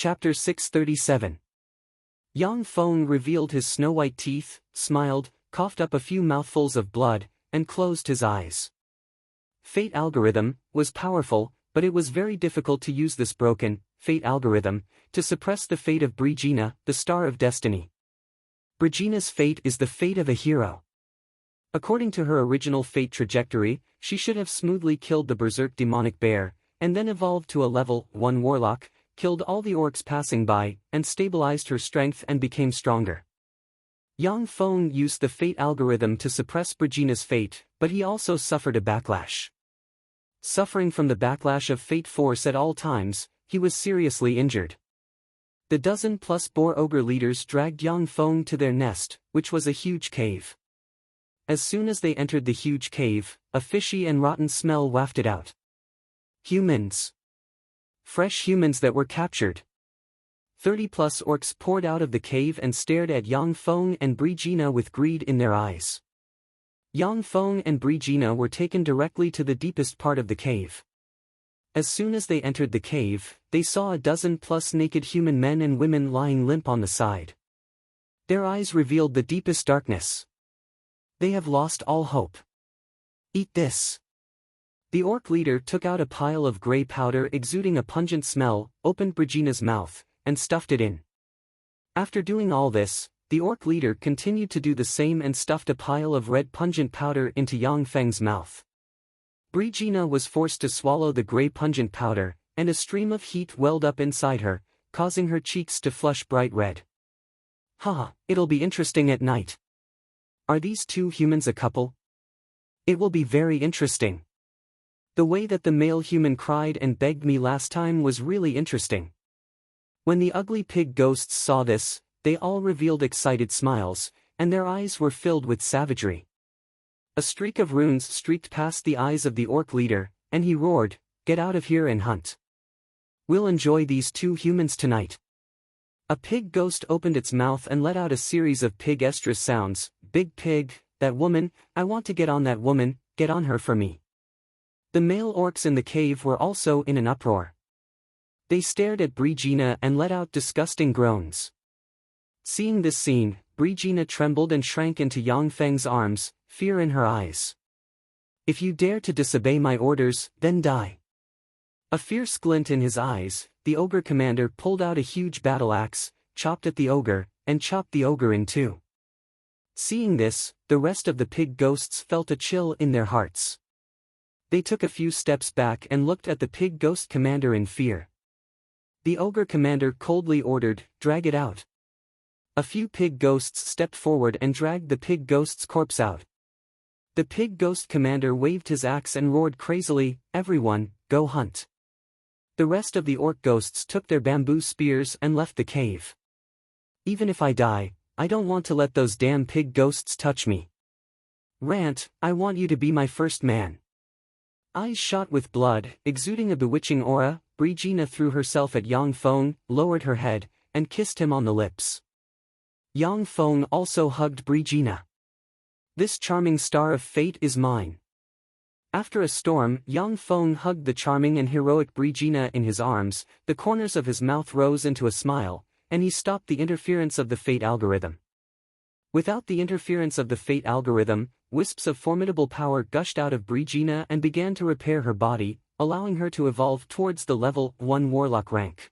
Chapter 637. Yang Feng revealed his snow-white teeth, smiled, coughed up a few mouthfuls of blood, and closed his eyes. Fate algorithm was powerful, but it was very difficult to use this broken fate algorithm to suppress the fate of Brigina, the star of destiny. Brigina's fate is the fate of a hero. According to her original fate trajectory, she should have smoothly killed the berserk demonic bear, and then evolved to a level 1 warlock, killed all the orcs passing by, and stabilized her strength and became stronger. Yang Feng used the fate algorithm to suppress Brigina's fate, but he also suffered a backlash. Suffering from the backlash of fate force at all times, he was seriously injured. The dozen-plus boar ogre leaders dragged Yang Feng to their nest, which was a huge cave. As soon as they entered the huge cave, a fishy and rotten smell wafted out. Humans. Fresh humans that were captured. 30-plus orcs poured out of the cave and stared at Yang Feng and Brigina with greed in their eyes. Yang Feng and Brigina were taken directly to the deepest part of the cave. As soon as they entered the cave, they saw a dozen-plus naked human men and women lying limp on the side. Their eyes revealed the deepest darkness. They have lost all hope. Eat this. The orc leader took out a pile of gray powder exuding a pungent smell, opened Brigina's mouth, and stuffed it in. After doing all this, the orc leader continued to do the same and stuffed a pile of red pungent powder into Yang Feng's mouth. Brigina was forced to swallow the gray pungent powder, and a stream of heat welled up inside her, causing her cheeks to flush bright red. Haha, it'll be interesting at night. Are these two humans a couple? It will be very interesting. The way that the male human cried and begged me last time was really interesting. When the ugly pig ghosts saw this, they all revealed excited smiles, and their eyes were filled with savagery. A streak of runes streaked past the eyes of the orc leader, and he roared, "Get out of here and hunt. We'll enjoy these two humans tonight." A pig ghost opened its mouth and let out a series of pig estrus sounds. "Big pig, that woman, I want to get on that woman, get on her for me." The male orcs in the cave were also in an uproar. They stared at Brigina and let out disgusting groans. Seeing this scene, Brigina trembled and shrank into Yang Feng's arms, fear in her eyes. "If you dare to disobey my orders, then die." A fierce glint in his eyes, the ogre commander pulled out a huge battle axe, chopped at the ogre, and chopped the ogre in two. Seeing this, the rest of the pig ghosts felt a chill in their hearts. They took a few steps back and looked at the pig ghost commander in fear. The ogre commander coldly ordered, "Drag it out." A few pig ghosts stepped forward and dragged the pig ghost's corpse out. The pig ghost commander waved his axe and roared crazily, "Everyone, go hunt." The rest of the orc ghosts took their bamboo spears and left the cave. "Even if I die, I don't want to let those damn pig ghosts touch me. Rant, I want you to be my first man." Eyes shot with blood, exuding a bewitching aura, Brigina threw herself at Yang Feng, lowered her head, and kissed him on the lips. Yang Feng also hugged Brigina. "This charming star of fate is mine." After a storm, Yang Feng hugged the charming and heroic Brigina in his arms, the corners of his mouth rose into a smile, and he stopped the interference of the fate algorithm. Without the interference of the fate algorithm, wisps of formidable power gushed out of Brigina and began to repair her body, allowing her to evolve towards the level 1 warlock rank.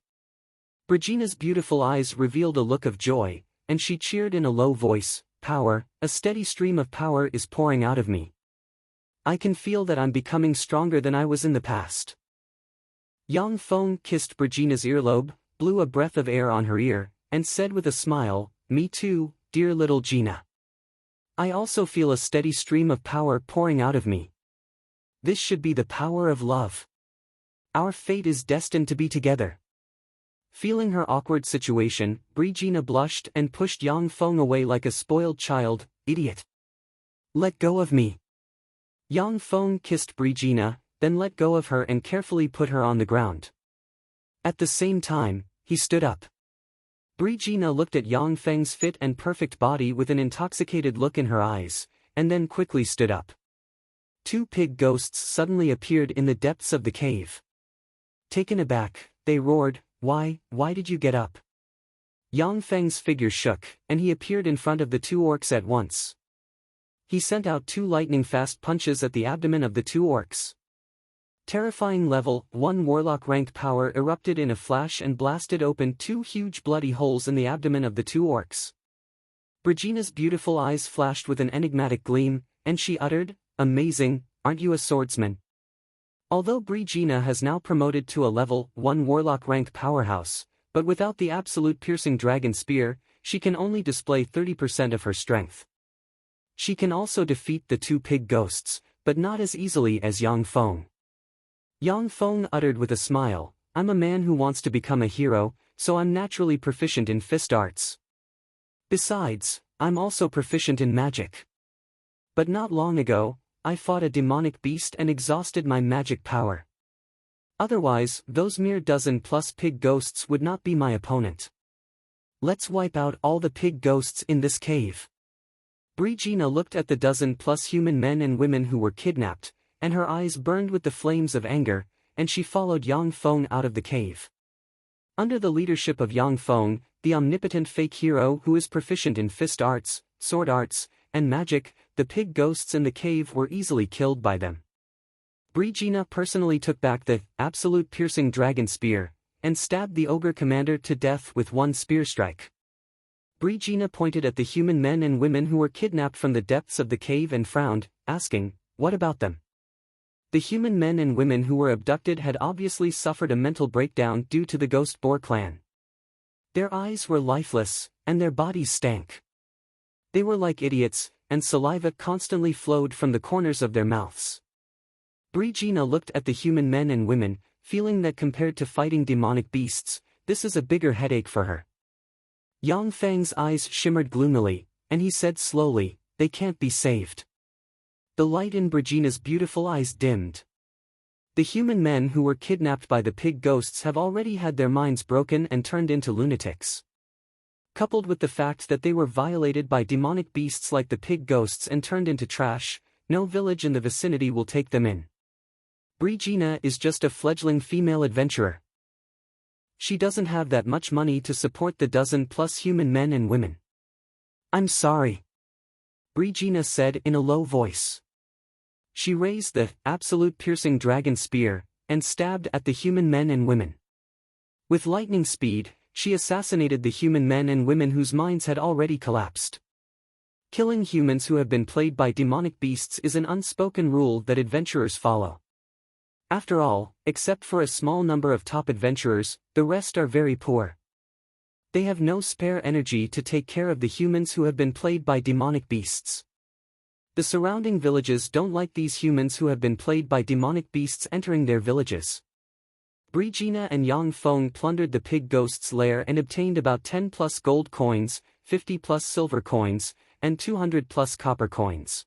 Brigina's beautiful eyes revealed a look of joy, and she cheered in a low voice, "Power, a steady stream of power is pouring out of me. I can feel that I'm becoming stronger than I was in the past." Yang Feng kissed Brigina's earlobe, blew a breath of air on her ear, and said with a smile, "Me too, dear little Gina. I also feel a steady stream of power pouring out of me. This should be the power of love. Our fate is destined to be together." Feeling her awkward situation, Brigina blushed and pushed Yang Feng away like a spoiled child. "Idiot. Let go of me." Yang Feng kissed Brigina, then let go of her and carefully put her on the ground. At the same time, he stood up. Brigina looked at Yang Feng's fit and perfect body with an intoxicated look in her eyes, and then quickly stood up. Two pig ghosts suddenly appeared in the depths of the cave. Taken aback, they roared, Why did you get up? Yang Feng's figure shook, and he appeared in front of the two orcs at once. He sent out two lightning-fast punches at the abdomen of the two orcs. Terrifying level 1 warlock rank power erupted in a flash and blasted open two huge bloody holes in the abdomen of the two orcs. Brigina's beautiful eyes flashed with an enigmatic gleam, and she uttered, "Amazing, aren't you a swordsman?" Although Brigina has now promoted to a level 1 warlock rank powerhouse, but without the absolute piercing dragon spear, she can only display 30% of her strength. She can also defeat the two pig ghosts, but not as easily as Yang Feng. Yang Feng uttered with a smile, "I'm a man who wants to become a hero, so I'm naturally proficient in fist arts. Besides, I'm also proficient in magic. But not long ago, I fought a demonic beast and exhausted my magic power. Otherwise, those mere dozen-plus pig ghosts would not be my opponent. Let's wipe out all the pig ghosts in this cave." Brigina looked at the dozen-plus human men and women who were kidnapped, and her eyes burned with the flames of anger, and she followed Yang Feng out of the cave. Under the leadership of Yang Feng, the omnipotent fake hero who is proficient in fist arts, sword arts, and magic, the pig ghosts in the cave were easily killed by them. Brigina personally took back the absolute piercing dragon spear, and stabbed the ogre commander to death with one spear strike. Brigina pointed at the human men and women who were kidnapped from the depths of the cave and frowned, asking, "What about them?" The human men and women who were abducted had obviously suffered a mental breakdown due to the Ghost Boar clan. Their eyes were lifeless, and their bodies stank. They were like idiots, and saliva constantly flowed from the corners of their mouths. Brigina looked at the human men and women, feeling that compared to fighting demonic beasts, this is a bigger headache for her. Yang Feng's eyes shimmered gloomily, and he said slowly, "They can't be saved." The light in Brigina's beautiful eyes dimmed. The human men who were kidnapped by the pig ghosts have already had their minds broken and turned into lunatics. Coupled with the fact that they were violated by demonic beasts like the pig ghosts and turned into trash, no village in the vicinity will take them in. Brigina is just a fledgling female adventurer. She doesn't have that much money to support the dozen-plus human men and women. "I'm sorry," Brigina said in a low voice. She raised the absolute piercing dragon spear, and stabbed at the human men and women. With lightning speed, she assassinated the human men and women whose minds had already collapsed. Killing humans who have been plagued by demonic beasts is an unspoken rule that adventurers follow. After all, except for a small number of top adventurers, the rest are very poor. They have no spare energy to take care of the humans who have been plagued by demonic beasts. The surrounding villages don't like these humans who have been plagued by demonic beasts entering their villages. Brigina and Yang Feng plundered the pig ghost's lair and obtained about 10+ gold coins, 50+ silver coins, and 200+ copper coins.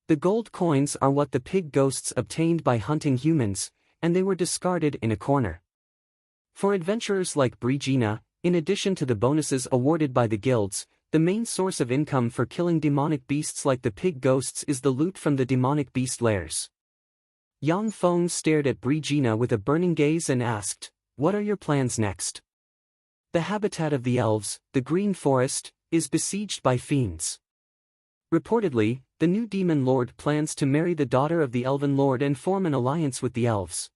The gold coins are what the pig ghosts obtained by hunting humans, and they were discarded in a corner. For adventurers like Brigina, in addition to the bonuses awarded by the guilds, the main source of income for killing demonic beasts like the pig ghosts is the loot from the demonic beast lairs. Yang Feng stared at Brigina with a burning gaze and asked, "What are your plans next?" "The habitat of the elves, the Green Forest, is besieged by fiends. Reportedly, the new demon lord plans to marry the daughter of the elven lord and form an alliance with the elves.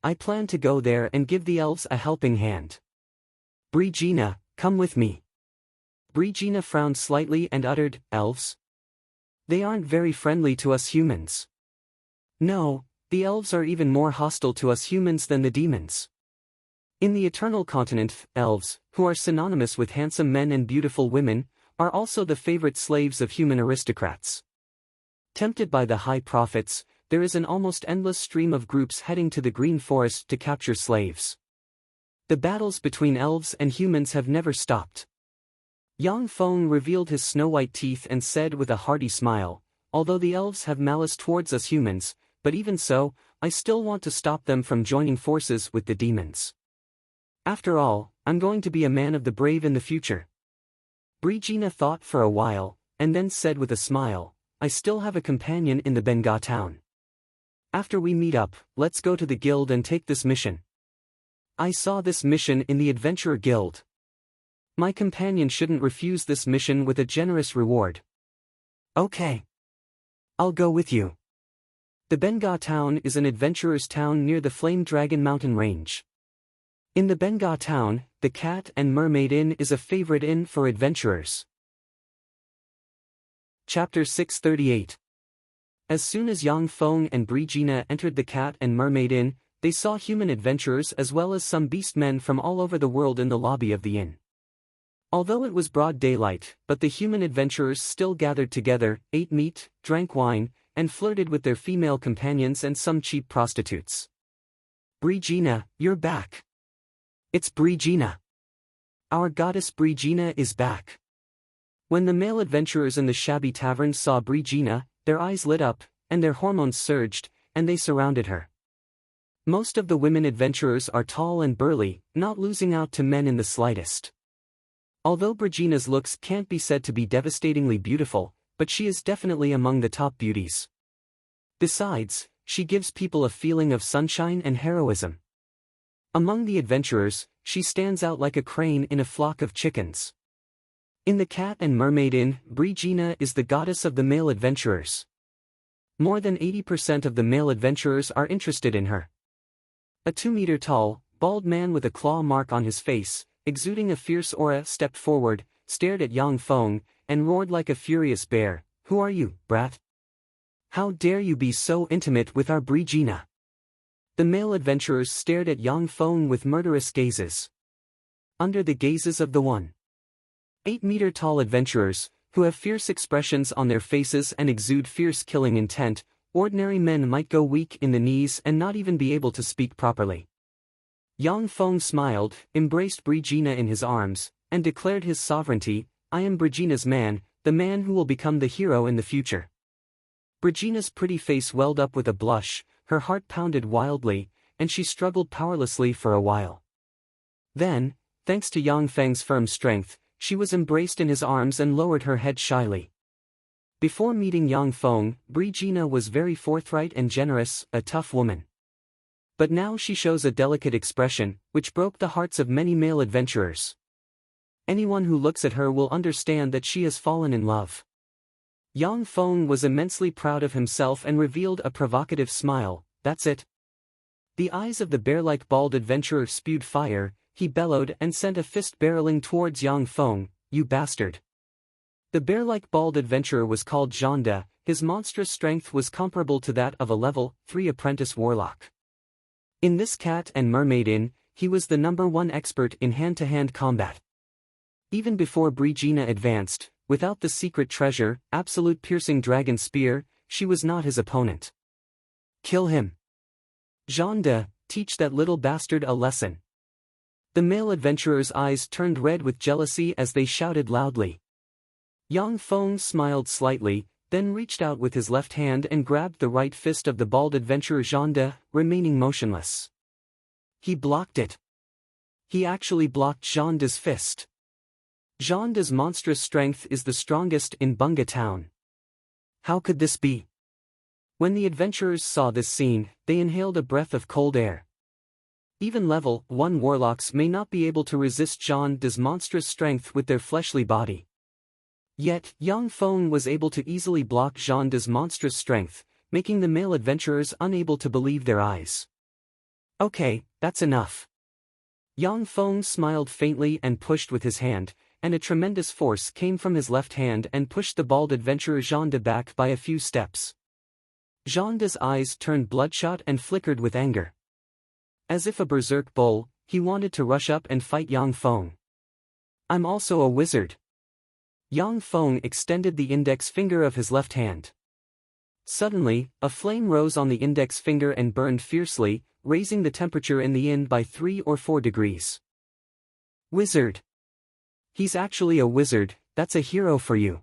I plan to go there and give the elves a helping hand. Brigina, come with me." Brigina frowned slightly and uttered, "Elves? They aren't very friendly to us humans." "No, the elves are even more hostile to us humans than the demons. In the Eternal Continent, elves, who are synonymous with handsome men and beautiful women, are also the favorite slaves of human aristocrats. Tempted by the high profits, there is an almost endless stream of groups heading to the Green Forest to capture slaves. The battles between elves and humans have never stopped." Yang Feng revealed his snow-white teeth and said with a hearty smile, "Although the elves have malice towards us humans, but even so, I still want to stop them from joining forces with the demons. After all, I'm going to be a man of the brave in the future." Brigina thought for a while, and then said with a smile, "I still have a companion in the Benga town. After we meet up, let's go to the guild and take this mission." I saw this mission in the Adventurer Guild. My companion shouldn't refuse this mission with a generous reward. Okay. I'll go with you. The Benga town is an adventurer's town near the Flame Dragon mountain range. In the Benga town, the Cat and Mermaid Inn is a favorite inn for adventurers. Chapter 638. As soon as Yang Feng and Brigina entered the Cat and Mermaid Inn, they saw human adventurers as well as some beast men from all over the world in the lobby of the inn. Although it was broad daylight, but the human adventurers still gathered together, ate meat, drank wine, and flirted with their female companions and some cheap prostitutes. Brigina, you're back. It's Brigina. Our goddess Brigina is back. When the male adventurers in the shabby tavern saw Brigina, their eyes lit up, and their hormones surged, and they surrounded her. Most of the women adventurers are tall and burly, not losing out to men in the slightest. Although Brigina's looks can't be said to be devastatingly beautiful, but she is definitely among the top beauties. Besides, she gives people a feeling of sunshine and heroism. Among the adventurers, she stands out like a crane in a flock of chickens. In the Cat and Mermaid Inn, Brigina is the goddess of the male adventurers. More than 80% of the male adventurers are interested in her. A 2-meter-tall, bald man with a claw mark on his face, exuding a fierce aura, stepped forward, stared at Yang Feng, and roared like a furious bear, "Who are you, brat? How dare you be so intimate with our Brigina?" The male adventurers stared at Yang Feng with murderous gazes. Under the gazes of the 1.8-meter-tall adventurers, who have fierce expressions on their faces and exude fierce killing intent, ordinary men might go weak in the knees and not even be able to speak properly. Yang Feng smiled, embraced Brigina in his arms, and declared his sovereignty, "I am Brigina's man, the man who will become the hero in the future." Brigina's pretty face welled up with a blush, her heart pounded wildly, and she struggled powerlessly for a while. Then, thanks to Yang Feng's firm strength, she was embraced in his arms and lowered her head shyly. Before meeting Yang Feng, Brigina was very forthright and generous, a tough woman. But now she shows a delicate expression, which broke the hearts of many male adventurers. Anyone who looks at her will understand that she has fallen in love. Yang Feng was immensely proud of himself and revealed a provocative smile. "That's it." The eyes of the bear-like bald adventurer spewed fire. He bellowed and sent a fist barreling towards Yang Feng. "You bastard." The bear-like bald adventurer was called Zhanda. His monstrous strength was comparable to that of a level 3 apprentice warlock. In this Cat and Mermaid Inn, he was the #1 expert in hand-to-hand combat. Even before Brigina advanced, without the secret treasure, absolute piercing dragon spear, she was not his opponent. "Kill him. Zhanda, teach that little bastard a lesson." The male adventurer's eyes turned red with jealousy as they shouted loudly. Yang Feng smiled slightly, then reached out with his left hand and grabbed the right fist of the bald adventurer Zhanda, remaining motionless. He blocked it. He actually blocked Zhanda's fist. Zhanda's monstrous strength is the strongest in Bunga town. How could this be? When the adventurers saw this scene, they inhaled a breath of cold air. Even level 1 warlocks may not be able to resist Zhanda's monstrous strength with their fleshly body. Yet, Yang Feng was able to easily block Zhanda's monstrous strength, making the male adventurers unable to believe their eyes. "Okay, that's enough." Yang Feng smiled faintly and pushed with his hand, and a tremendous force came from his left hand and pushed the bald adventurer Zhanda back by a few steps. Zhanda's eyes turned bloodshot and flickered with anger. As if a berserk bull, he wanted to rush up and fight Yang Feng. "I'm also a wizard." Yang Feng extended the index finger of his left hand. Suddenly, a flame rose on the index finger and burned fiercely, raising the temperature in the inn by 3 or 4 degrees. "Wizard. He's actually a wizard, that's a hero for you.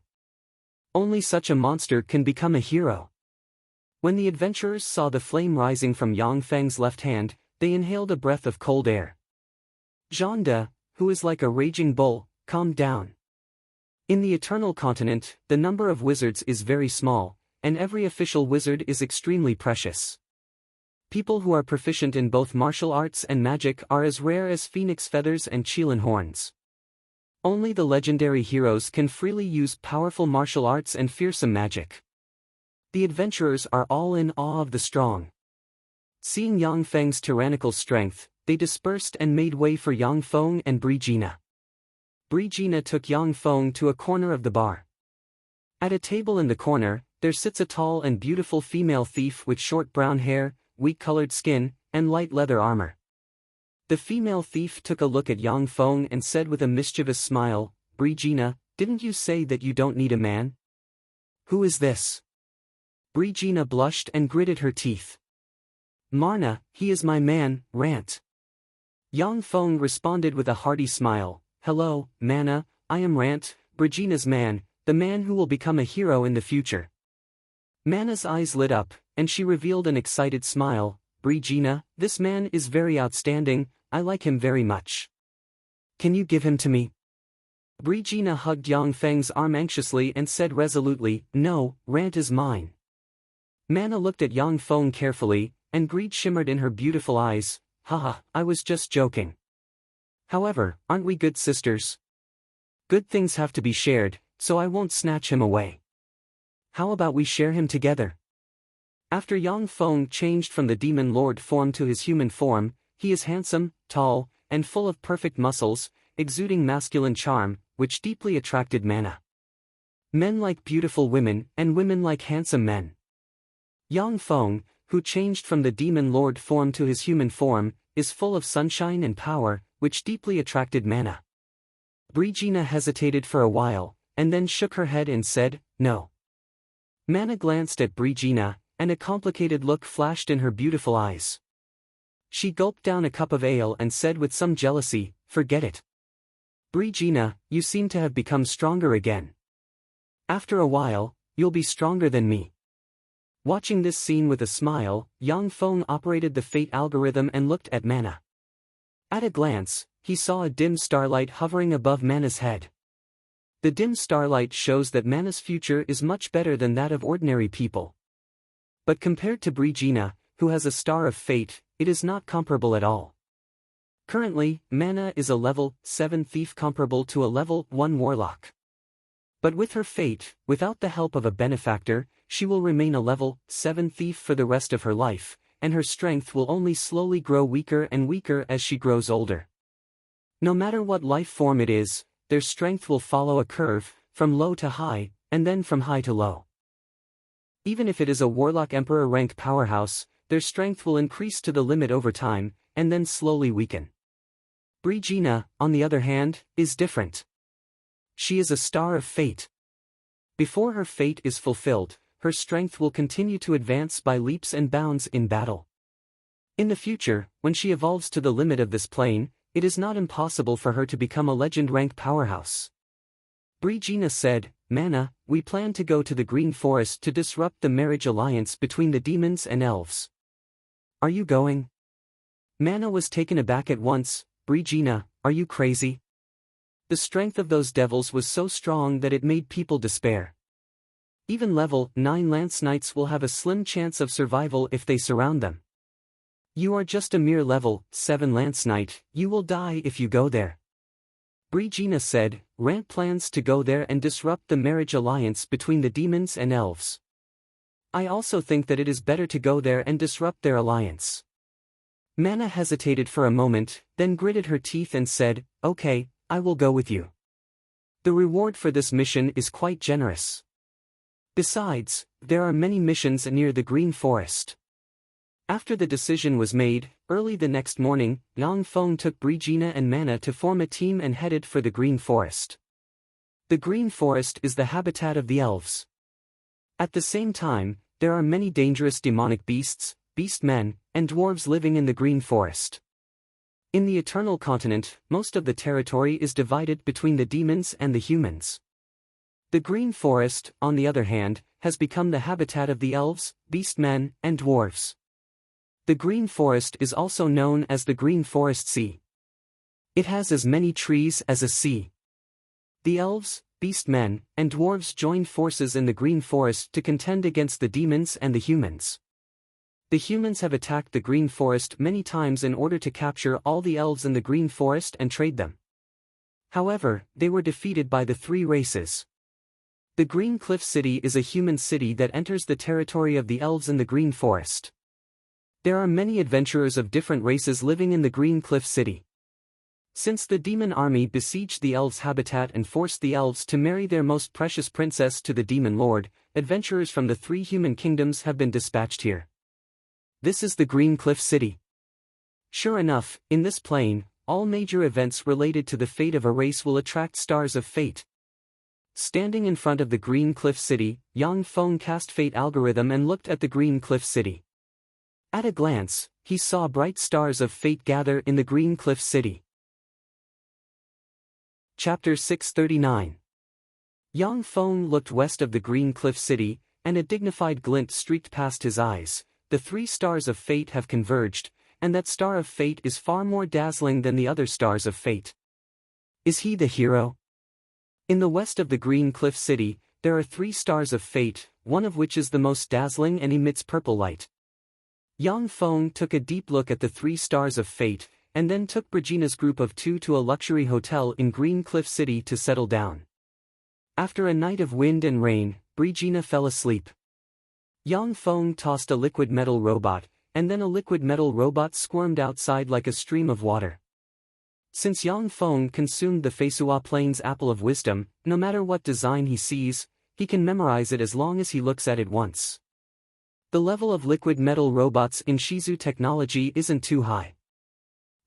Only such a monster can become a hero." When the adventurers saw the flame rising from Yang Feng's left hand, they inhaled a breath of cold air. Zhanda, who is like a raging bull, calmed down. In the Eternal Continent, the number of wizards is very small, and every official wizard is extremely precious. People who are proficient in both martial arts and magic are as rare as phoenix feathers and Qilin horns. Only the legendary heroes can freely use powerful martial arts and fearsome magic. The adventurers are all in awe of the strong. Seeing Yang Feng's tyrannical strength, they dispersed and made way for Yang Feng and Brigitte. Brigitte took Yang Feng to a corner of the bar. At a table in the corner, there sits a tall and beautiful female thief with short brown hair, wheat-colored skin, and light leather armor. The female thief took a look at Yang Feng and said with a mischievous smile, "Brigitte, didn't you say that you don't need a man?" "Who is this?" Brigitte blushed and gritted her teeth. "Marna, he is my man, Rant." Yang Feng responded with a hearty smile, "Hello, Mana, I am Rant, Brigitte's man, the man who will become a hero in the future." Mana's eyes lit up, and she revealed an excited smile, "Brigitte, this man is very outstanding, I like him very much. Can you give him to me?" Brigitte hugged Yang Feng's arm anxiously and said resolutely, "No, Rant is mine." Mana looked at Yang Feng carefully, and greed shimmered in her beautiful eyes. "Haha, I was just joking. However, aren't we good sisters? Good things have to be shared, so I won't snatch him away. How about we share him together?" After Yang Feng changed from the demon lord form to his human form, he is handsome, tall, and full of perfect muscles, exuding masculine charm, which deeply attracted Mana. Men like beautiful women, and women like handsome men. Yang Feng, who changed from the demon lord form to his human form, is full of sunshine and power, which deeply attracted Mana. Brigitte hesitated for a while, and then shook her head and said, "No." Mana glanced at Brigitte, and a complicated look flashed in her beautiful eyes. She gulped down a cup of ale and said with some jealousy, "Forget it. Brigitte, you seem to have become stronger again. After a while, you'll be stronger than me." Watching this scene with a smile, Yang Feng operated the fate algorithm and looked at Mana. At a glance, he saw a dim starlight hovering above Mana's head. The dim starlight shows that Mana's future is much better than that of ordinary people. But compared to Brigitte, who has a star of fate, it is not comparable at all. Currently, Mana is a level 7 thief comparable to a level 1 warlock. But with her fate, without the help of a benefactor, she will remain a level 7 thief for the rest of her life, and her strength will only slowly grow weaker and weaker as she grows older. No matter what life form it is, their strength will follow a curve, from low to high, and then from high to low. Even if it is a Warlock Emperor rank powerhouse, their strength will increase to the limit over time, and then slowly weaken. Brigitte, on the other hand, is different. She is a star of fate. Before her fate is fulfilled, her strength will continue to advance by leaps and bounds in battle. In the future, when she evolves to the limit of this plane, it is not impossible for her to become a legend rank powerhouse. Brigitte said, "Mana, we plan to go to the Green Forest to disrupt the marriage alliance between the demons and elves. Are you going?" Mana was taken aback at once. "Brigitte, are you crazy? The strength of those devils was so strong that it made people despair. Even level 9 Lance Knights will have a slim chance of survival if they surround them. You are just a mere level 7 Lance Knight, you will die if you go there." Brigitte said, "Rant plans to go there and disrupt the marriage alliance between the demons and elves. I also think that it is better to go there and disrupt their alliance." Mana hesitated for a moment, then gritted her teeth and said, "Okay, I will go with you. The reward for this mission is quite generous. Besides, there are many missions near the Green Forest." After the decision was made, early the next morning, Yang Feng took Brigitte and Mana to form a team and headed for the Green Forest. The Green Forest is the habitat of the elves. At the same time, there are many dangerous demonic beasts, beastmen, and dwarves living in the Green Forest. In the Eternal Continent, most of the territory is divided between the demons and the humans. The Green Forest, on the other hand, has become the habitat of the elves, beastmen, and dwarves. The Green Forest is also known as the Green Forest Sea. It has as many trees as a sea. The elves, beastmen, and dwarves joined forces in the Green Forest to contend against the demons and the humans. The humans have attacked the Green Forest many times in order to capture all the elves in the Green Forest and trade them. However, they were defeated by the three races. The Green Cliff City is a human city that enters the territory of the elves in the Green Forest. There are many adventurers of different races living in the Green Cliff City. Since the demon army besieged the elves' habitat and forced the elves to marry their most precious princess to the demon lord, adventurers from the three human kingdoms have been dispatched here. This is the Green Cliff City. Sure enough, in this plane, all major events related to the fate of a race will attract stars of fate. Standing in front of the Green Cliff City, Yang Feng cast Fate Algorithm and looked at the Green Cliff City. At a glance, he saw bright stars of fate gather in the Green Cliff City. Chapter 639. Yang Feng looked west of the Green Cliff City, and a dignified glint streaked past his eyes. The three stars of fate have converged, and that star of fate is far more dazzling than the other stars of fate. Is he the hero? In the west of the Green Cliff City, there are three stars of fate, one of which is the most dazzling and emits purple light. Yang Feng took a deep look at the three stars of fate, and then took Brigina's group of two to a luxury hotel in Green Cliff City to settle down. After a night of wind and rain, Brigina fell asleep. Yang Feng tossed a liquid metal robot, and then a liquid metal robot squirmed outside like a stream of water. Since Yang Feng consumed the Feisua Plains Apple of Wisdom, no matter what design he sees, he can memorize it as long as he looks at it once. The level of liquid metal robots in Shizu technology isn't too high.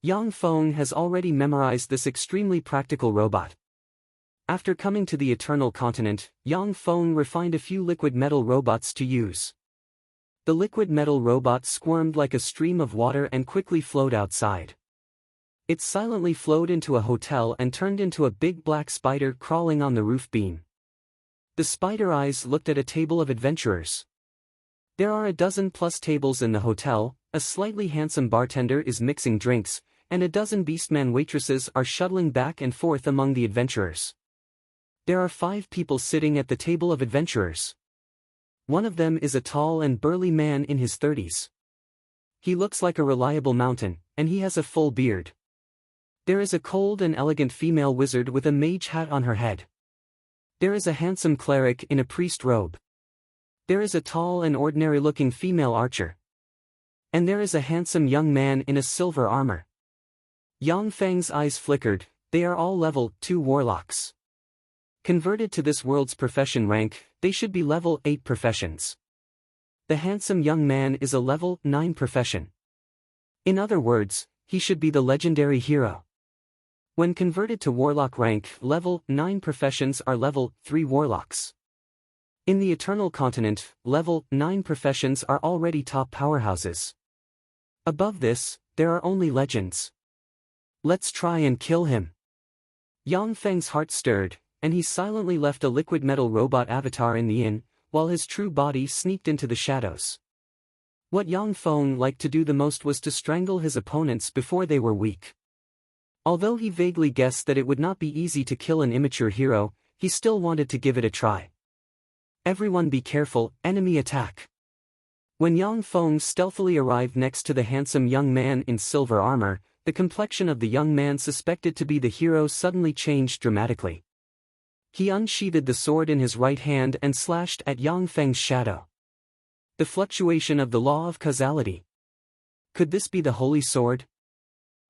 Yang Feng has already memorized this extremely practical robot. After coming to the Eternal Continent, Yang Feng refined a few liquid metal robots to use. The liquid metal robot squirmed like a stream of water and quickly flowed outside. It silently flowed into a hotel and turned into a big black spider crawling on the roof beam. The spider eyes looked at a table of adventurers. There are a dozen plus tables in the hotel, a slightly handsome bartender is mixing drinks, and a dozen beastman waitresses are shuttling back and forth among the adventurers. There are 5 people sitting at the table of adventurers. One of them is a tall and burly man in his 30s. He looks like a reliable mountain, and he has a full beard. There is a cold and elegant female wizard with a mage hat on her head. There is a handsome cleric in a priest robe. There is a tall and ordinary-looking female archer. And there is a handsome young man in a silver armor. Yang Feng's eyes flickered. They are all level 2 warlocks. Converted to this world's profession rank, they should be level 8 professions. The handsome young man is a level 9 profession. In other words, he should be the legendary hero. When converted to warlock rank, level 9 professions are level 3 warlocks. In the Eternal Continent, level 9 professions are already top powerhouses. Above this, there are only legends. Let's try and kill him. Yang Feng's heart stirred, and he silently left a liquid metal robot avatar in the inn, while his true body sneaked into the shadows. What Yang Feng liked to do the most was to strangle his opponents before they were weak. Although he vaguely guessed that it would not be easy to kill an immature hero, he still wanted to give it a try. Everyone be careful, enemy attack. When Yang Feng stealthily arrived next to the handsome young man in silver armor, the complexion of the young man suspected to be the hero suddenly changed dramatically. He unsheathed the sword in his right hand and slashed at Yang Feng's shadow. The fluctuation of the law of causality. Could this be the holy sword?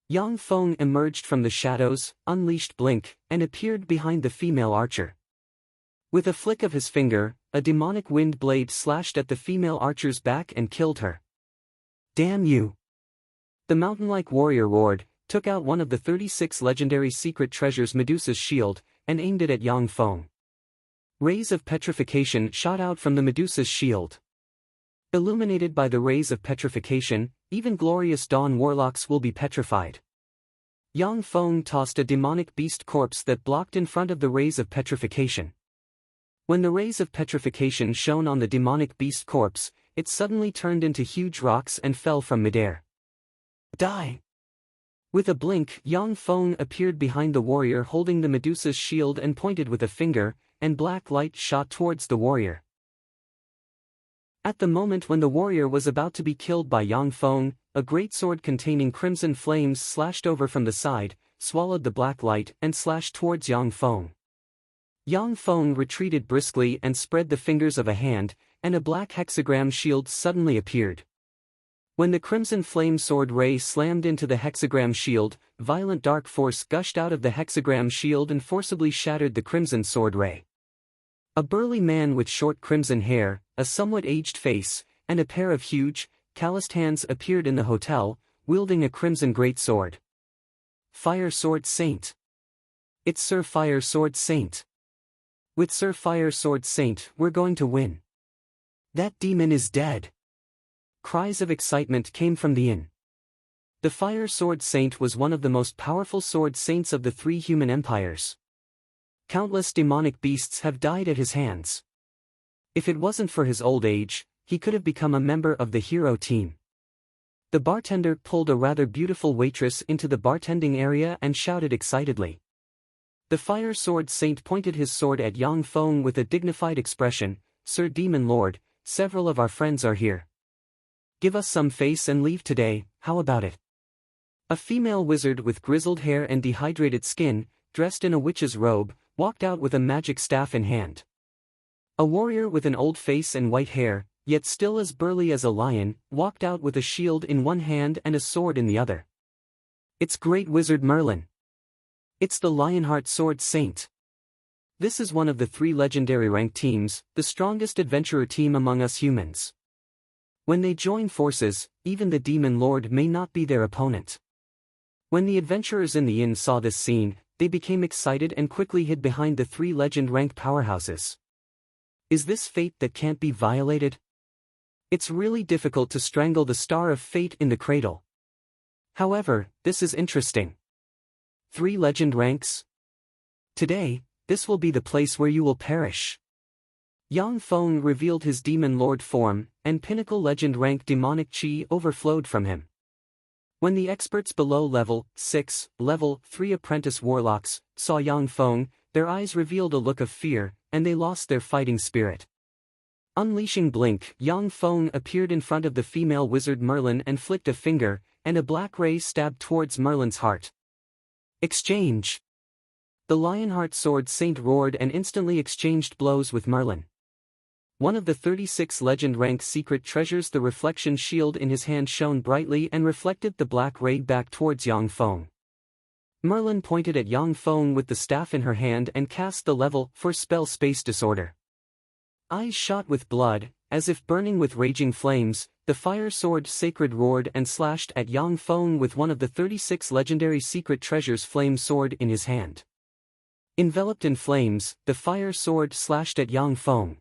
Yang Feng emerged from the shadows, unleashed Blink, and appeared behind the female archer. With a flick of his finger, a demonic wind blade slashed at the female archer's back and killed her. Damn you! The mountain-like warrior roared, took out one of the 36 legendary secret treasures Medusa's shield, and aimed it at Yang Feng. Rays of petrification shot out from the Medusa's shield. Illuminated by the rays of petrification, even glorious dawn warlocks will be petrified. Yang Feng tossed a demonic beast corpse that blocked in front of the rays of petrification. When the rays of petrification shone on the demonic beast corpse, it suddenly turned into huge rocks and fell from midair. Die! With a blink, Yang Feng appeared behind the warrior holding the Medusa's shield and pointed with a finger, and black light shot towards the warrior. At the moment when the warrior was about to be killed by Yang Feng, a great sword containing crimson flames slashed over from the side, swallowed the black light and slashed towards Yang Feng. Yang Feng retreated briskly and spread the fingers of a hand, and a black hexagram shield suddenly appeared. When the crimson flame sword ray slammed into the hexagram shield, violent dark force gushed out of the hexagram shield and forcibly shattered the crimson sword ray. A burly man with short crimson hair, a somewhat aged face, and a pair of huge, calloused hands appeared in the hotel, wielding a crimson great sword. Fire Sword Saint. It's Sir Fire Sword Saint. With Sir Fire Sword Saint, we're going to win. That demon is dead. Cries of excitement came from the inn. The Fire Sword Saint was one of the most powerful sword saints of the three human empires. Countless demonic beasts have died at his hands. If it wasn't for his old age, he could have become a member of the hero team. The bartender pulled a rather beautiful waitress into the bartending area and shouted excitedly. The Fire Sword Saint pointed his sword at Yang Feng with a dignified expression. Sir Demon Lord, several of our friends are here. Give us some face and leave today, how about it? A female wizard with grizzled hair and dehydrated skin, dressed in a witch's robe, walked out with a magic staff in hand. A warrior with an old face and white hair, yet still as burly as a lion, walked out with a shield in one hand and a sword in the other. It's Great Wizard Merlin. It's the Lionheart Sword Saint. This is one of the three legendary ranked teams, the strongest adventurer team among us humans. When they join forces, even the Demon Lord may not be their opponent. When the adventurers in the inn saw this scene, they became excited and quickly hid behind the three legend-ranked powerhouses. Is this fate that can't be violated? It's really difficult to strangle the Star of Fate in the cradle. However, this is interesting. 3 legend ranks? Today, this will be the place where you will perish. Yang Feng revealed his Demon Lord form, and pinnacle legend rank demonic chi overflowed from him. When the experts below level 6, level 3 apprentice warlocks saw Yang Feng, their eyes revealed a look of fear, and they lost their fighting spirit. Unleashing Blink, Yang Feng appeared in front of the female wizard Merlin and flicked a finger, and a black ray stabbed towards Merlin's heart. Exchange! The Lionheart Sword Saint roared and instantly exchanged blows with Merlin. One of the 36 legend rank secret treasures, the reflection shield in his hand, shone brightly and reflected the black ray back towards Yang Feng. Merlin pointed at Yang Feng with the staff in her hand and cast the level 4 spell Space Disorder. Eyes shot with blood, as if burning with raging flames, the Fire Sword Sacred roared and slashed at Yang Feng with one of the 36 legendary secret treasures Flame Sword in his hand. Enveloped in flames, the Fire Sword slashed at Yang Feng.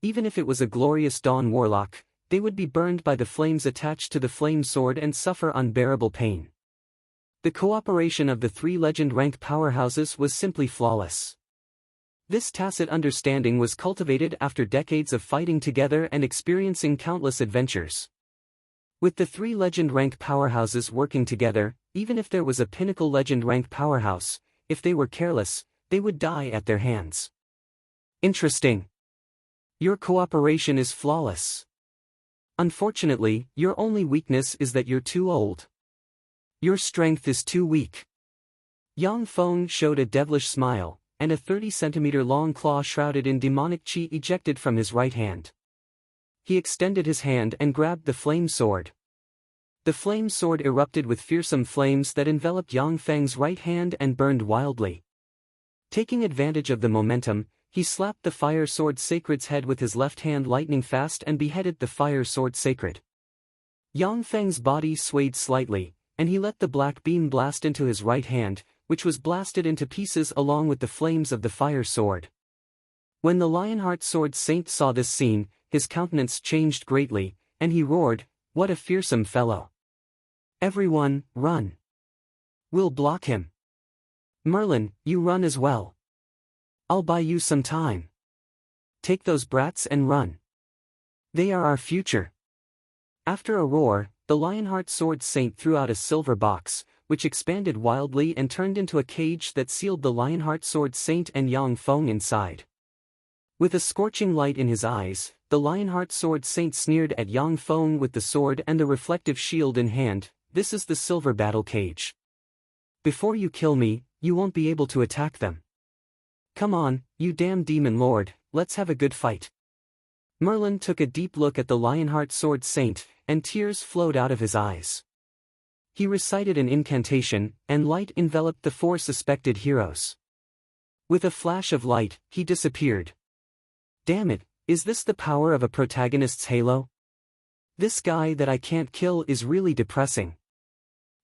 Even if it was a glorious Dawn Warlock, they would be burned by the flames attached to the Flame Sword and suffer unbearable pain. The cooperation of the 3 legend rank powerhouses was simply flawless. This tacit understanding was cultivated after decades of fighting together and experiencing countless adventures. With the 3 legend rank powerhouses working together, even if there was a pinnacle legend rank powerhouse, if they were careless, they would die at their hands. Interesting. Your cooperation is flawless. Unfortunately, your only weakness is that you're too old. Your strength is too weak. Yang Feng showed a devilish smile, and a 30-centimeter long claw shrouded in demonic chi ejected from his right hand. He extended his hand and grabbed the flame sword. The flame sword erupted with fearsome flames that enveloped Yang Feng's right hand and burned wildly. Taking advantage of the momentum, he slapped the Fire Sword Sacred's head with his left hand lightning fast and beheaded the Fire Sword Sacred. Yang Feng's body swayed slightly, and he let the black beam blast into his right hand, which was blasted into pieces along with the flames of the Fire Sword. When the Lionheart Sword Saint saw this scene, his countenance changed greatly, and he roared, "What a fearsome fellow! Everyone, run! We'll block him. Merlin, you run as well. I'll buy you some time. Take those brats and run. They are our future." After a roar, the Lionheart Sword Saint threw out a silver box, which expanded wildly and turned into a cage that sealed the Lionheart Sword Saint and Yang Feng inside. With a scorching light in his eyes, the Lionheart Sword Saint sneered at Yang Feng with the sword and the reflective shield in hand. This is the silver battle cage. Before you kill me, you won't be able to attack them. Come on, you damn demon lord, let's have a good fight. Merlin took a deep look at the Lionheart Sword Saint, and tears flowed out of his eyes. He recited an incantation, and light enveloped the four suspected heroes. With a flash of light, he disappeared. Damn it, is this the power of a protagonist's halo? This guy that I can't kill is really depressing.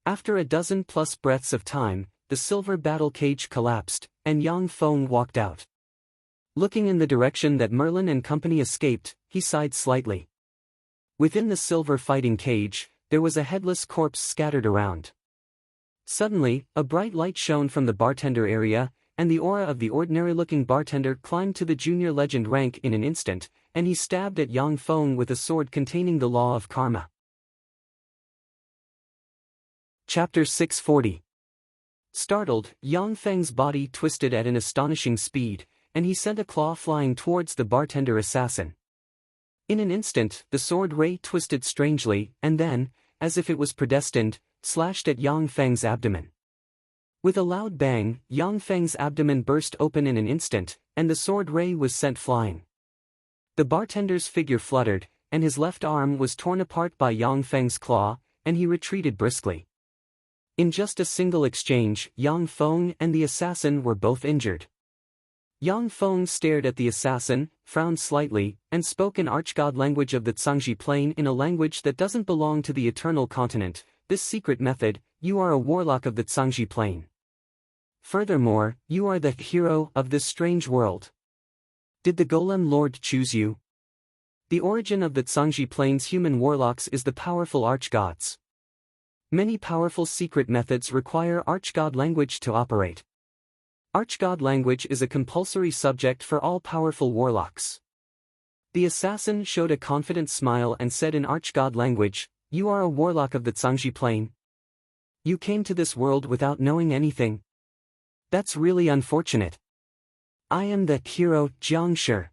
After a dozen plus breaths of time, the silver battle cage collapsed, and Yang Feng walked out. Looking in the direction that Merlin and company escaped, he sighed slightly. Within the silver fighting cage, there was a headless corpse scattered around. Suddenly, a bright light shone from the bartender area, and the aura of the ordinary-looking bartender climbed to the junior legend rank in an instant, and he stabbed at Yang Feng with a sword containing the law of karma. Chapter 640. Startled, Yang Feng's body twisted at an astonishing speed, and he sent a claw flying towards the bartender assassin. In an instant, the sword ray twisted strangely, and then, as if it was predestined, slashed at Yang Feng's abdomen. With a loud bang, Yang Feng's abdomen burst open in an instant, and the sword ray was sent flying. The bartender's figure fluttered, and his left arm was torn apart by Yang Feng's claw, and he retreated briskly. In just a single exchange, Yang Feng and the assassin were both injured. Yang Feng stared at the assassin, frowned slightly, and spoke in archgod language of the Zhangji Plain in a language that doesn't belong to the Eternal Continent. This secret method, you are a warlock of the Zhangji Plain. Furthermore, you are the hero of this strange world. Did the Golem Lord choose you? The origin of the Zhangji Plain's human warlocks is the powerful archgods. Many powerful secret methods require archgod language to operate. Archgod language is a compulsory subject for all powerful warlocks. The assassin showed a confident smile and said in archgod language, "You are a warlock of the Zhangji Plain. You came to this world without knowing anything. That's really unfortunate. I am the hero, Jiang Shi.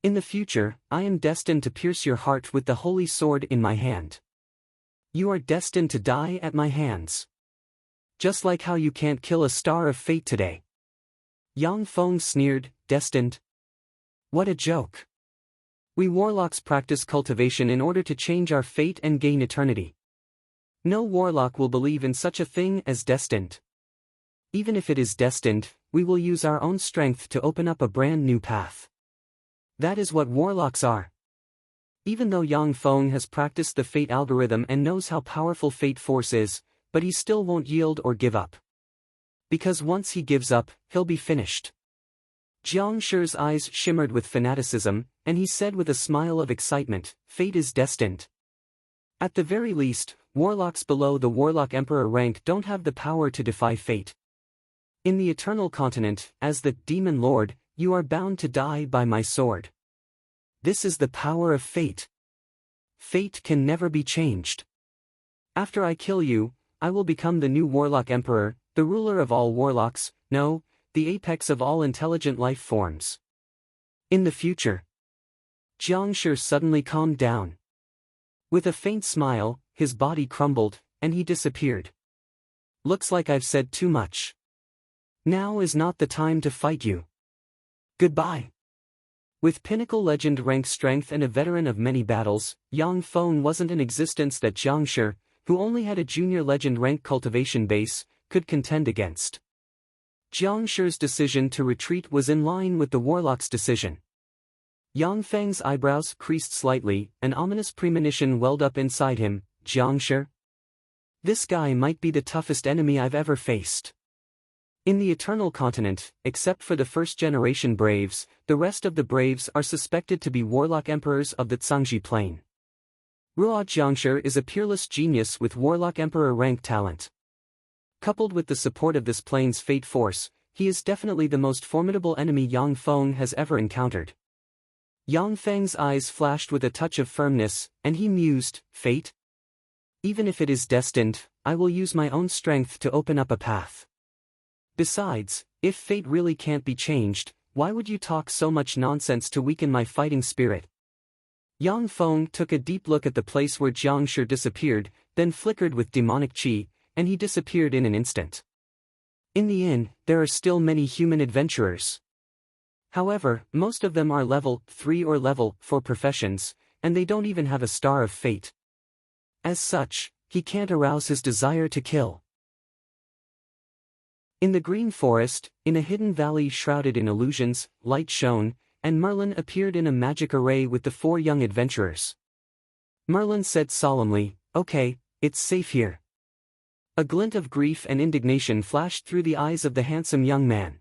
In the future, I am destined to pierce your heart with the holy sword in my hand. You are destined to die at my hands. Just like how you can't kill a star of fate today." Yang Feng sneered, "Destined? What a joke. We warlocks practice cultivation in order to change our fate and gain eternity. No warlock will believe in such a thing as destined. Even if it is destined, we will use our own strength to open up a brand new path. That is what warlocks are." Even though Yang Feng has practiced the fate algorithm and knows how powerful fate force is, but he still won't yield or give up. Because once he gives up, he'll be finished. Jiang Shi's eyes shimmered with fanaticism, and he said with a smile of excitement, "Fate is destined. At the very least, warlocks below the Warlock Emperor rank don't have the power to defy fate. In the Eternal Continent, as the Demon Lord, you are bound to die by my sword. This is the power of fate. Fate can never be changed. After I kill you, I will become the new Warlock Emperor, the ruler of all warlocks, no, the apex of all intelligent life forms. In the future." Jiang Shi suddenly calmed down. With a faint smile, his body crumbled, and he disappeared. "Looks like I've said too much. Now is not the time to fight you. Goodbye." With pinnacle legend rank strength and a veteran of many battles, Yang Feng wasn't an existence that Jiang Shi, who only had a junior legend rank cultivation base, could contend against. Jiang Shi's decision to retreat was in line with the warlock's decision. Yang Feng's eyebrows creased slightly, an ominous premonition welled up inside him. Jiang Shi? This guy might be the toughest enemy I've ever faced. In the Eternal Continent, except for the first-generation Braves, the rest of the Braves are suspected to be Warlock Emperors of the Zhangji Plain. Ruo Jiangshi is a peerless genius with Warlock Emperor rank talent. Coupled with the support of this plane's fate force, he is definitely the most formidable enemy Yang Feng has ever encountered. Yang Feng's eyes flashed with a touch of firmness, and he mused, "Fate? Even if it is destined, I will use my own strength to open up a path. Besides, if fate really can't be changed, why would you talk so much nonsense to weaken my fighting spirit? Yang Feng took a deep look at the place where Jiang Shi disappeared, then flickered with demonic qi, and he disappeared in an instant. In the inn, there are still many human adventurers. However, most of them are level 3 or level 4 professions, and they don't even have a star of fate. As such, he can't arouse his desire to kill. In the green forest, in a hidden valley shrouded in illusions, light shone, and Merlin appeared in a magic array with the 4 young adventurers. Merlin said solemnly, "Okay, it's safe here." A glint of grief and indignation flashed through the eyes of the handsome young man.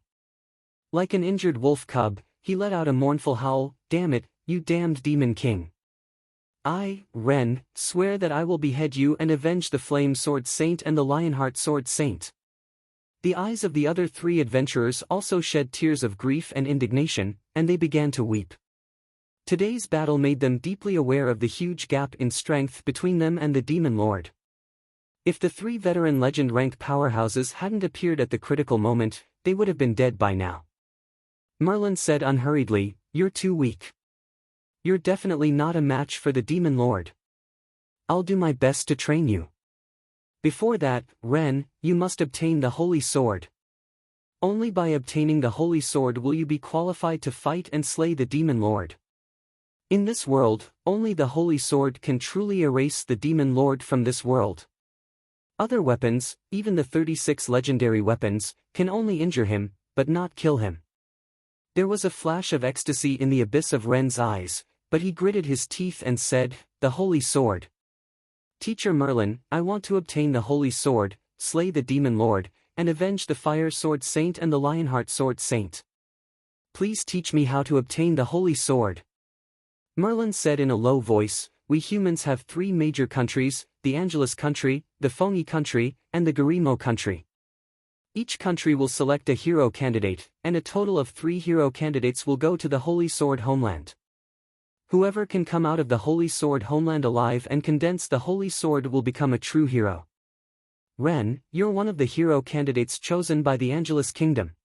Like an injured wolf cub, he let out a mournful howl, "Damn it, you damned demon king. I, Ren, swear that I will behead you and avenge the Flame Sword Saint and the Lionheart Sword Saint." The eyes of the other 3 adventurers also shed tears of grief and indignation, and they began to weep. Today's battle made them deeply aware of the huge gap in strength between them and the Demon Lord. If the 3 veteran legend-ranked powerhouses hadn't appeared at the critical moment, they would have been dead by now. Merlin said unhurriedly, "You're too weak. You're definitely not a match for the Demon Lord. I'll do my best to train you. Before that, Ren, you must obtain the Holy Sword. Only by obtaining the Holy Sword will you be qualified to fight and slay the Demon Lord. In this world, only the Holy Sword can truly erase the Demon Lord from this world. Other weapons, even the 36 legendary weapons, can only injure him, but not kill him." There was a flash of ecstasy in the abyss of Ren's eyes, but he gritted his teeth and said, "The Holy Sword. Teacher Merlin, I want to obtain the Holy Sword, slay the Demon Lord, and avenge the Fire Sword Saint and the Lionheart Sword Saint. Please teach me how to obtain the Holy Sword." Merlin said in a low voice, "We humans have 3 major countries, the Angelus country, the Fengyi country, and the Garimo country. Each country will select a hero candidate, and a total of 3 hero candidates will go to the Holy Sword homeland. Whoever can come out of the Holy Sword homeland alive and condense the Holy Sword will become a true hero. Ren, you're one of the hero candidates chosen by the Angelus Kingdom.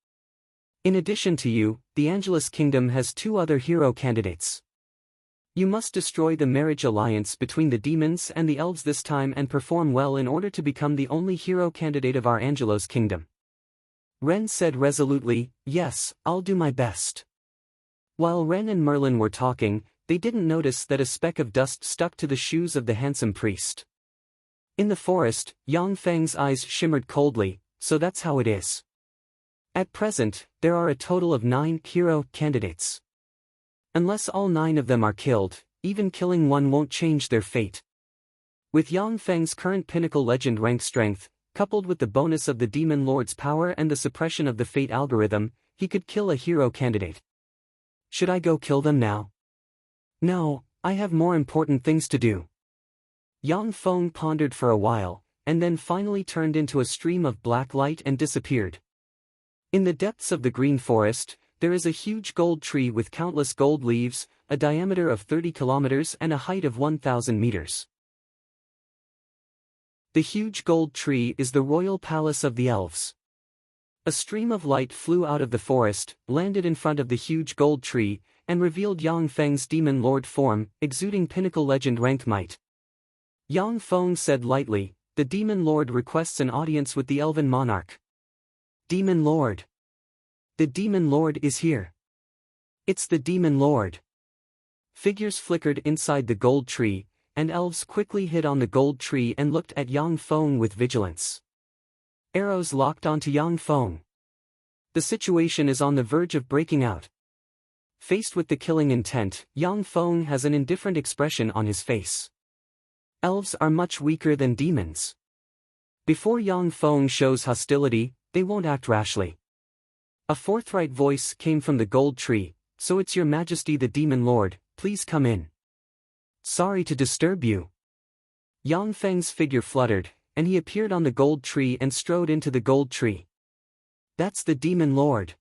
In addition to you, the Angelus Kingdom has 2 other hero candidates. You must destroy the marriage alliance between the demons and the elves this time and perform well in order to become the only hero candidate of our Angelos Kingdom." Ren said resolutely, "Yes, I'll do my best." While Ren and Merlin were talking, they didn't notice that a speck of dust stuck to the shoes of the handsome priest. In the forest, Yang Feng's eyes shimmered coldly, "So that's how it is. At present, there are a total of 9 hero candidates. Unless all 9 of them are killed, even killing one won't change their fate." With Yang Feng's current pinnacle legend rank strength, coupled with the bonus of the Demon Lord's power and the suppression of the fate algorithm, he could kill a hero candidate. "Should I go kill them now?" "No, I have more important things to do." Yang Feng pondered for a while, and then finally turned into a stream of black light and disappeared. In the depths of the green forest, there is a huge gold tree with countless gold leaves, a diameter of 30 kilometers and a height of 1,000 meters. The huge gold tree is the royal palace of the elves. A stream of light flew out of the forest, landed in front of the huge gold tree, and revealed Yang Feng's Demon Lord form, exuding pinnacle legend rank might. Yang Feng said lightly, "The Demon Lord requests an audience with the Elven Monarch." "Demon Lord! The Demon Lord is here! It's the Demon Lord!" Figures flickered inside the gold tree, and elves quickly hid on the gold tree and looked at Yang Feng with vigilance. Arrows locked onto Yang Feng. The situation is on the verge of breaking out. Faced with the killing intent, Yang Feng has an indifferent expression on his face. Elves are much weaker than demons. Before Yang Feng shows hostility, they won't act rashly. A forthright voice came from the gold tree, "So it's your Majesty the Demon Lord, please come in." "Sorry to disturb you." Yang Feng's figure fluttered, and he appeared on the gold tree and strode into the gold tree. "That's the Demon Lord.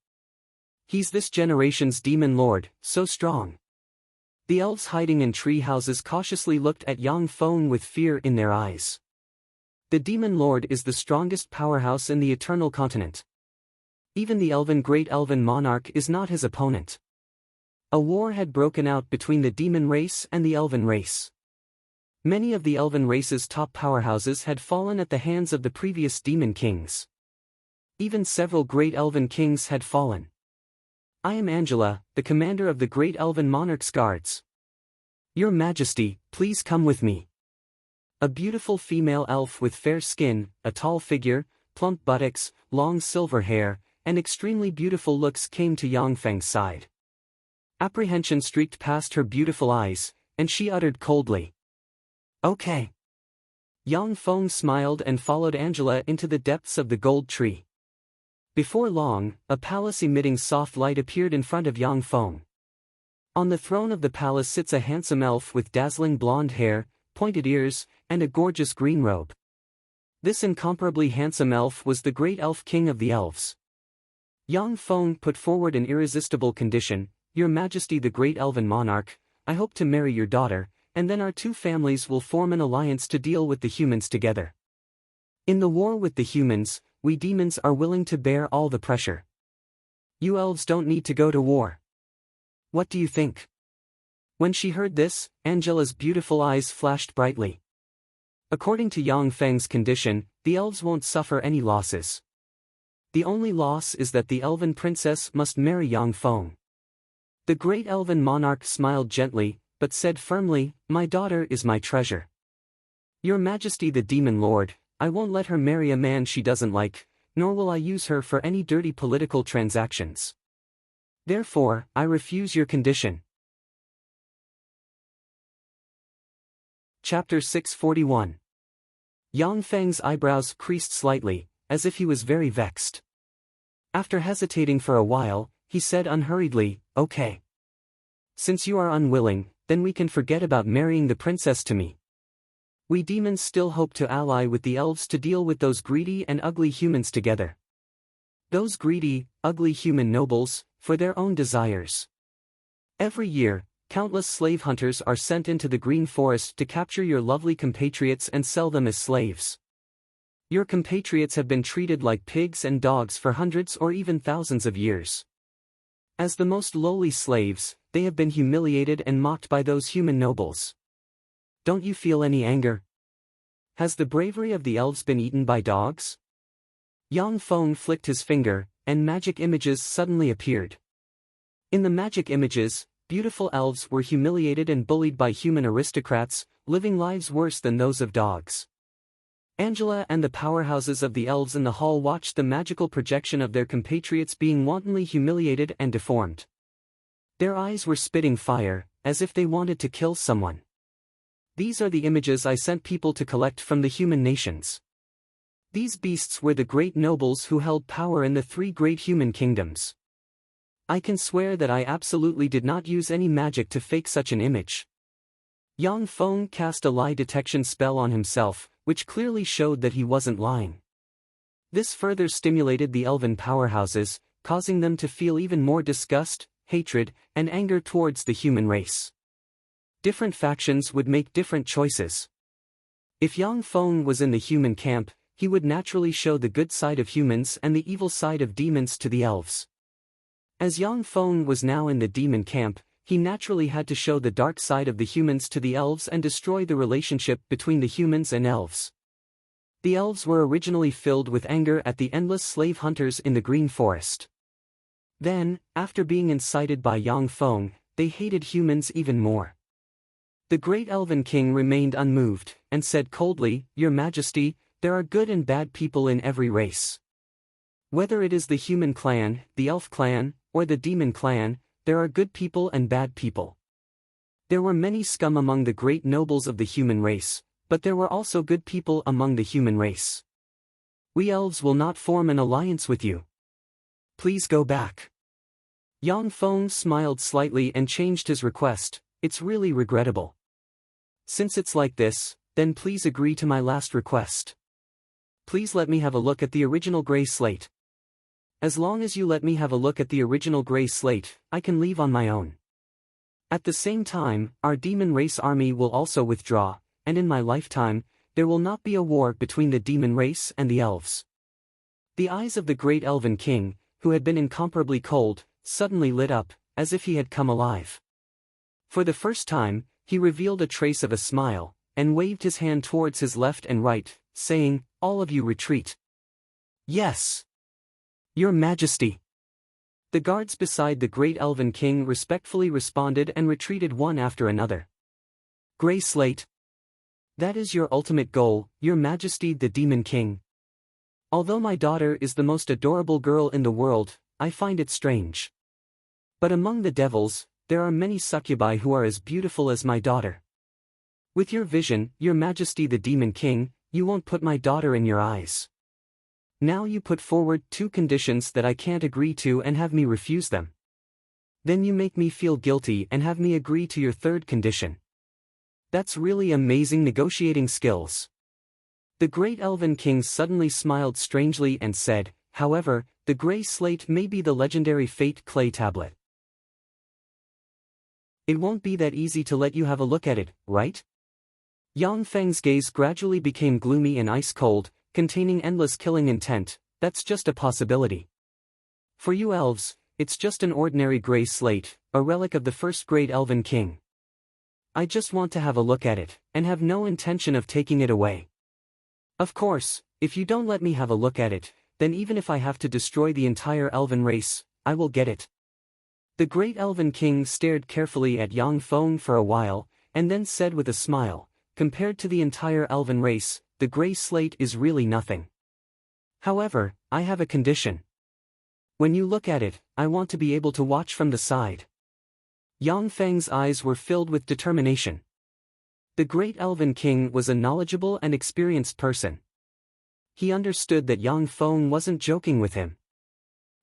He's this generation's Demon Lord, so strong." The elves hiding in tree houses cautiously looked at Yang Feng with fear in their eyes. The Demon Lord is the strongest powerhouse in the Eternal Continent. Even the Great Elven Monarch is not his opponent. A war had broken out between the demon race and the elven race. Many of the elven race's top powerhouses had fallen at the hands of the previous demon kings. Even several great elven kings had fallen. I am Angela, the commander of the great elven monarch's guards. Your Majesty, please come with me. A beautiful female elf with fair skin, a tall figure, plump buttocks, long silver hair, and extremely beautiful looks came to Yangfeng's side. Apprehension streaked past her beautiful eyes, and she uttered coldly, "Okay." Yangfeng smiled and followed Angela into the depths of the gold tree. Before long, a palace emitting soft light appeared in front of Yangfeng. On the throne of the palace sits a handsome elf with dazzling blonde hair, pointed ears, and a gorgeous green robe. This incomparably handsome elf was the great elf king of the elves. Yangfeng put forward an irresistible condition: "Your Majesty the great elven monarch, I hope to marry your daughter, and then our two families will form an alliance to deal with the humans together. In the war with the humans, we demons are willing to bear all the pressure. You elves don't need to go to war. What do you think?" When she heard this, Angela's beautiful eyes flashed brightly. According to Yangfeng's condition, the elves won't suffer any losses. The only loss is that the elven princess must marry Yangfeng. The great elven monarch smiled gently, but said firmly, "My daughter is my treasure. Your Majesty the demon lord, I won't let her marry a man she doesn't like, nor will I use her for any dirty political transactions. Therefore, I refuse your condition." Chapter 641. Yangfeng's eyebrows creased slightly, as if he was very vexed. After hesitating for a while, he said unhurriedly, "Okay. Since you are unwilling, then we can forget about marrying the princess to me. We demons still hope to ally with the elves to deal with those greedy and ugly humans together. Those greedy, ugly human nobles, for their own desires. Every year, countless slave hunters are sent into the green forest to capture your lovely compatriots and sell them as slaves. Your compatriots have been treated like pigs and dogs for hundreds or even thousands of years. As the most lowly slaves, they have been humiliated and mocked by those human nobles. Don't you feel any anger? Has the bravery of the elves been eaten by dogs?" Yangfeng flicked his finger, and magic images suddenly appeared. In the magic images, beautiful elves were humiliated and bullied by human aristocrats, living lives worse than those of dogs. Angela and the powerhouses of the elves in the hall watched the magical projection of their compatriots being wantonly humiliated and deformed. Their eyes were spitting fire, as if they wanted to kill someone. "These are the images I sent people to collect from the human nations. These beasts were the great nobles who held power in the three great human kingdoms. I can swear that I absolutely did not use any magic to fake such an image." Yangfeng cast a lie detection spell on himself, which clearly showed that he wasn't lying. This further stimulated the elven powerhouses, causing them to feel even more disgust, hatred, and anger towards the human race. Different factions would make different choices. If Yangfeng was in the human camp, he would naturally show the good side of humans and the evil side of demons to the elves. As Yangfeng was now in the demon camp, he naturally had to show the dark side of the humans to the elves and destroy the relationship between the humans and elves. The elves were originally filled with anger at the endless slave hunters in the green forest. Then, after being incited by Yangfeng, they hated humans even more. The great elven king remained unmoved, and said coldly, "Your Majesty, there are good and bad people in every race. Whether it is the human clan, the elf clan, or the demon clan, there are good people and bad people. There were many scum among the great nobles of the human race, but there were also good people among the human race. We elves will not form an alliance with you. Please go back." Yangfeng smiled slightly and changed his request, "It's really regrettable. Since it's like this, then please agree to my last request. Please let me have a look at the original gray slate. As long as you let me have a look at the original gray slate, I can leave on my own. At the same time, our demon race army will also withdraw, and in my lifetime, there will not be a war between the demon race and the elves." The eyes of the great elven king, who had been incomparably cold, suddenly lit up, as if he had come alive. For the first time, he revealed a trace of a smile, and waved his hand towards his left and right, saying, "All of you retreat." "Yes, Your Majesty." The guards beside the great elven king respectfully responded and retreated one after another. "Grey Slate. That is your ultimate goal, Your Majesty the Demon King. Although my daughter is the most adorable girl in the world, I find it strange. But among the devils, there are many succubi who are as beautiful as my daughter. With your vision, Your Majesty the Demon King, you won't put my daughter in your eyes. Now you put forward 2 conditions that I can't agree to and have me refuse them. Then you make me feel guilty and have me agree to your 3rd condition. That's really amazing negotiating skills." The great elven king suddenly smiled strangely and said, "However, the grey slate may be the legendary fate clay tablet. It won't be that easy to let you have a look at it, right?" Yang Feng's gaze gradually became gloomy and ice-cold, containing endless killing intent. "That's just a possibility. For you elves, it's just an ordinary grey slate, a relic of the first great elven king. I just want to have a look at it, and have no intention of taking it away. Of course, if you don't let me have a look at it, then even if I have to destroy the entire elven race, I will get it." The great elven king stared carefully at Yang Feng for a while, and then said with a smile, "Compared to the entire elven race, the grey slate is really nothing. However, I have a condition. When you look at it, I want to be able to watch from the side." Yang Feng's eyes were filled with determination. The great elven king was a knowledgeable and experienced person. He understood that Yang Feng wasn't joking with him.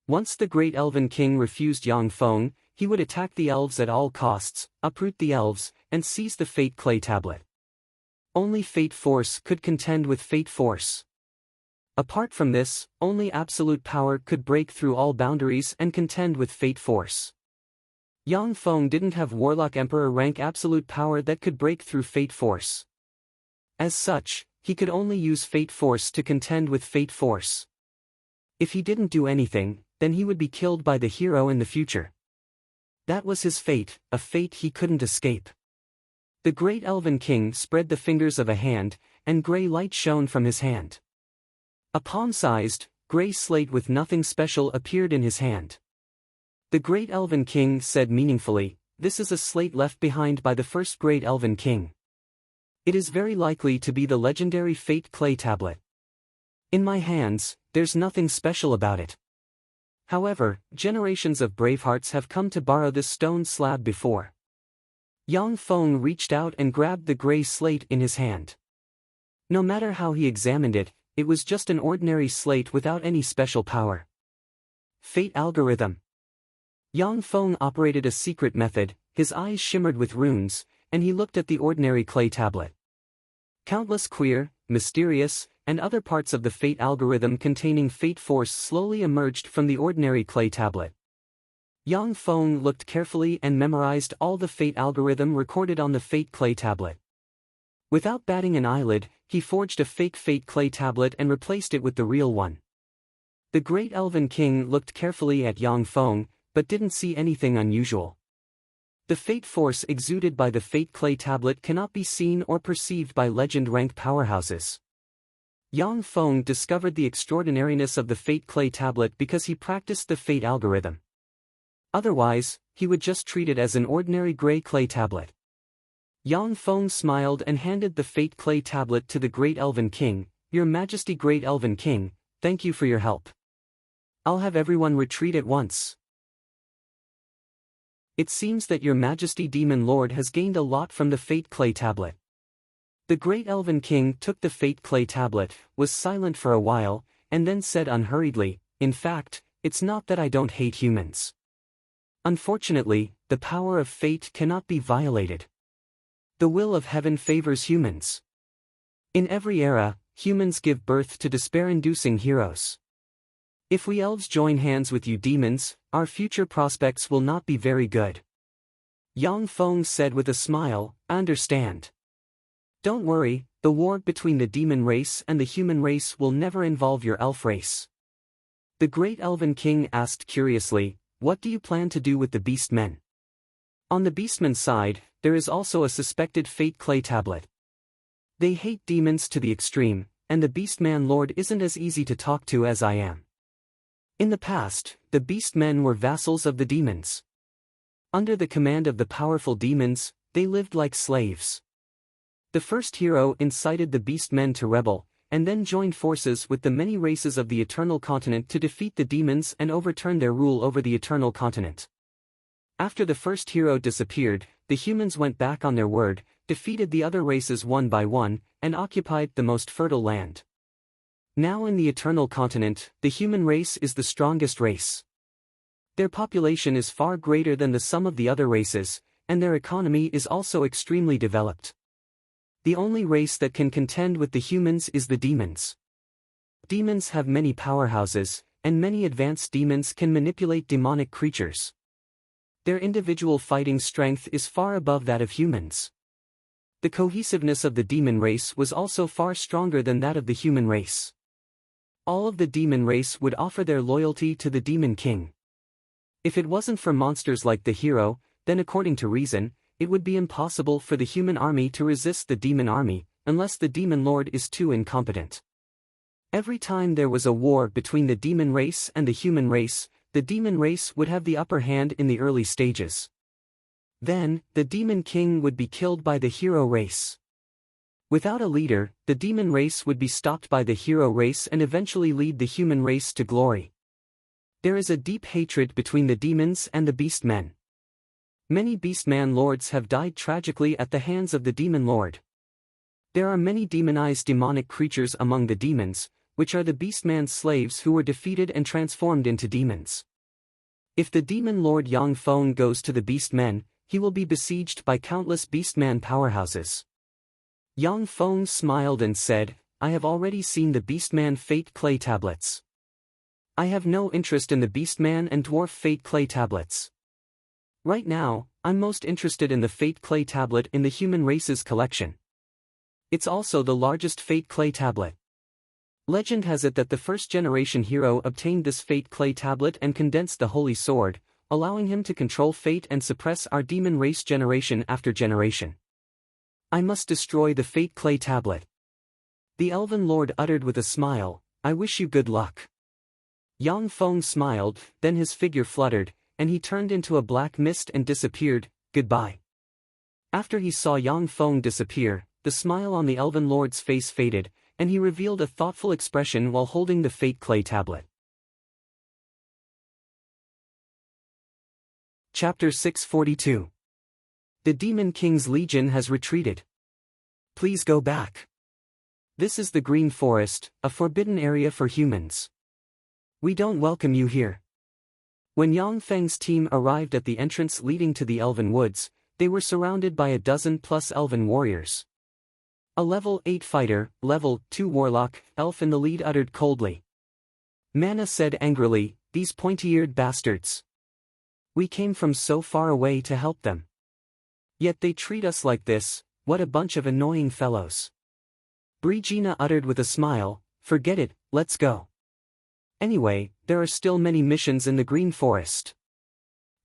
Once the great elven king refused Yang Feng, he would attack the elves at all costs, uproot the elves, and seize the fate clay tablet. Only fate force could contend with fate force. Apart from this, only absolute power could break through all boundaries and contend with fate force. Yang Feng didn't have Warlock Emperor rank absolute power that could break through fate force. As such, he could only use fate force to contend with fate force. If he didn't do anything, then he would be killed by the hero in the future. That was his fate, a fate he couldn't escape. The great elven king spread the fingers of a hand, and grey light shone from his hand. A palm-sized, grey slate with nothing special appeared in his hand. The great elven king said meaningfully, "This is a slate left behind by the first great elven king. It is very likely to be the legendary fate clay tablet. In my hands, there's nothing special about it. However, generations of bravehearts have come to borrow this stone slab before." Yang Feng reached out and grabbed the grey slate in his hand. No matter how he examined it, it was just an ordinary slate without any special power. Fate algorithm. Yang Feng operated a secret method, his eyes shimmered with runes, and he looked at the ordinary clay tablet. Countless queer, mysterious, and other parts of the fate algorithm containing fate force slowly emerged from the ordinary clay tablet. Yang Feng looked carefully and memorized all the fate algorithm recorded on the fate clay tablet. Without batting an eyelid, he forged a fake fate clay tablet and replaced it with the real one. The great elven king looked carefully at Yang Feng, but didn't see anything unusual. The fate force exuded by the fate clay tablet cannot be seen or perceived by legend rank powerhouses. Yang Feng discovered the extraordinariness of the fate clay tablet because he practiced the fate algorithm. Otherwise, he would just treat it as an ordinary grey clay tablet. Yang Feng smiled and handed the fate clay tablet to the great elven king. "Your Majesty, great elven king, thank you for your help. I'll have everyone retreat at once. It seems that Your Majesty Demon Lord has gained a lot from the fate clay tablet." The great elven king took the fate clay tablet, was silent for a while, and then said unhurriedly, "In fact, it's not that I don't hate humans. Unfortunately, the power of fate cannot be violated. The will of heaven favors humans. In every era, humans give birth to despair-inducing heroes. If we elves join hands with you demons, our future prospects will not be very good." Yang Feng said with a smile, "I understand. Don't worry, the war between the demon race and the human race will never involve your elf race." The great elven king asked curiously, What do you plan to do with the beastmen? On the beastmen's side, there is also a suspected fate clay tablet. They hate demons to the extreme, and the beastman lord isn't as easy to talk to as I am. In the past, the beastmen were vassals of the demons. Under the command of the powerful demons, they lived like slaves. The first hero incited the beastmen to rebel, and then joined forces with the many races of the Eternal Continent to defeat the demons and overturn their rule over the Eternal Continent. After the first hero disappeared, the humans went back on their word, defeated the other races one by one, and occupied the most fertile land. Now in the Eternal Continent, the human race is the strongest race. Their population is far greater than the sum of the other races, and their economy is also extremely developed. The only race that can contend with the humans is the demons. Demons have many powerhouses, and many advanced demons can manipulate demonic creatures. Their individual fighting strength is far above that of humans. The cohesiveness of the demon race was also far stronger than that of the human race. All of the demon race would offer their loyalty to the demon king. If it wasn't for monsters like the hero, then according to reason, it would be impossible for the human army to resist the demon army, unless the demon lord is too incompetent. Every time there was a war between the demon race and the human race, the demon race would have the upper hand in the early stages. Then, the demon king would be killed by the hero race. Without a leader, the demon race would be stopped by the hero race and eventually lead the human race to glory. There is a deep hatred between the demons and the beastmen. Many beastman lords have died tragically at the hands of the demon lord. There are many demonized demonic creatures among the demons, which are the beastman's slaves who were defeated and transformed into demons. If the demon lord Yang Feng goes to the beastmen, he will be besieged by countless beastman powerhouses. Yang Feng smiled and said, I have already seen the beastman fate clay tablets. I have no interest in the beastman and dwarf fate clay tablets. Right now, I'm most interested in the fate clay tablet in the human race's collection. It's also the largest fate clay tablet. Legend has it that the first-generation hero obtained this fate clay tablet and condensed the holy sword, allowing him to control fate and suppress our demon race generation after generation. I must destroy the fate clay tablet. The elven lord uttered with a smile, I wish you good luck. Yang Feng smiled, then his figure fluttered, and he turned into a black mist and disappeared, goodbye. After he saw Yang Feng disappear, the smile on the elven lord's face faded, and he revealed a thoughtful expression while holding the fate clay tablet. Chapter 642. The Demon King's Legion has retreated. Please go back. This is the Green Forest, a forbidden area for humans. We don't welcome you here. When Yang Feng's team arrived at the entrance leading to the Elven Woods, they were surrounded by a dozen-plus elven warriors. A level 8 fighter, level 2 warlock, elf in the lead uttered coldly. Mana said angrily, these pointy-eared bastards. We came from so far away to help them. Yet they treat us like this, what a bunch of annoying fellows. Brigina uttered with a smile, forget it, let's go. Anyway, there are still many missions in the Green Forest.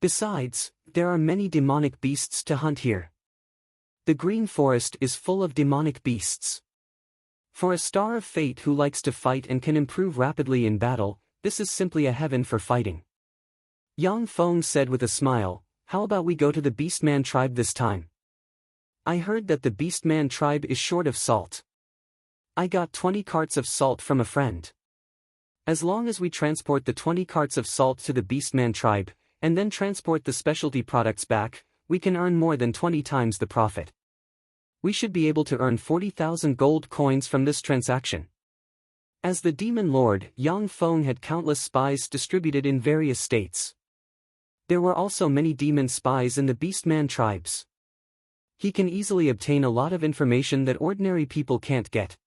Besides, there are many demonic beasts to hunt here. The Green Forest is full of demonic beasts. For a star of fate who likes to fight and can improve rapidly in battle, this is simply a heaven for fighting. Yang Feng said with a smile, how about we go to the Beastman tribe this time? I heard that the Beastman tribe is short of salt. I got 20 carts of salt from a friend. As long as we transport the 20 carts of salt to the Beastman tribe, and then transport the specialty products back, we can earn more than 20 times the profit. We should be able to earn 40,000 gold coins from this transaction. As the Demon Lord, Yang Feng had countless spies distributed in various states. There were also many demon spies in the Beastman tribes. He can easily obtain a lot of information that ordinary people can't get.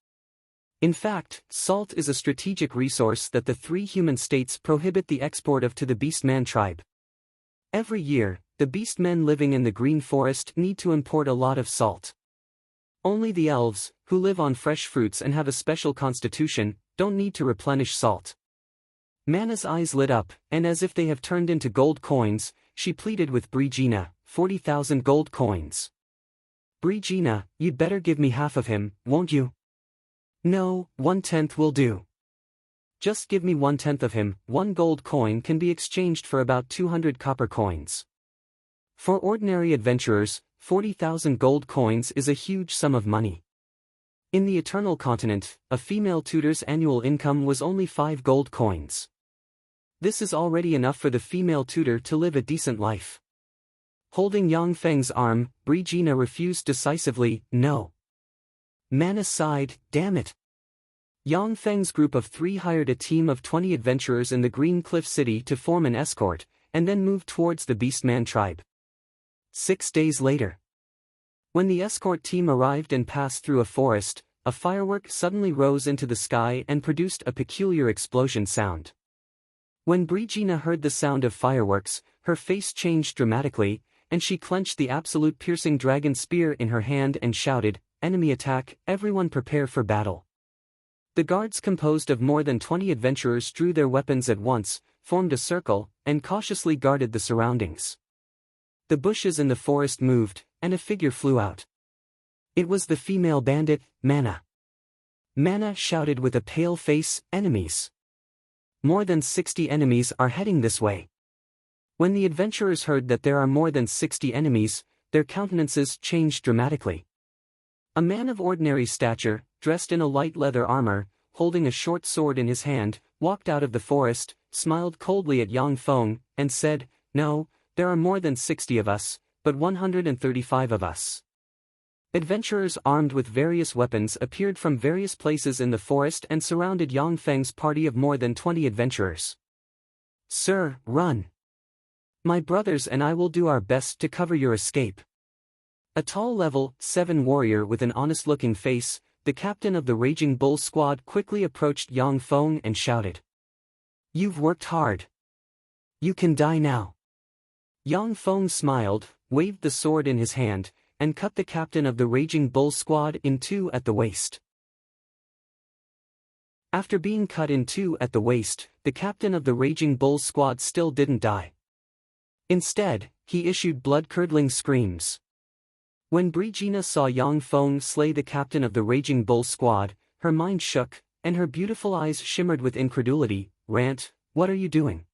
In fact, salt is a strategic resource that the 3 human states prohibit the export of to the Beastman tribe. Every year, the beastmen living in the Green Forest need to import a lot of salt. Only the elves, who live on fresh fruits and have a special constitution, don't need to replenish salt. Mana's eyes lit up, and as if they have turned into gold coins, she pleaded with Brigina, 40,000 gold coins. Brigina, you'd better give me half of him, won't you? No, 1/10 will do. Just give me 1/10 of him. 1 gold coin can be exchanged for about 200 copper coins. For ordinary adventurers, 40,000 gold coins is a huge sum of money. In the Eternal Continent, a female tutor's annual income was only 5 gold coins. This is already enough for the female tutor to live a decent life. Holding Yang Feng's arm, Brigina refused decisively, no. Mana sighed, damn it. Yang Feng's group of 3 hired a team of 20 adventurers in the Green Cliff City to form an escort, and then moved towards the Beastman tribe. 6 days later. When the escort team arrived and passed through a forest, a firework suddenly rose into the sky and produced a peculiar explosion sound. When Brigina heard the sound of fireworks, her face changed dramatically, and she clenched the absolute piercing dragon spear in her hand and shouted, "Enemy attack, everyone prepare for battle." The guards composed of more than 20 adventurers drew their weapons at once, formed a circle, and cautiously guarded the surroundings. The bushes in the forest moved, and a figure flew out. It was the female bandit, Mana. Mana shouted with a pale face, "Enemies! More than 60 enemies are heading this way." When the adventurers heard that there are more than 60 enemies, their countenances changed dramatically. A man of ordinary stature, dressed in a light leather armor, holding a short sword in his hand, walked out of the forest, smiled coldly at Yang Feng, and said, "No, there are more than 60 of us, but 135 of us." Adventurers armed with various weapons appeared from various places in the forest and surrounded Yang Feng's party of more than 20 adventurers. "Sir, run. My brothers and I will do our best to cover your escape." A tall level 7 warrior with an honest-looking face, the captain of the Raging Bull squad, quickly approached Yang Feng and shouted, "You've worked hard. You can die now." Yang Feng smiled, waved the sword in his hand, and cut the captain of the Raging Bull squad in 2 at the waist. After being cut in 2 at the waist, the captain of the Raging Bull squad still didn't die. Instead, he issued blood-curdling screams. When Brigina saw Yang Feng slay the captain of the Raging Bull squad, her mind shook, and her beautiful eyes shimmered with incredulity. "Rant, what are you doing?"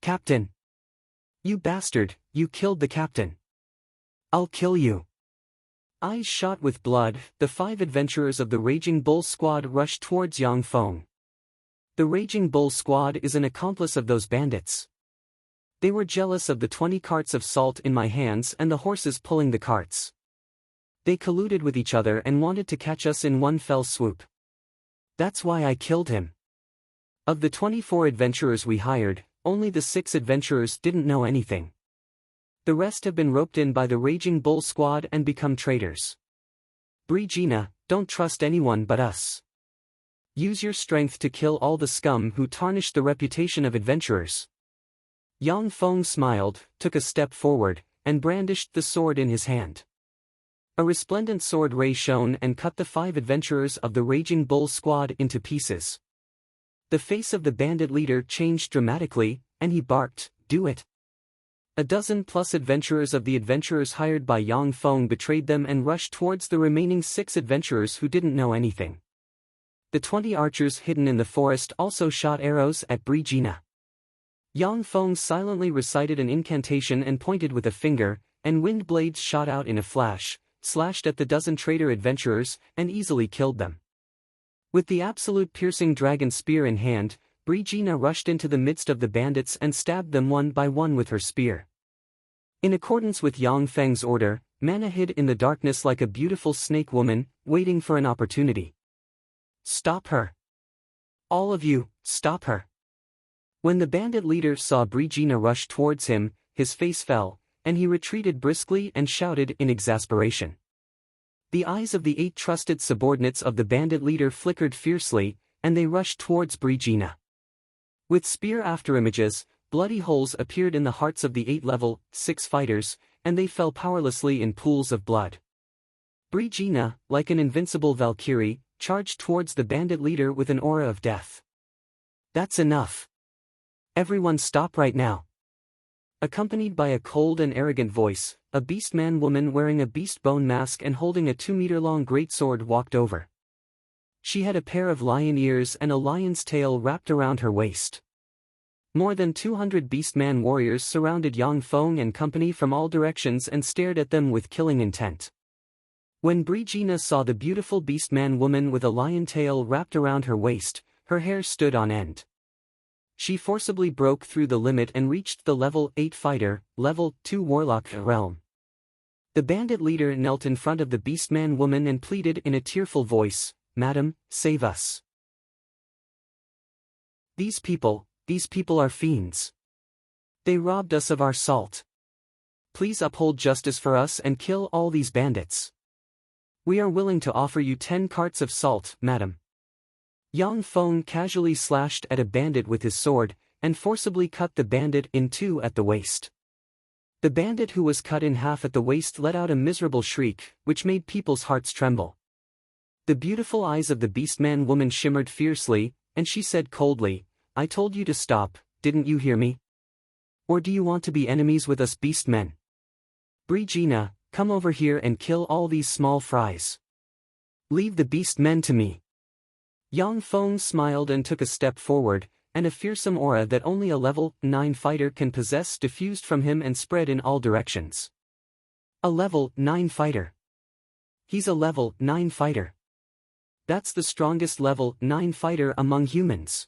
"Captain! You bastard, you killed the captain. I'll kill you." Eyes shot with blood, the 5 adventurers of the Raging Bull squad rushed towards Yang Feng. The Raging Bull squad is an accomplice of those bandits. They were jealous of the 20 carts of salt in my hands and the horses pulling the carts. They colluded with each other and wanted to catch us in one fell swoop. That's why I killed him. Of the 24 adventurers we hired, only the 6 adventurers didn't know anything. The rest have been roped in by the Raging Bull squad and become traitors. Brigina, don't trust anyone but us. Use your strength to kill all the scum who tarnish the reputation of adventurers." Yang Feng smiled, took a step forward, and brandished the sword in his hand. A resplendent sword ray shone and cut the 5 adventurers of the Raging Bull squad into pieces. The face of the bandit leader changed dramatically, and he barked, "Do it." A dozen plus adventurers of the adventurers hired by Yang Feng betrayed them and rushed towards the remaining 6 adventurers who didn't know anything. The 20 archers hidden in the forest also shot arrows at Brigina. Yang Feng silently recited an incantation and pointed with a finger, and wind blades shot out in a flash, slashed at the dozen traitor adventurers, and easily killed them. With the absolute piercing dragon spear in hand, Brigina rushed into the midst of the bandits and stabbed them one by one with her spear. In accordance with Yang Feng's order, Mana hid in the darkness like a beautiful snake woman, waiting for an opportunity. "Stop her! All of you, stop her!" When the bandit leader saw Brigina rush towards him, his face fell, and he retreated briskly and shouted in exasperation. The eyes of the 8 trusted subordinates of the bandit leader flickered fiercely, and they rushed towards Brigina. With spear afterimages, bloody holes appeared in the hearts of the 8 level 6 fighters, and they fell powerlessly in pools of blood. Brigina, like an invincible Valkyrie, charged towards the bandit leader with an aura of death. "That's enough. Everyone stop right now. Accompanied by a cold and arrogant voice, a beastman woman wearing a beast bone mask and holding a 2-meter-long greatsword walked over. She had a pair of lion ears and a lion's tail wrapped around her waist. More than 200 beastman warriors surrounded Yang Feng and company from all directions and stared at them with killing intent. When Brigina saw the beautiful beastman woman with a lion tail wrapped around her waist, her hair stood on end. She forcibly broke through the limit and reached the level 8 fighter, level 2 warlock realm. The bandit leader knelt in front of the beastman woman and pleaded in a tearful voice, "Madam, save us. These people are fiends. They robbed us of our salt. Please uphold justice for us and kill all these bandits. We are willing to offer you 10 carts of salt, madam." Yang Feng casually slashed at a bandit with his sword, and forcibly cut the bandit in two at the waist. The bandit who was cut in half at the waist let out a miserable shriek, which made people's hearts tremble. The beautiful eyes of the beastman woman shimmered fiercely, and she said coldly, "I told you to stop, didn't you hear me? Or do you want to be enemies with us beastmen? Brigina, come over here and kill all these small fries. Leave the beastmen to me." Yang Feng smiled and took a step forward, and a fearsome aura that only a level 9 fighter can possess diffused from him and spread in all directions. A level 9 fighter. He's a level 9 fighter. That's the strongest level 9 fighter among humans.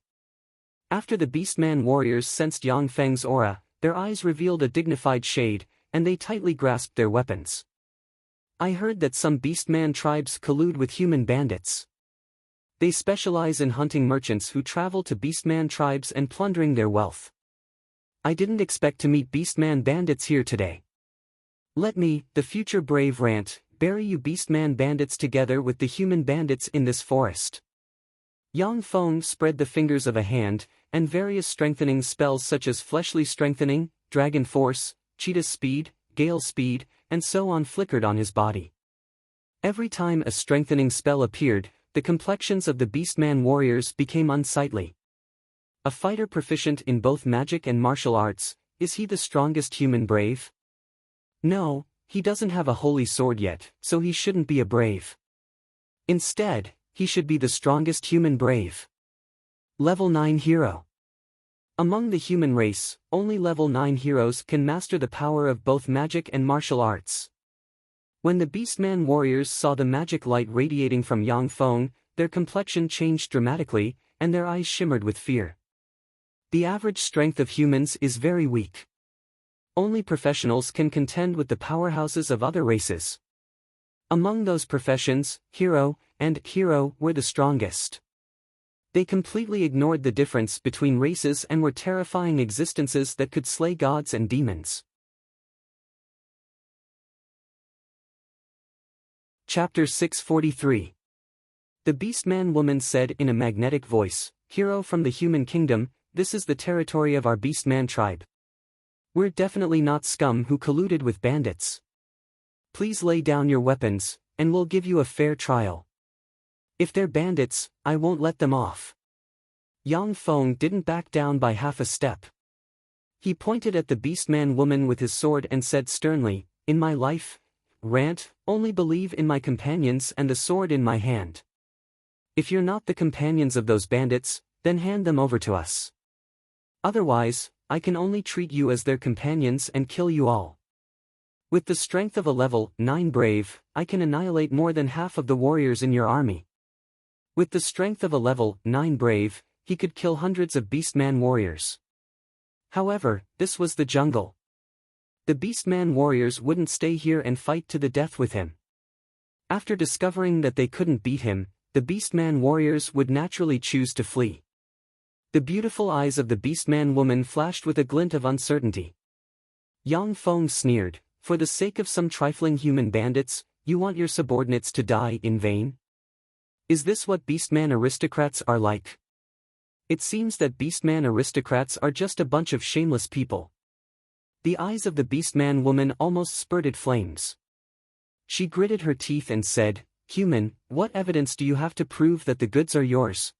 After the beastman warriors sensed Yang Feng's aura, their eyes revealed a dignified shade, and they tightly grasped their weapons. I heard that some beastman tribes collude with human bandits. They specialize in hunting merchants who travel to beastman tribes and plundering their wealth. I didn't expect to meet beastman bandits here today. Let me, the future brave Rant, bury you beastman bandits together with the human bandits in this forest. Yang Feng spread the fingers of a hand, and various strengthening spells such as fleshly strengthening, dragon force, cheetah speed, gale speed, and so on flickered on his body. Every time a strengthening spell appeared, the complexions of the beastman warriors became unsightly. A fighter proficient in both magic and martial arts, is he the strongest human brave? No, he doesn't have a holy sword yet, so he shouldn't be a brave. Instead, he should be the strongest human brave. Level 9 hero. Among the human race, only level 9 heroes can master the power of both magic and martial arts. When the beastman warriors saw the magic light radiating from Yang Feng, their complexion changed dramatically, and their eyes shimmered with fear. The average strength of humans is very weak. Only professionals can contend with the powerhouses of other races. Among those professions, hero and hero were the strongest. They completely ignored the difference between races and were terrifying existences that could slay gods and demons. Chapter 643. The beastman woman said in a magnetic voice, "Hero from the human kingdom, this is the territory of our beastman tribe. We're definitely not scum who colluded with bandits. Please lay down your weapons, and we'll give you a fair trial. If they're bandits, I won't let them off." Yang Feng didn't back down by half a step. He pointed at the beastman woman with his sword and said sternly, "In my life, Rant, only believe in my companions and the sword in my hand. If you're not the companions of those bandits, then hand them over to us. Otherwise, I can only treat you as their companions and kill you all. With the strength of a level 9 brave, I can annihilate more than half of the warriors in your army. With the strength of a level 9 brave, he could kill hundreds of beastman warriors." However, this was the jungle. The beastman warriors wouldn't stay here and fight to the death with him. After discovering that they couldn't beat him, the beastman warriors would naturally choose to flee. The beautiful eyes of the beastman woman flashed with a glint of uncertainty. Yang Feng sneered, "For the sake of some trifling human bandits, you want your subordinates to die in vain? Is this what beastman aristocrats are like? It seems that beastman aristocrats are just a bunch of shameless people." The eyes of the beastman woman almost spurted flames. She gritted her teeth and said, "Human, what evidence do you have to prove that the goods are yours?"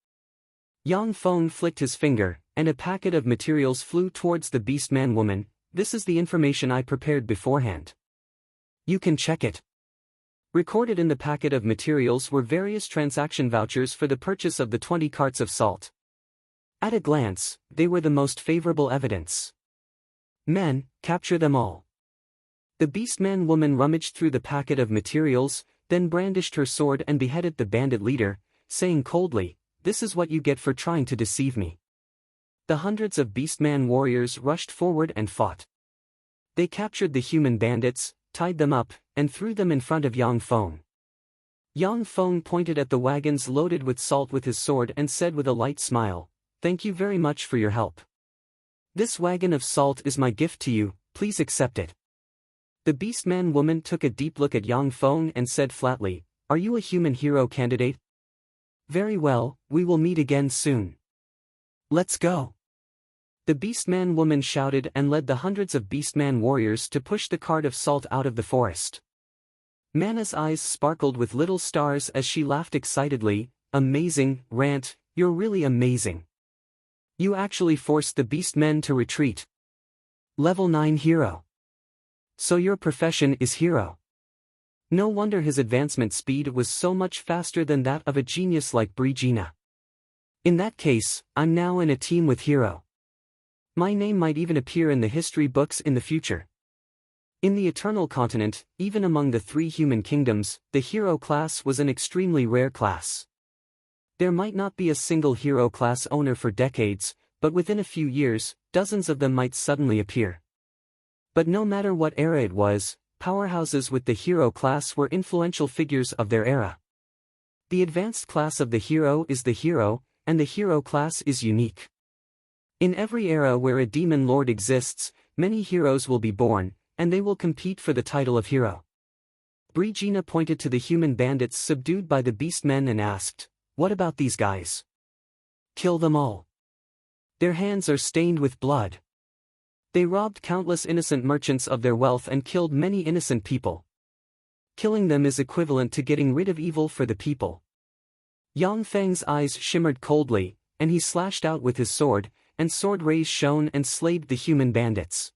Yang Feng flicked his finger, and a packet of materials flew towards the beast-man woman. This is the information I prepared beforehand. You can check it. Recorded in the packet of materials were various transaction vouchers for the purchase of the 20 carts of salt. At a glance, they were the most favorable evidence. Men, capture them all. The beast-man woman rummaged through the packet of materials, then brandished her sword and beheaded the bandit leader, saying coldly, "This is what you get for trying to deceive me." The hundreds of beast-man warriors rushed forward and fought. They captured the human bandits, tied them up, and threw them in front of Yang Feng. Yang Feng pointed at the wagons loaded with salt with his sword and said with a light smile, "Thank you very much for your help. This wagon of salt is my gift to you, please accept it." The beast-man woman took a deep look at Yang Feng and said flatly, "Are you a human hero candidate? Very well, we will meet again soon. Let's go." The beast-man woman shouted and led the hundreds of beast-man warriors to push the cart of salt out of the forest. Mana's eyes sparkled with little stars as she laughed excitedly. "Amazing, Rant, you're really amazing. You actually forced the beast-men to retreat. Level 9 hero. So your profession is hero. No wonder his advancement speed was so much faster than that of a genius like Brigina. In that case, I'm now in a team with hero. My name might even appear in the history books in the future." In the Eternal Continent, even among the 3 human kingdoms, the hero class was an extremely rare class. There might not be a single hero class owner for decades, but within a few years, dozens of them might suddenly appear. But no matter what era it was, powerhouses with the hero class were influential figures of their era. The advanced class of the hero is the hero, and the hero class is unique. In every era where a demon lord exists, many heroes will be born, and they will compete for the title of hero. Brigina pointed to the human bandits subdued by the beastmen and asked, "What about these guys? Kill them all. Their hands are stained with blood. They robbed countless innocent merchants of their wealth and killed many innocent people. Killing them is equivalent to getting rid of evil for the people." Yang Feng's eyes shimmered coldly, and he slashed out with his sword, and sword rays shone and slayed the human bandits.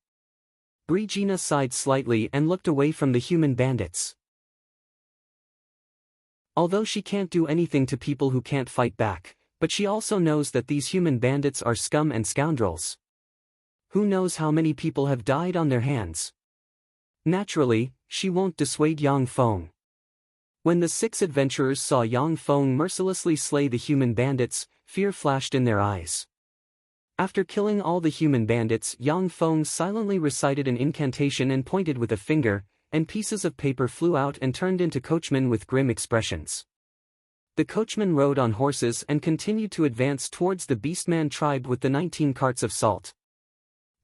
Brigina sighed slightly and looked away from the human bandits. Although she can't do anything to people who can't fight back, but she also knows that these human bandits are scum and scoundrels. Who knows how many people have died on their hands? Naturally, she won't dissuade Yang Feng. When the 6 adventurers saw Yang Feng mercilessly slay the human bandits, fear flashed in their eyes. After killing all the human bandits, Yang Feng silently recited an incantation and pointed with a finger, and pieces of paper flew out and turned into coachmen with grim expressions. The coachmen rode on horses and continued to advance towards the beastman tribe with the 19 carts of salt.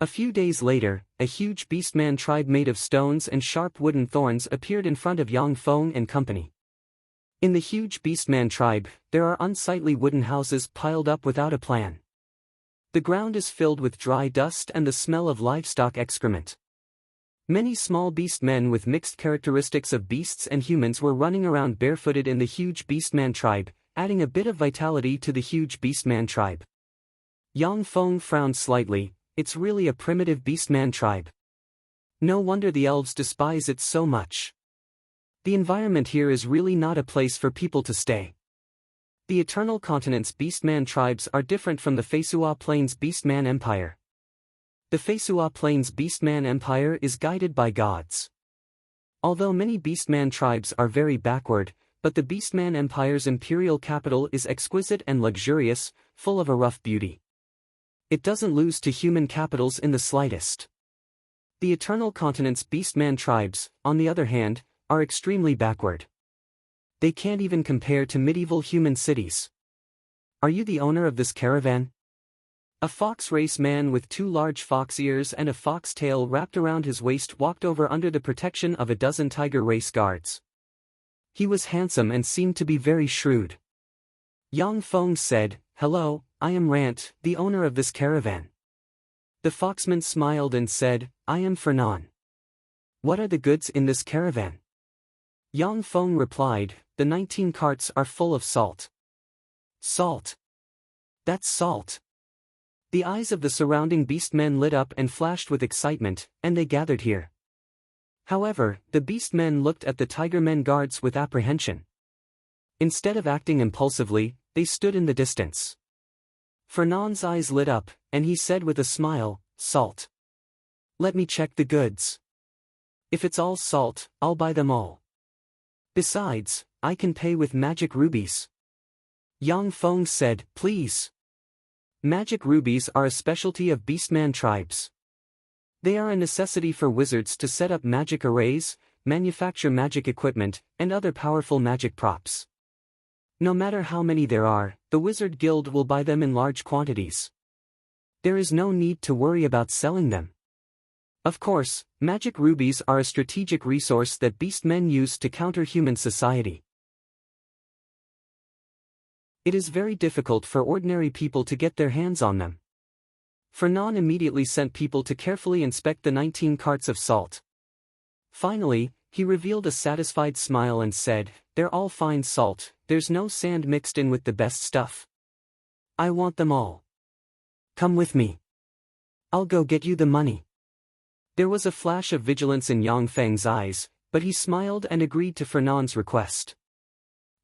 A few days later, a huge beastman tribe made of stones and sharp wooden thorns appeared in front of Yang Feng and company. In the huge beastman tribe, there are unsightly wooden houses piled up without a plan. The ground is filled with dry dust and the smell of livestock excrement. Many small beastmen with mixed characteristics of beasts and humans were running around barefooted in the huge beastman tribe, adding a bit of vitality to the huge beastman tribe. Yang Feng frowned slightly. It's really a primitive beastman tribe. No wonder the elves despise it so much. The environment here is really not a place for people to stay. The Eternal Continent's beastman tribes are different from the Feisua Plains beastman empire. The Feisua Plains beastman empire is guided by gods. Although many beastman tribes are very backward, but the beastman empire's imperial capital is exquisite and luxurious, full of a rough beauty. It doesn't lose to human capitals in the slightest. The Eternal Continent's beastman tribes, on the other hand, are extremely backward. They can't even compare to medieval human cities. Are you the owner of this caravan? A fox race man with 2 large fox ears and a fox tail wrapped around his waist walked over under the protection of a dozen tiger race guards. He was handsome and seemed to be very shrewd. Yang Feng said, "Hello, I am Rant, the owner of this caravan." The foxman smiled and said, "I am Fernan. What are the goods in this caravan?" Yang Feng replied, "The 19 carts are full of salt." Salt. That's salt. The eyes of the surrounding beastmen lit up and flashed with excitement, and they gathered here. However, the beastmen looked at the tigermen guards with apprehension. Instead of acting impulsively, they stood in the distance. Fernand's eyes lit up, and he said with a smile, "Salt. Let me check the goods. If it's all salt, I'll buy them all. Besides, I can pay with magic rubies." Yang Feng said, "Please." Magic rubies are a specialty of beastman tribes. They are a necessity for wizards to set up magic arrays, manufacture magic equipment, and other powerful magic props. No matter how many there are, the Wizard Guild will buy them in large quantities. There is no need to worry about selling them. Of course, magic rubies are a strategic resource that beastmen use to counter human society. It is very difficult for ordinary people to get their hands on them. Fernand immediately sent people to carefully inspect the 19 carts of salt. Finally, he revealed a satisfied smile and said, "They're all fine salt, there's no sand mixed in with the best stuff. I want them all. Come with me. I'll go get you the money." There was a flash of vigilance in Yang Feng's eyes, but he smiled and agreed to Fernand's request.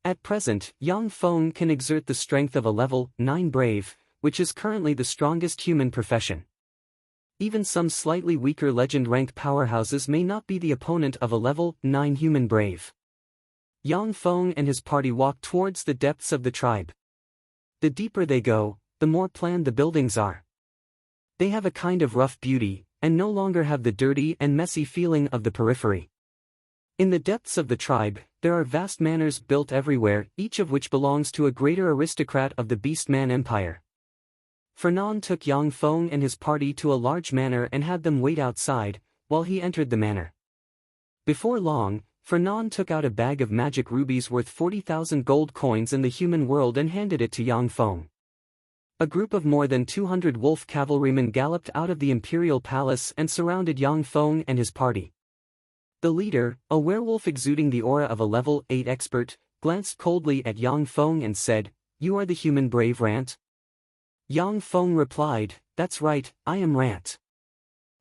At present, Yang Feng can exert the strength of a level 9 brave, which is currently the strongest human profession. Even some slightly weaker legend-ranked powerhouses may not be the opponent of a level 9 human brave. Yang Feng and his party walked towards the depths of the tribe. The deeper they go, the more planned the buildings are. They have a kind of rough beauty, and no longer have the dirty and messy feeling of the periphery. In the depths of the tribe, there are vast manors built everywhere, each of which belongs to a greater aristocrat of the Beastman Empire. Fernand took Yang Feng and his party to a large manor and had them wait outside, while he entered the manor. Before long, Fernand took out a bag of magic rubies worth 40,000 gold coins in the human world and handed it to Yang Feng. A group of more than 200 wolf cavalrymen galloped out of the imperial palace and surrounded Yang Feng and his party. The leader, a werewolf exuding the aura of a level 8 expert, glanced coldly at Yang Feng and said, "You are the human brave Rant?" Yang Feng replied, "That's right, I am Rant."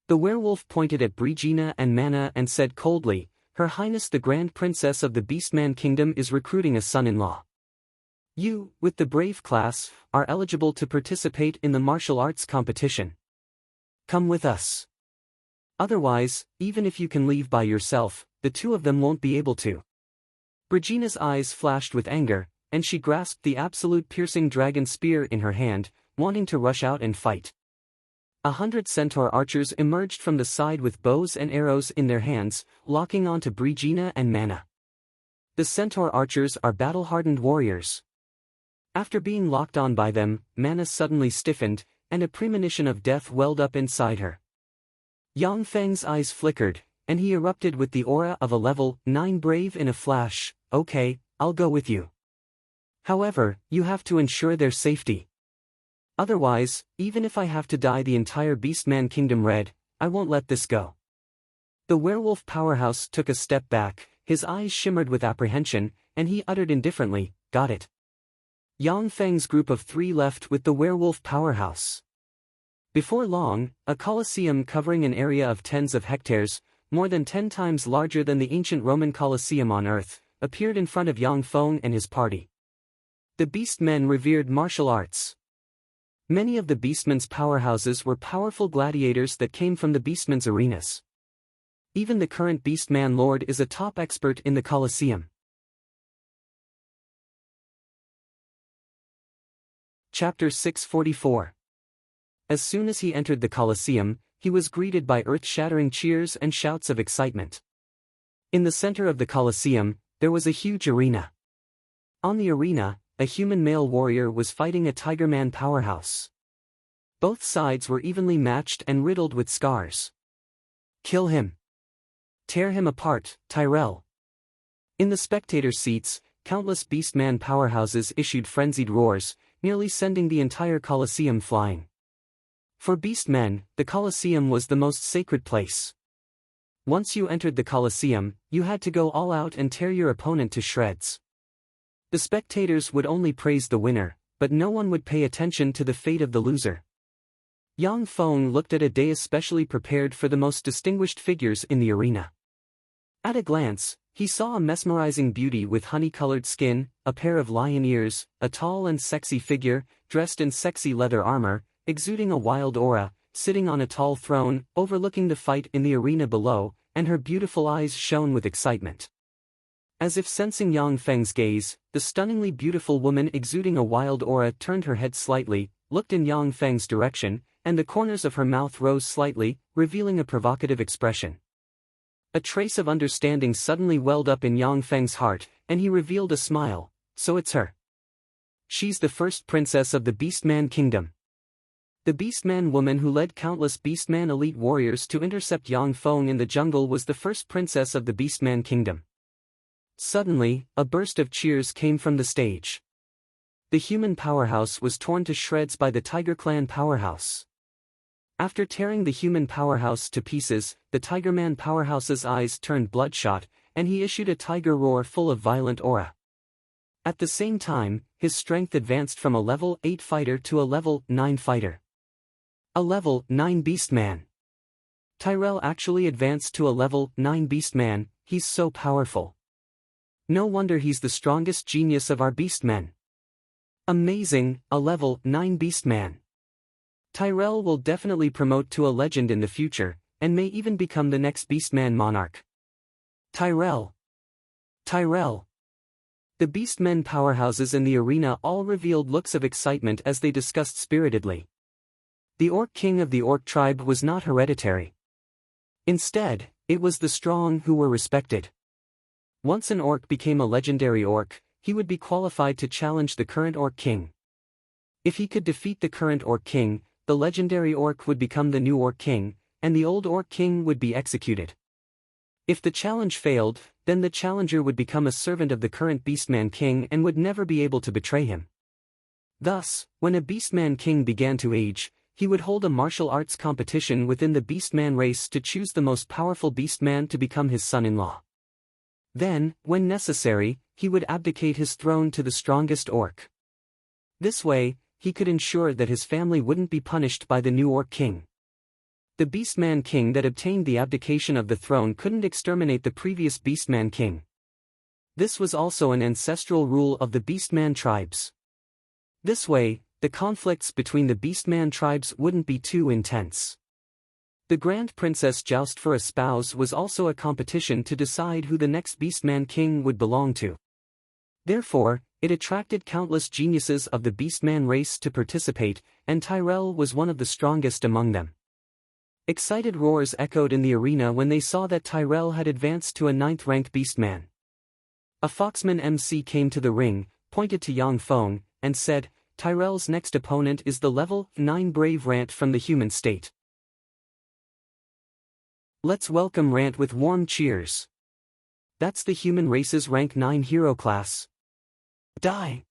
The werewolf pointed at Brigina and Mana and said coldly, "Her Highness the Grand Princess of the Beastman Kingdom is recruiting a son-in-law. You, with the brave class, are eligible to participate in the martial arts competition. Come with us. Otherwise, even if you can leave by yourself, the two of them won't be able to." Brigina's eyes flashed with anger, and she grasped the absolute piercing dragon spear in her hand, wanting to rush out and fight. 100 centaur archers emerged from the side with bows and arrows in their hands, locking onto Brigina and Mana. The centaur archers are battle-hardened warriors. After being locked on by them, Mana suddenly stiffened, and a premonition of death welled up inside her. Yang Feng's eyes flickered, and he erupted with the aura of a level 9 brave in a flash. "Okay, I'll go with you. However, you have to ensure their safety. Otherwise, even if I have to dye the entire Beastman Kingdom red, I won't let this go." The werewolf powerhouse took a step back, his eyes shimmered with apprehension, and he uttered indifferently, "Got it." Yang Feng's group of 3 left with the werewolf powerhouse. Before long, a coliseum covering an area of tens of hectares, more than 10 times larger than the ancient Roman Colosseum on Earth, appeared in front of Yang Feng and his party. The Beastmen revered martial arts. Many of the Beastmen's powerhouses were powerful gladiators that came from the Beastmen's arenas. Even the current Beastman Lord is a top expert in the Colosseum. Chapter 644. As soon as he entered the Colosseum, he was greeted by earth-shattering cheers and shouts of excitement. In the center of the Colosseum, there was a huge arena. On the arena, a human male warrior was fighting a Tigerman powerhouse. Both sides were evenly matched and riddled with scars. "Kill him. Tear him apart, Tyrell." In the spectator seats, countless Beastman powerhouses issued frenzied roars, nearly sending the entire Colosseum flying. For Beastmen, the Colosseum was the most sacred place. Once you entered the Colosseum, you had to go all out and tear your opponent to shreds. The spectators would only praise the winner, but no one would pay attention to the fate of the loser. Yang Feng looked at a dais specially prepared for the most distinguished figures in the arena. At a glance, he saw a mesmerizing beauty with honey-colored skin, a pair of lion ears, a tall and sexy figure, dressed in sexy leather armor, exuding a wild aura, sitting on a tall throne, overlooking the fight in the arena below, and her beautiful eyes shone with excitement. As if sensing Yang Feng's gaze, the stunningly beautiful woman exuding a wild aura turned her head slightly, looked in Yang Feng's direction, and the corners of her mouth rose slightly, revealing a provocative expression. A trace of understanding suddenly welled up in Yang Feng's heart, and he revealed a smile. So it's her. She's the first princess of the Beastman Kingdom. The Beastman woman who led countless Beastman elite warriors to intercept Yang Feng in the jungle was the first princess of the Beastman Kingdom. Suddenly, a burst of cheers came from the stage. The human powerhouse was torn to shreds by the Tiger Clan powerhouse. After tearing the human powerhouse to pieces, the Tigerman powerhouse's eyes turned bloodshot, and he issued a tiger roar full of violent aura. At the same time, his strength advanced from a level 8 fighter to a level 9 fighter. A level 9 Beastman. Tyrell actually advanced to a level 9 Beastman, he's so powerful. No wonder he's the strongest genius of our Beastmen. Amazing, a level 9 Beastman. Tyrell will definitely promote to a legend in the future, and may even become the next Beastman monarch. Tyrell. Tyrell. The Beastmen powerhouses in the arena all revealed looks of excitement as they discussed spiritedly. The Orc King of the Orc tribe was not hereditary. Instead, it was the strong who were respected. Once an Orc became a legendary Orc, he would be qualified to challenge the current Orc King. If he could defeat the current Orc King, the legendary Orc would become the new Orc King, and the old Orc King would be executed. If the challenge failed, then the challenger would become a servant of the current Beastman King and would never be able to betray him. Thus, when a Beastman King began to age, he would hold a martial arts competition within the Beastman race to choose the most powerful Beastman to become his son-in-law. Then, when necessary, he would abdicate his throne to the strongest Orc. This way, he could ensure that his family wouldn't be punished by the new Orc King. The Beastman King that obtained the abdication of the throne couldn't exterminate the previous Beastman King. This was also an ancestral rule of the Beastman tribes. This way, the conflicts between the Beastman tribes wouldn't be too intense. The Grand Princess joust for a spouse was also a competition to decide who the next Beastman King would belong to. Therefore, it attracted countless geniuses of the Beastman race to participate, and Tyrell was one of the strongest among them. Excited roars echoed in the arena when they saw that Tyrell had advanced to a 9th rank Beastman. A Foxman MC came to the ring, pointed to Yang Feng, and said, Tyrell's next opponent is the level 9 Brave Rant from the human state. Let's welcome Rant with warm cheers. That's the human race's rank 9 hero class. Die.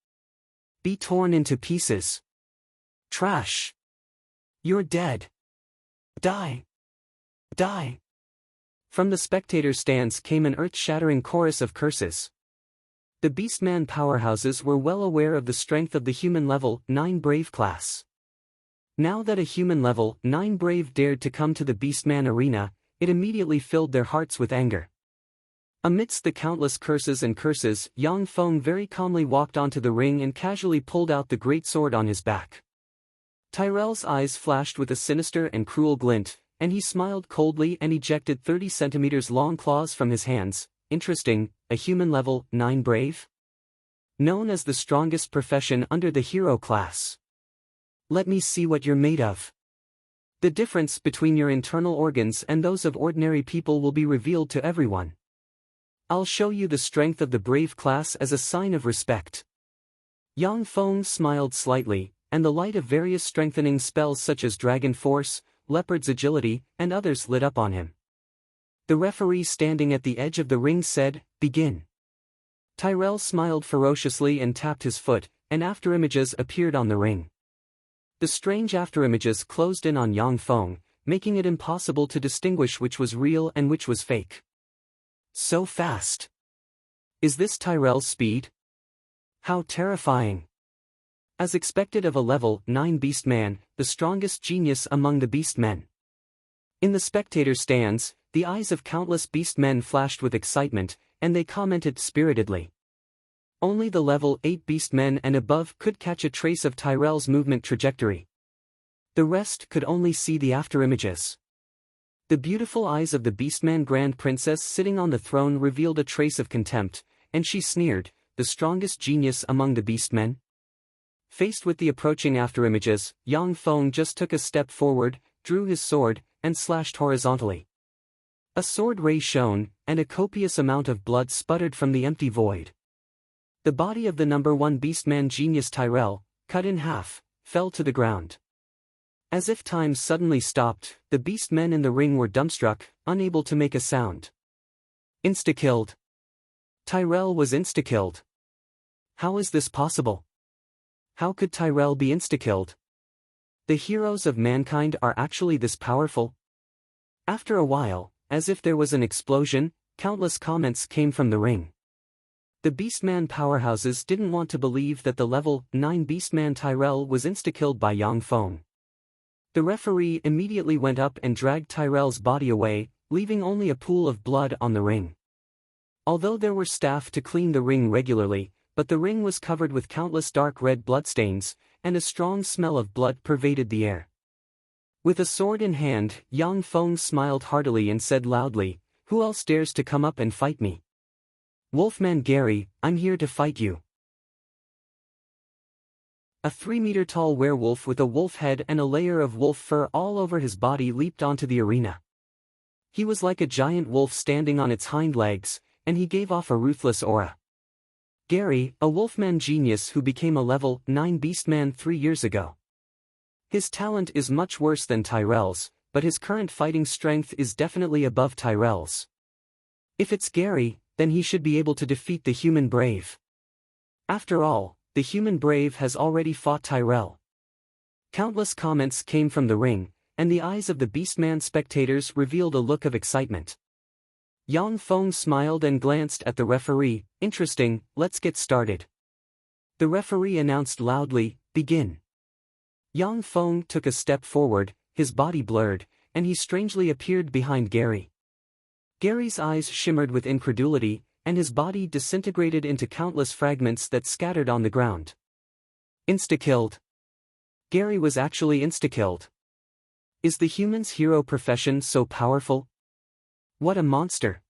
Be torn into pieces. Trash. You're dead. Die. Die. From the spectator stands came an earth-shattering chorus of curses. The Beastman powerhouses were well aware of the strength of the human level 9 Brave class. Now that a human level 9 Brave dared to come to the Beastman arena, it immediately filled their hearts with anger. Amidst the countless curses, Yang Feng very calmly walked onto the ring and casually pulled out the great sword on his back. Tyrell's eyes flashed with a sinister and cruel glint, and he smiled coldly and ejected 30 centimeters long claws from his hands. Interesting, a human level 9 Brave? Known as the strongest profession under the hero class. Let me see what you're made of. The difference between your internal organs and those of ordinary people will be revealed to everyone. I'll show you the strength of the Brave class as a sign of respect. Yang Feng smiled slightly, and the light of various strengthening spells such as Dragon Force, Leopard's Agility, and others lit up on him. The referee standing at the edge of the ring said, "Begin." Tyrell smiled ferociously and tapped his foot, and afterimages appeared on the ring. The strange afterimages closed in on Yang Feng, making it impossible to distinguish which was real and which was fake. So fast. Is this Tyrell's speed? How terrifying. As expected of a level 9 beastman, the strongest genius among the beastmen. In the spectator stands, the eyes of countless beastmen flashed with excitement, and they commented spiritedly. Only the level 8 beastmen and above could catch a trace of Tyrell's movement trajectory. The rest could only see the afterimages. The beautiful eyes of the beastman Grand Princess sitting on the throne revealed a trace of contempt, and she sneered, "The strongest genius among the beastmen?" Faced with the approaching afterimages, Yang Feng just took a step forward, drew his sword, and slashed horizontally. A sword ray shone, and a copious amount of blood sputtered from the empty void. The body of the number 1 beastman genius Tyrell, cut in half, fell to the ground. As if time suddenly stopped, the beastmen in the ring were dumbstruck, unable to make a sound. Insta-killed. Tyrell was insta-killed. How is this possible? How could Tyrell be insta-killed? The heroes of mankind are actually this powerful? After a while, as if there was an explosion, countless comments came from the ring. The beastman powerhouses didn't want to believe that the level 9 beastman Tyrell was insta-killed by Yang Feng. The referee immediately went up and dragged Tyrell's body away, leaving only a pool of blood on the ring. Although there were staff to clean the ring regularly, but the ring was covered with countless dark red bloodstains, and a strong smell of blood pervaded the air. With a sword in hand, Yang Feng smiled heartily and said loudly, "Who else dares to come up and fight me? Wolfman Gary, I'm here to fight you." A 3-meter-tall werewolf with a wolf head and a layer of wolf fur all over his body leaped onto the arena. He was like a giant wolf standing on its hind legs, and he gave off a ruthless aura. Gary, a wolfman genius who became a level 9 beastman 3 years ago. His talent is much worse than Tyrell's, but his current fighting strength is definitely above Tyrell's. If it's Gary, then he should be able to defeat the human brave. After all, the human brave has already fought Tyrell. Countless comments came from the ring, and the eyes of the beastman spectators revealed a look of excitement. Yang Feng smiled and glanced at the referee. "Interesting, let's get started." The referee announced loudly, "Begin." Yang Feng took a step forward, his body blurred, and he strangely appeared behind Gary. Gary's eyes shimmered with incredulity, and his body disintegrated into countless fragments that scattered on the ground. Insta-killed. Gary was actually insta-killed. Is the human's hero profession so powerful? What a monster!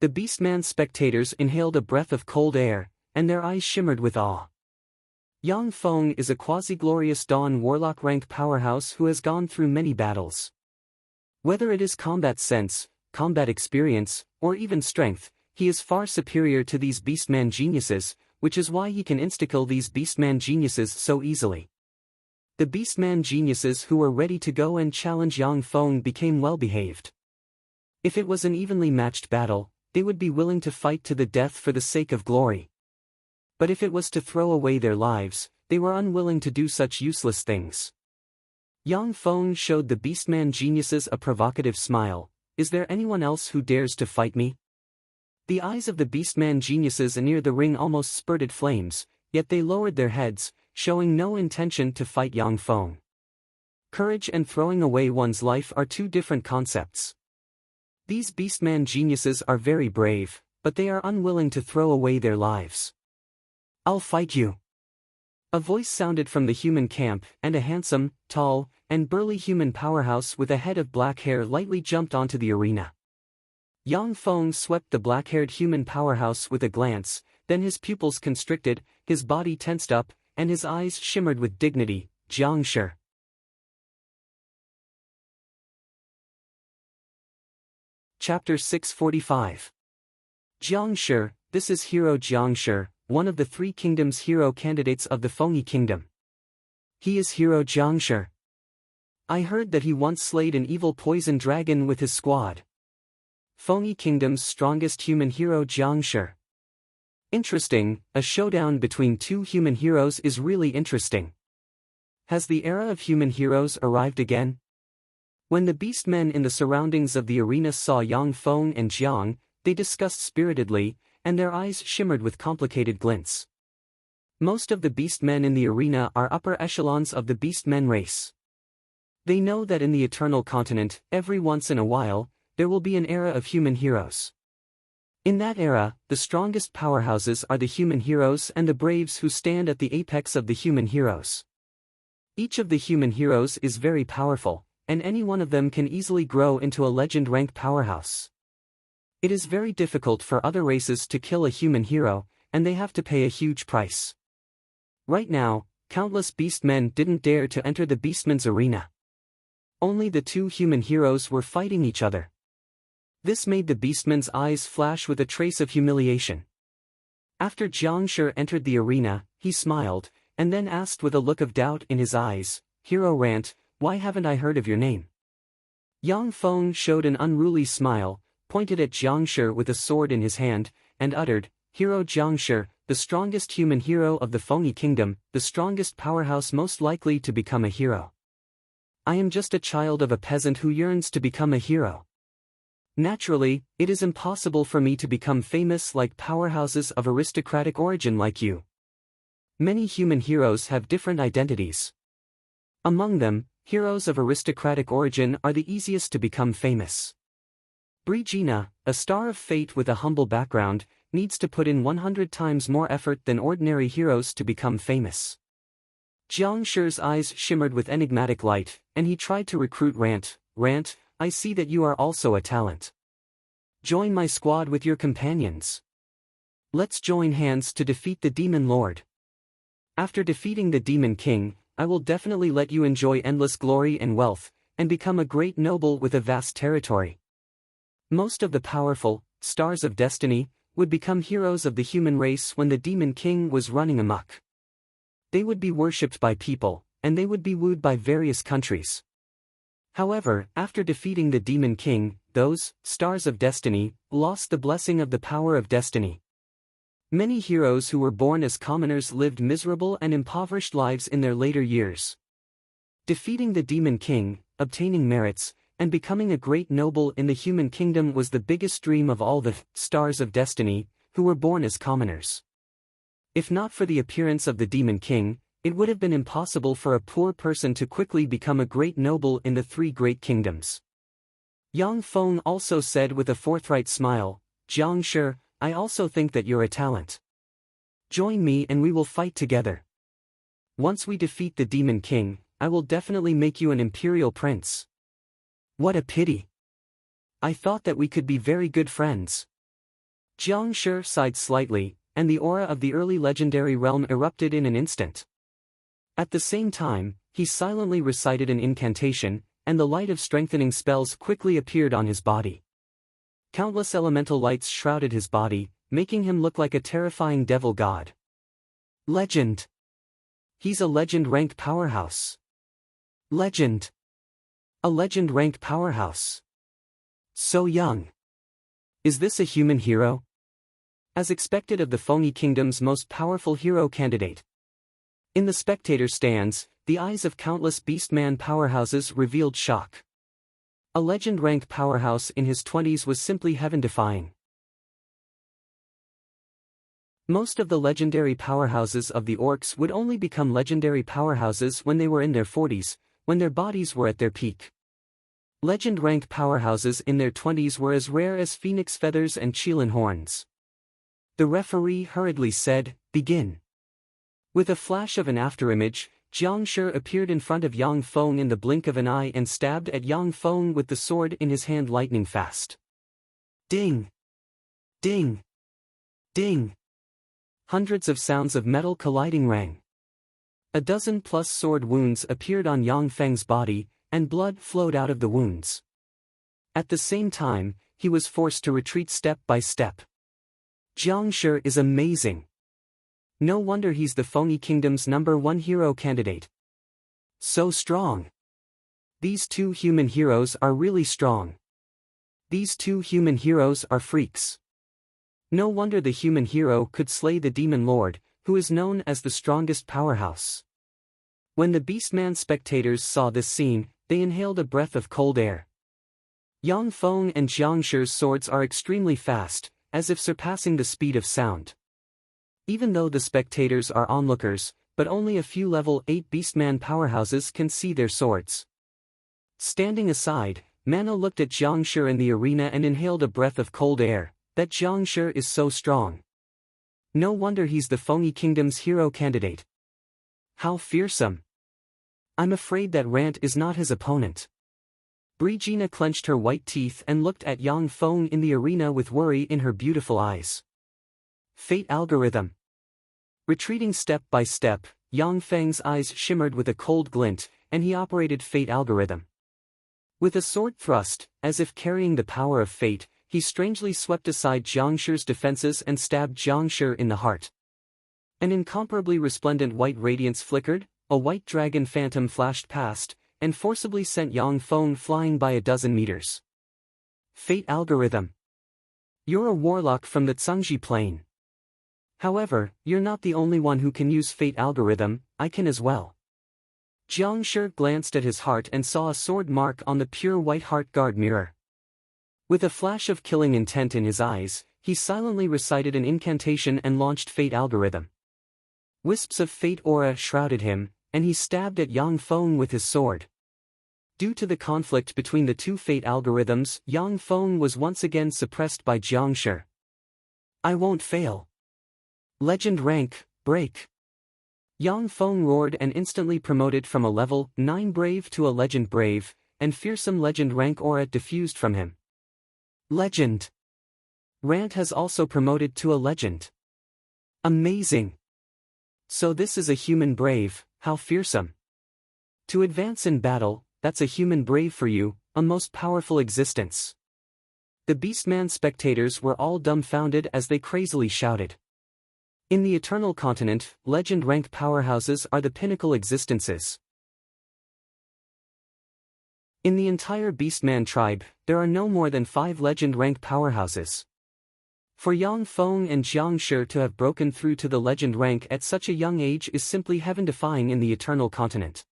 The beastman spectators inhaled a breath of cold air, and their eyes shimmered with awe. Yang Feng is a quasi-glorious Dawn Warlock rank powerhouse who has gone through many battles. Whether it is combat sense, combat experience, or even strength, he is far superior to these beastman geniuses, which is why he can insta-kill these beastman geniuses so easily. The beastman geniuses who were ready to go and challenge Yang Feng became well-behaved. If it was an evenly matched battle, they would be willing to fight to the death for the sake of glory. But if it was to throw away their lives, they were unwilling to do such useless things. Yang Feng showed the beastman geniuses a provocative smile. "Is there anyone else who dares to fight me?" The eyes of the beastman geniuses near the ring almost spurted flames, yet they lowered their heads, showing no intention to fight Yang Feng. Courage and throwing away one's life are two different concepts. These beastman geniuses are very brave, but they are unwilling to throw away their lives. "I'll fight you." A voice sounded from the human camp, and a handsome, tall, and burly human powerhouse with a head of black hair lightly jumped onto the arena. Yang Feng swept the black-haired human powerhouse with a glance, then his pupils constricted, his body tensed up, and his eyes shimmered with dignity. "Jiang Shi." Chapter 645. Jiang Shi, this is Hero Jiang Shi, one of the 3 kingdoms hero candidates of the Fengyi Kingdom. He is Hero Jiang Shi. I heard that he once slayed an evil poison dragon with his squad. Fengyi Kingdom's strongest human hero Jiang Shi. Interesting, a showdown between 2 human heroes is really interesting. Has the era of human heroes arrived again? When the beastmen in the surroundings of the arena saw Yang Feng and Jiang, they discussed spiritedly, and their eyes shimmered with complicated glints. Most of the beastmen in the arena are upper echelons of the beastmen race. They know that in the Eternal Continent, every once in a while, there will be an era of human heroes. In that era, the strongest powerhouses are the human heroes and the braves who stand at the apex of the human heroes. Each of the human heroes is very powerful, and any one of them can easily grow into a legend rank powerhouse. It is very difficult for other races to kill a human hero, and they have to pay a huge price. Right now, countless beastmen didn't dare to enter the beastmen's arena. Only the two human heroes were fighting each other. This made the beastman's eyes flash with a trace of humiliation. After Jiangshi entered the arena, he smiled, and then asked with a look of doubt in his eyes, "Hero Rant, why haven't I heard of your name?" Yang Feng showed an unruly smile, pointed at Jiangshi with a sword in his hand, and uttered, "Hero Jiangshi, the strongest human hero of the Fengyi Kingdom, the strongest powerhouse most likely to become a hero. I am just a child of a peasant who yearns to become a hero. Naturally, it is impossible for me to become famous like powerhouses of aristocratic origin like you. Many human heroes have different identities. Among them, heroes of aristocratic origin are the easiest to become famous. Brigitte, a star of fate with a humble background, needs to put in 100 times more effort than ordinary heroes to become famous." Jiangshi's eyes shimmered with enigmatic light, and he tried to recruit Rant. "Rant, I see that you are also a talent. Join my squad with your companions. Let's join hands to defeat the Demon Lord. After defeating the Demon King, I will definitely let you enjoy endless glory and wealth, and become a great noble with a vast territory." Most of the powerful stars of destiny would become heroes of the human race when the Demon King was running amok. They would be worshipped by people, and they would be wooed by various countries. However, after defeating the Demon King, those stars of destiny lost the blessing of the power of destiny. Many heroes who were born as commoners lived miserable and impoverished lives in their later years. Defeating the Demon King, obtaining merits, and becoming a great noble in the human kingdom was the biggest dream of all the stars of destiny, who were born as commoners. If not for the appearance of the Demon King, it would have been impossible for a poor person to quickly become a great noble in the three great kingdoms. Yang Feng also said with a forthright smile, "Jiangshi, I also think that you're a talent. Join me and we will fight together. Once we defeat the Demon King, I will definitely make you an imperial prince." "What a pity. I thought that we could be very good friends." Jiangshi sighed slightly, and the aura of the early legendary realm erupted in an instant. At the same time, he silently recited an incantation, and the light of strengthening spells quickly appeared on his body. Countless elemental lights shrouded his body, making him look like a terrifying devil god. Legend. He's a legend rank powerhouse. Legend. A legend rank powerhouse. So young. Is this a human hero? As expected of the Fengyi Kingdom's most powerful hero candidate. In the spectator stands, the eyes of countless beastman powerhouses revealed shock. A legend rank powerhouse in his 20s was simply heaven-defying. Most of the legendary powerhouses of the orcs would only become legendary powerhouses when they were in their 40s, when their bodies were at their peak. Legend rank powerhouses in their 20s were as rare as phoenix feathers and qilin horns. The referee hurriedly said, "Begin." With a flash of an afterimage, Jiangshi appeared in front of Yang Feng in the blink of an eye and stabbed at Yang Feng with the sword in his hand lightning fast. Ding! Ding! Ding! Hundreds of sounds of metal colliding rang. A dozen plus sword wounds appeared on Yang Feng's body, and blood flowed out of the wounds. At the same time, he was forced to retreat step by step. Jiangshi is amazing. No wonder he's the Fengyi Kingdom's #1 hero candidate. So strong. These two human heroes are really strong. These two human heroes are freaks. No wonder the human hero could slay the Demon Lord, who is known as the strongest powerhouse. When the Beastman spectators saw this scene, they inhaled a breath of cold air. Yang Feng and Jiangshi's swords are extremely fast, as if surpassing the speed of sound. Even though the spectators are onlookers, but only a few level 8 Beastman powerhouses can see their swords. Standing aside, Mano looked at Jiang Shi in the arena and inhaled a breath of cold air. That Jiang Shi is so strong. No wonder he's the Fengyi Kingdom's hero candidate. How fearsome. I'm afraid that Rant is not his opponent. Brigitte clenched her white teeth and looked at Yang Feng in the arena with worry in her beautiful eyes. Fate algorithm. Retreating step by step, Yang Feng's eyes shimmered with a cold glint, and he operated fate algorithm. With a sword thrust, as if carrying the power of fate, he strangely swept aside Jiang Shi's defenses and stabbed Jiang Shi in the heart. An incomparably resplendent white radiance flickered, a white dragon phantom flashed past, and forcibly sent Yang Feng flying by a dozen meters. Fate algorithm. You're a warlock from the Zhangji Plain. However, you're not the only one who can use fate algorithm, I can as well. Jiang Shi glanced at his heart and saw a sword mark on the pure white heart guard mirror. With a flash of killing intent in his eyes, he silently recited an incantation and launched fate algorithm. Wisps of fate aura shrouded him, and he stabbed at Yang Feng with his sword. Due to the conflict between the two fate algorithms, Yang Feng was once again suppressed by Jiang Shi. I won't fail. Legend rank, break. Yang Feng roared and instantly promoted from a level 9 brave to a legend brave, and fearsome legend rank aura diffused from him. Legend. Rant has also promoted to a legend. Amazing. So this is a human brave, how fearsome. To advance in battle, that's a human brave for you, a most powerful existence. The Beastman spectators were all dumbfounded as they crazily shouted. In the Eternal Continent, legend rank powerhouses are the pinnacle existences. In the entire Beastman tribe, there are no more than 5 legend rank powerhouses. For Yang Feng and Jiang Shi to have broken through to the legend rank at such a young age is simply heaven-defying in the Eternal Continent.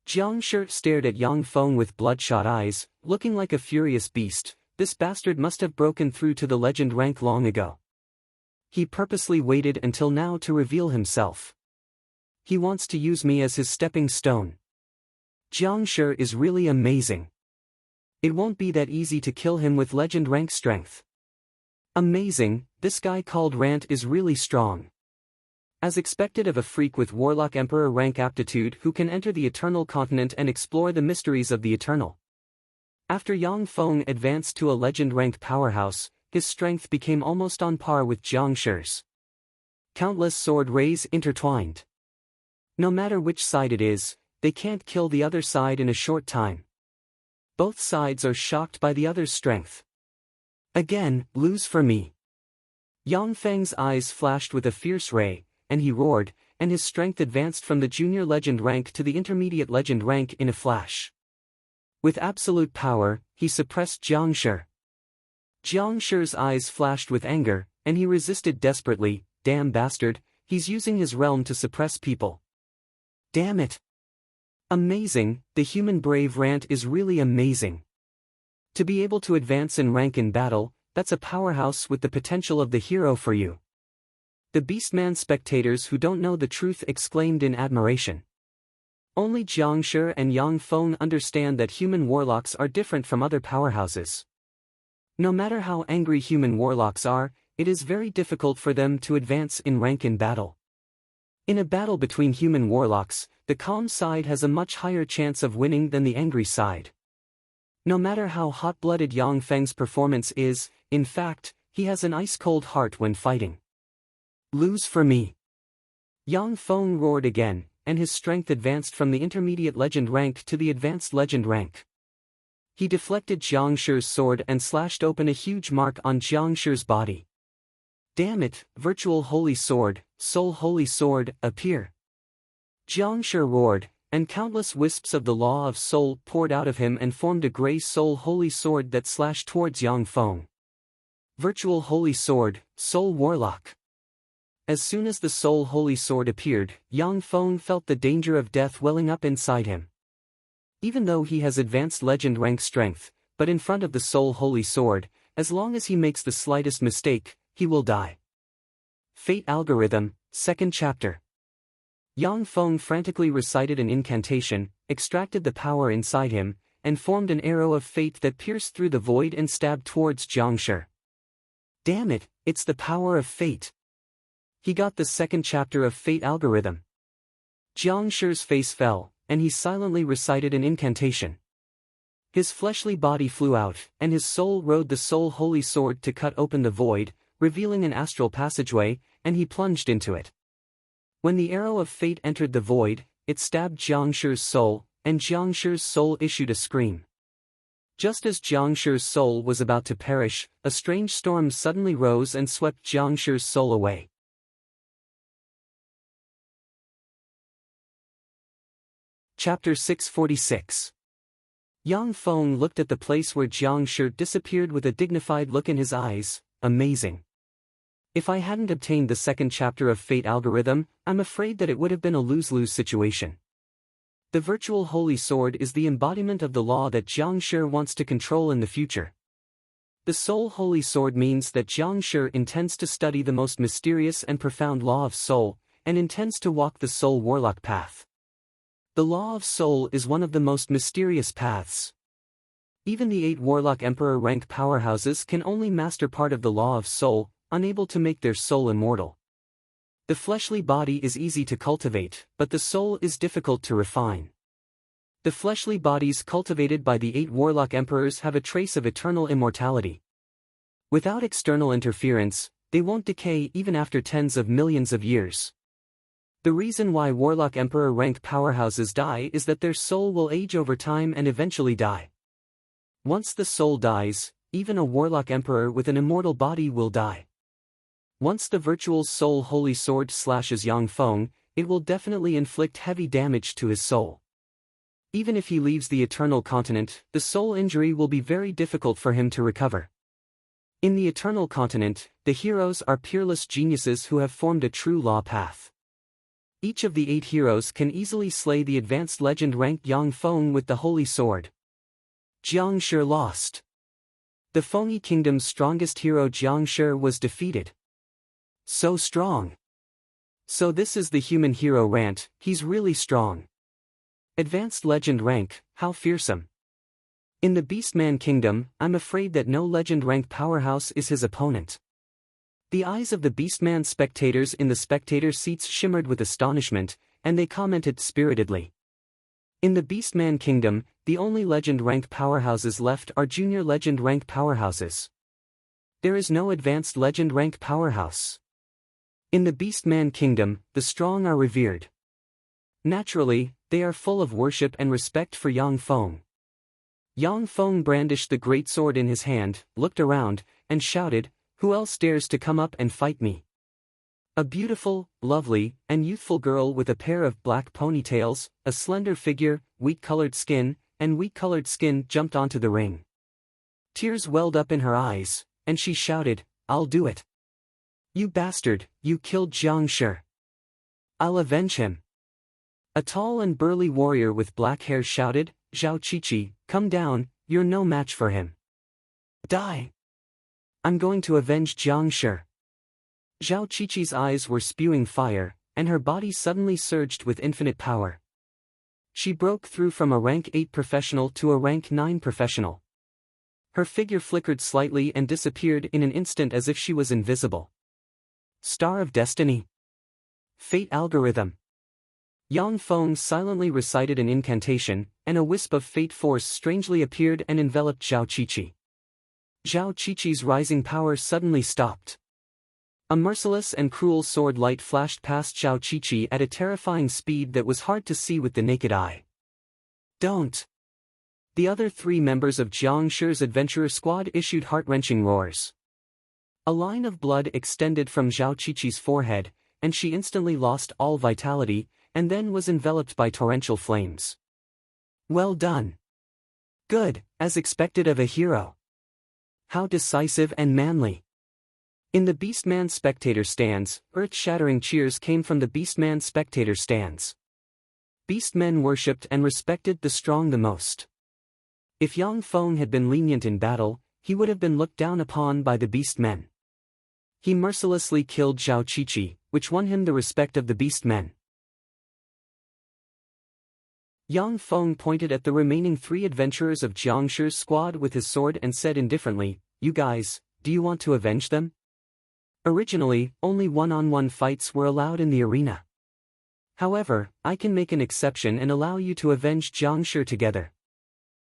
Jiang Shi stared at Yang Feng with bloodshot eyes, looking like a furious beast. This bastard must have broken through to the legend rank long ago. He purposely waited until now to reveal himself. He wants to use me as his stepping stone. Jiang Shi is really amazing. It won't be that easy to kill him with legend rank strength. Amazing, this guy called Rant is really strong. As expected of a freak with Warlock Emperor rank aptitude who can enter the Eternal Continent and explore the mysteries of the Eternal. After Yang Feng advanced to a legend rank powerhouse, his strength became almost on par with Jiang Shi's. Countless sword rays intertwined. No matter which side it is, they can't kill the other side in a short time. Both sides are shocked by the other's strength. Again, lose for me. Yang Feng's eyes flashed with a fierce ray, and he roared, and his strength advanced from the junior legend rank to the intermediate legend rank in a flash. With absolute power, he suppressed Jiang Shi. Jiang Shi's eyes flashed with anger, and he resisted desperately. Damn bastard, he's using his realm to suppress people. Damn it. Amazing, the human brave Rant is really amazing. To be able to advance in rank in battle, that's a powerhouse with the potential of the hero for you. The Beastman spectators who don't know the truth exclaimed in admiration. Only Jiang Shi and Yang Feng understand that human warlocks are different from other powerhouses. No matter how angry human warlocks are, it is very difficult for them to advance in rank in battle. In a battle between human warlocks, the calm side has a much higher chance of winning than the angry side. No matter how hot-blooded Yang Feng's performance is, in fact, he has an ice-cold heart when fighting. Lose for me. Yang Feng roared again, and his strength advanced from the intermediate legend rank to the advanced legend rank. He deflected Jiang Shi's sword and slashed open a huge mark on Jiang Shi's body. Damn it, virtual holy sword, soul holy sword, appear. Jiang Shi roared, and countless wisps of the law of soul poured out of him and formed a grey soul holy sword that slashed towards Yang Feng. Virtual holy sword, soul warlock. As soon as the soul holy sword appeared, Yang Feng felt the danger of death welling up inside him. Even though he has advanced legend rank strength, but in front of the soul holy sword, as long as he makes the slightest mistake, he will die. Fate Algorithm, 2nd Chapter. Yang Feng frantically recited an incantation, extracted the power inside him, and formed an arrow of fate that pierced through the void and stabbed towards Jiang Shi. Damn it, it's the power of fate. He got the 2nd chapter of Fate Algorithm. Jiang Shi's face fell, and he silently recited an incantation. His fleshly body flew out, and his soul rode the soul holy sword to cut open the void, revealing an astral passageway, and he plunged into it. When the arrow of fate entered the void, it stabbed Jiang Shi's soul, and Jiang Shi's soul issued a scream. Just as Jiang Shi's soul was about to perish, a strange storm suddenly rose and swept Jiang Shi's soul away. Chapter 646. Yang Feng looked at the place where Jiang Shi disappeared with a dignified look in his eyes. Amazing. If I hadn't obtained the 2nd chapter of Fate Algorithm, I'm afraid that it would have been a lose-lose situation. The virtual holy sword is the embodiment of the law that Jiang Shi wants to control in the future. The soul holy sword means that Jiang Shi intends to study the most mysterious and profound law of soul, and intends to walk the soul warlock path. The law of soul is one of the most mysterious paths. Even the 8 warlock emperor rank powerhouses can only master part of the law of soul, unable to make their soul immortal. The fleshly body is easy to cultivate, but the soul is difficult to refine. The fleshly bodies cultivated by the 8 warlock emperors have a trace of eternal immortality. Without external interference, they won't decay even after tens of millions of years. The reason why warlock emperor rank powerhouses die is that their soul will age over time and eventually die. Once the soul dies, even a warlock emperor with an immortal body will die. Once the virtual soul holy sword slashes Yang Feng, it will definitely inflict heavy damage to his soul. Even if he leaves the eternal continent, the soul injury will be very difficult for him to recover. In the eternal continent, the heroes are peerless geniuses who have formed a true law path. Each of the 8 heroes can easily slay the advanced legend ranked Yang Feng with the holy sword. Jiang Shi lost. The Fengyi Kingdom's strongest hero Jiang Shi was defeated. So strong. So this is the human hero rant, he's really strong. Advanced legend rank, how fearsome. In the Beastman Kingdom, I'm afraid that no legend rank powerhouse is his opponent. The eyes of the Beastman spectators in the spectator seats shimmered with astonishment, and they commented spiritedly. In the Beastman Kingdom, the only legend rank powerhouses left are junior legend rank powerhouses. There is no advanced legend rank powerhouse. In the Beastman Kingdom, the strong are revered. Naturally, they are full of worship and respect for Yang Feng. Yang Feng brandished the greatsword in his hand, looked around, and shouted, "Who else dares to come up and fight me?" A beautiful, lovely, and youthful girl with a pair of black ponytails, a slender figure, wheat-colored skin, jumped onto the ring. Tears welled up in her eyes, and she shouted, "I'll do it. You bastard, you killed Jiang Shi. I'll avenge him." A tall and burly warrior with black hair shouted, "Zhao Qiqi, come down, you're no match for him. Die. I'm going to avenge Jiang Shi." Zhao Qiqi's eyes were spewing fire, and her body suddenly surged with infinite power. She broke through from a rank 8 professional to a rank 9 professional. Her figure flickered slightly and disappeared in an instant as if she was invisible. Star of Destiny. Fate Algorithm. Yang Feng silently recited an incantation, and a wisp of fate force strangely appeared and enveloped Zhao Qiqi. Zhao Qiqi's rising power suddenly stopped. A merciless and cruel sword light flashed past Zhao Qiqi at a terrifying speed that was hard to see with the naked eye. "Don't!" The other 3 members of Jiang Shi's adventurer squad issued heart-wrenching roars. A line of blood extended from Zhao Qiqi's forehead, and she instantly lost all vitality, and then was enveloped by torrential flames. Well done. Good, as expected of a hero. How decisive and manly. In the Beastman spectator stands, earth-shattering cheers came from the Beastman spectator stands. Beastmen worshipped and respected the strong the most. If Yang Feng had been lenient in battle, he would have been looked down upon by the Beastmen. He mercilessly killed Zhao Qiqi, which won him the respect of the beast men. Yang Feng pointed at the remaining 3 adventurers of Jiangshi's squad with his sword and said indifferently, "You guys, do you want to avenge them?" Originally, only one-on-one fights were allowed in the arena. However, I can make an exception and allow you to avenge Jiangshi together.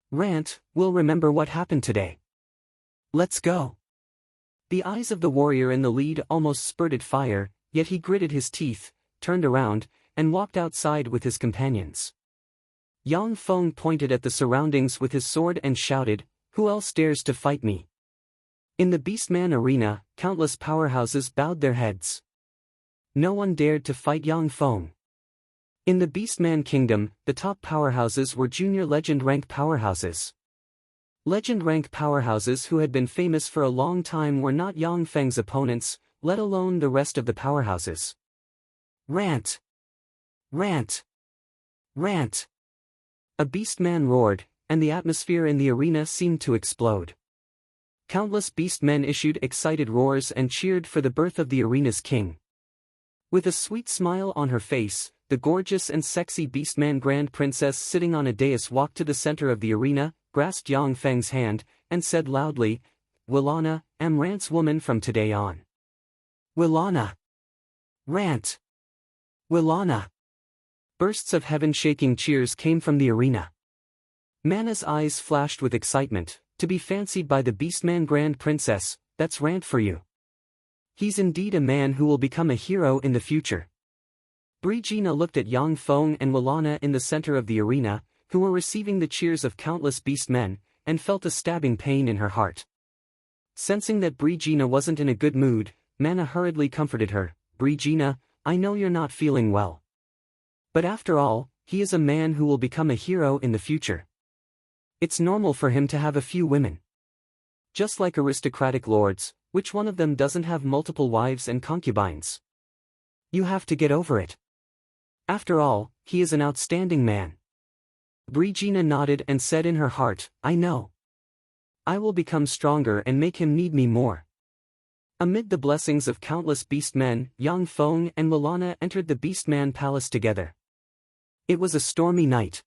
Rant, we'll remember what happened today. Let's go. The eyes of the warrior in the lead almost spurted fire, yet he gritted his teeth, turned around, and walked outside with his companions. Yang Feng pointed at the surroundings with his sword and shouted, "Who else dares to fight me?" In the Beastman arena, countless powerhouses bowed their heads. No one dared to fight Yang Feng. In the Beastman Kingdom, the top powerhouses were junior legend rank powerhouses. Legend rank powerhouses who had been famous for a long time were not Yang Feng's opponents, let alone the rest of the powerhouses. Rant! Rant! Rant! A beastman roared, and the atmosphere in the arena seemed to explode. Countless beastmen issued excited roars and cheered for the birth of the arena's king. With a sweet smile on her face, the gorgeous and sexy beastman grand princess sitting on a dais walked to the center of the arena, grasped Yang Feng's hand, and said loudly, "Willana, am Rant's woman from today on." Willana! Rant! Willana! Bursts of heaven-shaking cheers came from the arena. Mana's eyes flashed with excitement, to be fancied by the Beastman Grand Princess, that's Rant for you. He's indeed a man who will become a hero in the future. Brigitte looked at Yang Feng and Willana in the center of the arena, who were receiving the cheers of countless beastmen, and felt a stabbing pain in her heart. Sensing that Brigitte wasn't in a good mood, Mana hurriedly comforted her, "Brigitte, I know you're not feeling well. But after all, he is a man who will become a hero in the future. It's normal for him to have a few women. Just like aristocratic lords, which one of them doesn't have multiple wives and concubines? You have to get over it. After all, he is an outstanding man." Brigitte nodded and said in her heart, "I know. I will become stronger and make him need me more." Amid the blessings of countless beastmen, Yang Feng and Willana entered the Beastman Palace together. It was a stormy night.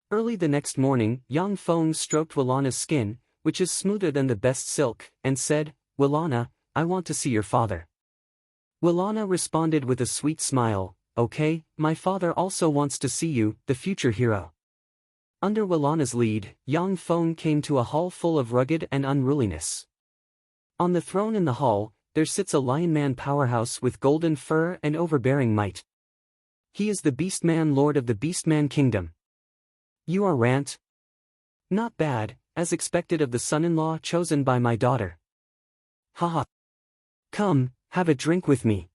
Early the next morning, Yang Feng stroked Willana's skin, which is smoother than the best silk, and said, "Willana, I want to see your father." Willana responded with a sweet smile, "Okay, my father also wants to see you, the future hero." Under Willana's lead, Yang Feng came to a hall full of rugged and unruliness. On the throne in the hall, there sits a lionman powerhouse with golden fur and overbearing might. He is the Beastman Lord of the Beastman Kingdom. "You are Rant?" "Not bad, as expected of the son-in-law chosen by my daughter." "Haha. Come, have a drink with me."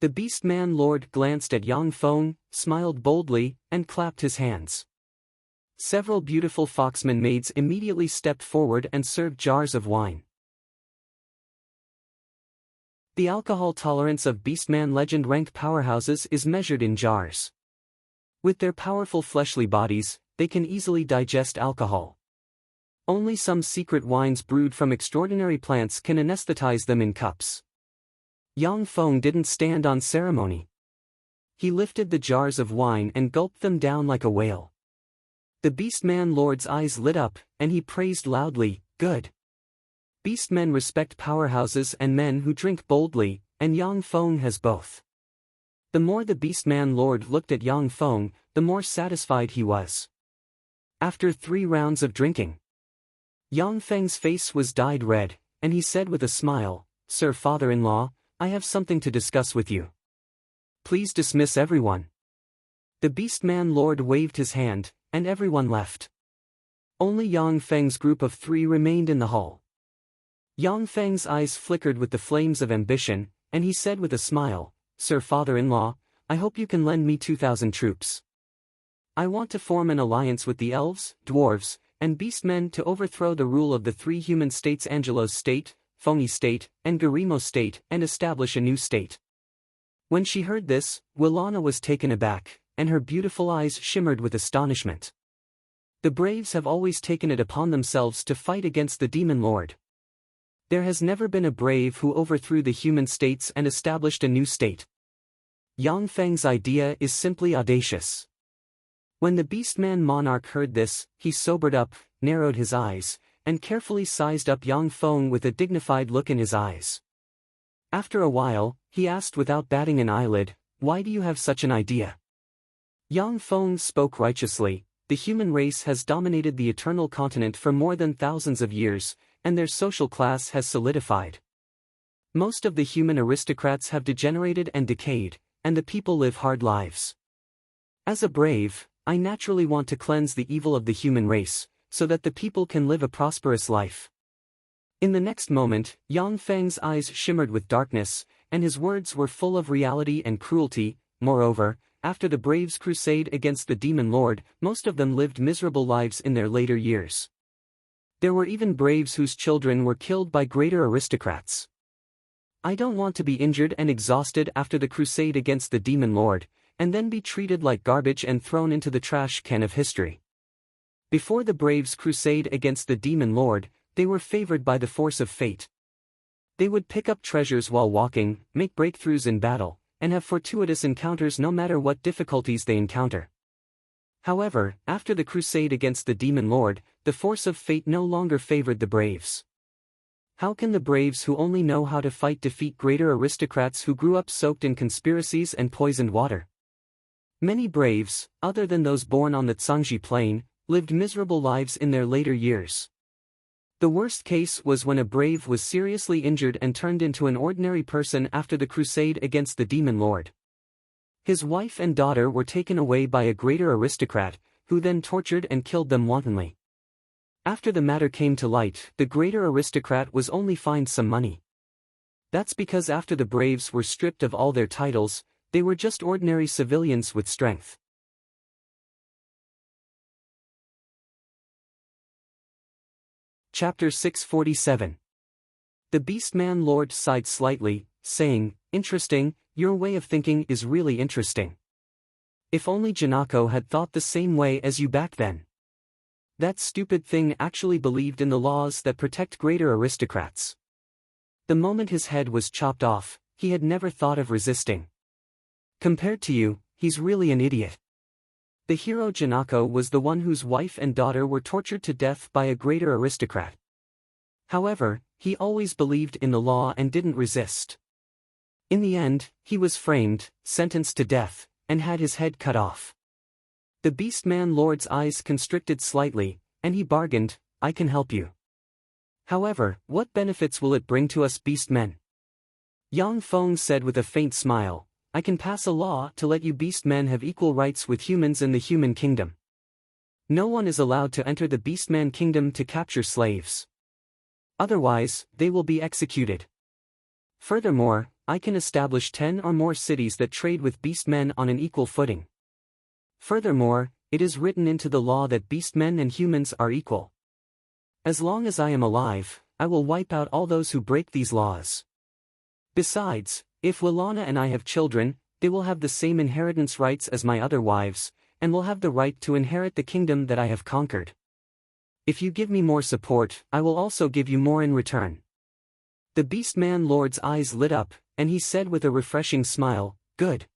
The Beastman Lord glanced at Yang Feng, smiled boldly, and clapped his hands. Several beautiful foxman maids immediately stepped forward and served jars of wine. The alcohol tolerance of Beastman legend rank powerhouses is measured in jars. With their powerful fleshly bodies, they can easily digest alcohol. Only some secret wines brewed from extraordinary plants can anesthetize them in cups. Yang Feng didn't stand on ceremony. He lifted the jars of wine and gulped them down like a whale. The Beastman Lord's eyes lit up, and he praised loudly, "Good." Beastmen respect powerhouses and men who drink boldly, and Yang Feng has both. The more the Beastman Lord looked at Yang Feng, the more satisfied he was. After 3 rounds of drinking, Yang Feng's face was dyed red, and he said with a smile, "Sir father-in-law, I have something to discuss with you. Please dismiss everyone." The Beastman Lord waved his hand, and everyone left. Only Yang Feng's group of 3 remained in the hall. Yang Feng's eyes flickered with the flames of ambition, and he said with a smile, "Sir father-in-law, I hope you can lend me 2,000 troops. I want to form an alliance with the elves, dwarves, and beastmen to overthrow the rule of the 3 human states, Angelo's state, Fengyi state, and Garimo's state, and establish a new state." When she heard this, Willana was taken aback, and her beautiful eyes shimmered with astonishment. The Braves have always taken it upon themselves to fight against the Demon Lord. There has never been a brave who overthrew the human states and established a new state. Yang Feng's idea is simply audacious. When the Beastman monarch heard this, he sobered up, narrowed his eyes, and carefully sized up Yang Feng with a dignified look in his eyes. After a while, he asked without batting an eyelid, "Why do you have such an idea?" Yang Feng spoke righteously. The human race has dominated the eternal continent for more than thousands of years, and their social class has solidified. Most of the human aristocrats have degenerated and decayed, and the people live hard lives. As a brave, I naturally want to cleanse the evil of the human race, so that the people can live a prosperous life. In the next moment, Yang Feng's eyes shimmered with darkness, and his words were full of reality and cruelty. Moreover, after the Braves' crusade against the Demon Lord, most of them lived miserable lives in their later years. There were even braves whose children were killed by greater aristocrats. I don't want to be injured and exhausted after the crusade against the Demon Lord, and then be treated like garbage and thrown into the trash can of history. Before the Braves' crusade against the Demon Lord, they were favored by the force of fate. They would pick up treasures while walking, make breakthroughs in battle, and have fortuitous encounters no matter what difficulties they encounter. However, after the crusade against the Demon Lord, the force of fate no longer favored the Braves. How can the Braves who only know how to fight defeat greater aristocrats who grew up soaked in conspiracies and poisoned water? Many Braves, other than those born on the Zhangji Plain, lived miserable lives in their later years. The worst case was when a brave was seriously injured and turned into an ordinary person after the crusade against the Demon Lord. His wife and daughter were taken away by a greater aristocrat, who then tortured and killed them wantonly. After the matter came to light, the greater aristocrat was only fined some money. That's because after the Braves were stripped of all their titles, they were just ordinary civilians with strength. Chapter 647. The Beastman Lord sighed slightly, saying, "Interesting, your way of thinking is really interesting. If only Janako had thought the same way as you back then. That stupid thing actually believed in the laws that protect greater aristocrats. The moment his head was chopped off, he had never thought of resisting. Compared to you, he's really an idiot." The hero Janako was the one whose wife and daughter were tortured to death by a greater aristocrat. However, he always believed in the law and didn't resist. In the end, he was framed, sentenced to death, and had his head cut off. The Beastman Lord's eyes constricted slightly, and he bargained, "I can help you. However, what benefits will it bring to us Beastmen?" Yang Feng said with a faint smile, "I can pass a law to let you Beastmen have equal rights with humans in the human kingdom. No one is allowed to enter the Beastman kingdom to capture slaves. Otherwise, they will be executed. Furthermore, I can establish 10 or more cities that trade with Beastmen on an equal footing. Furthermore, it is written into the law that Beastmen and humans are equal. As long as I am alive, I will wipe out all those who break these laws. Besides, if Wilana and I have children, they will have the same inheritance rights as my other wives, and will have the right to inherit the kingdom that I have conquered. If you give me more support, I will also give you more in return." The Beastman Lord's eyes lit up, and he said with a refreshing smile, "Good.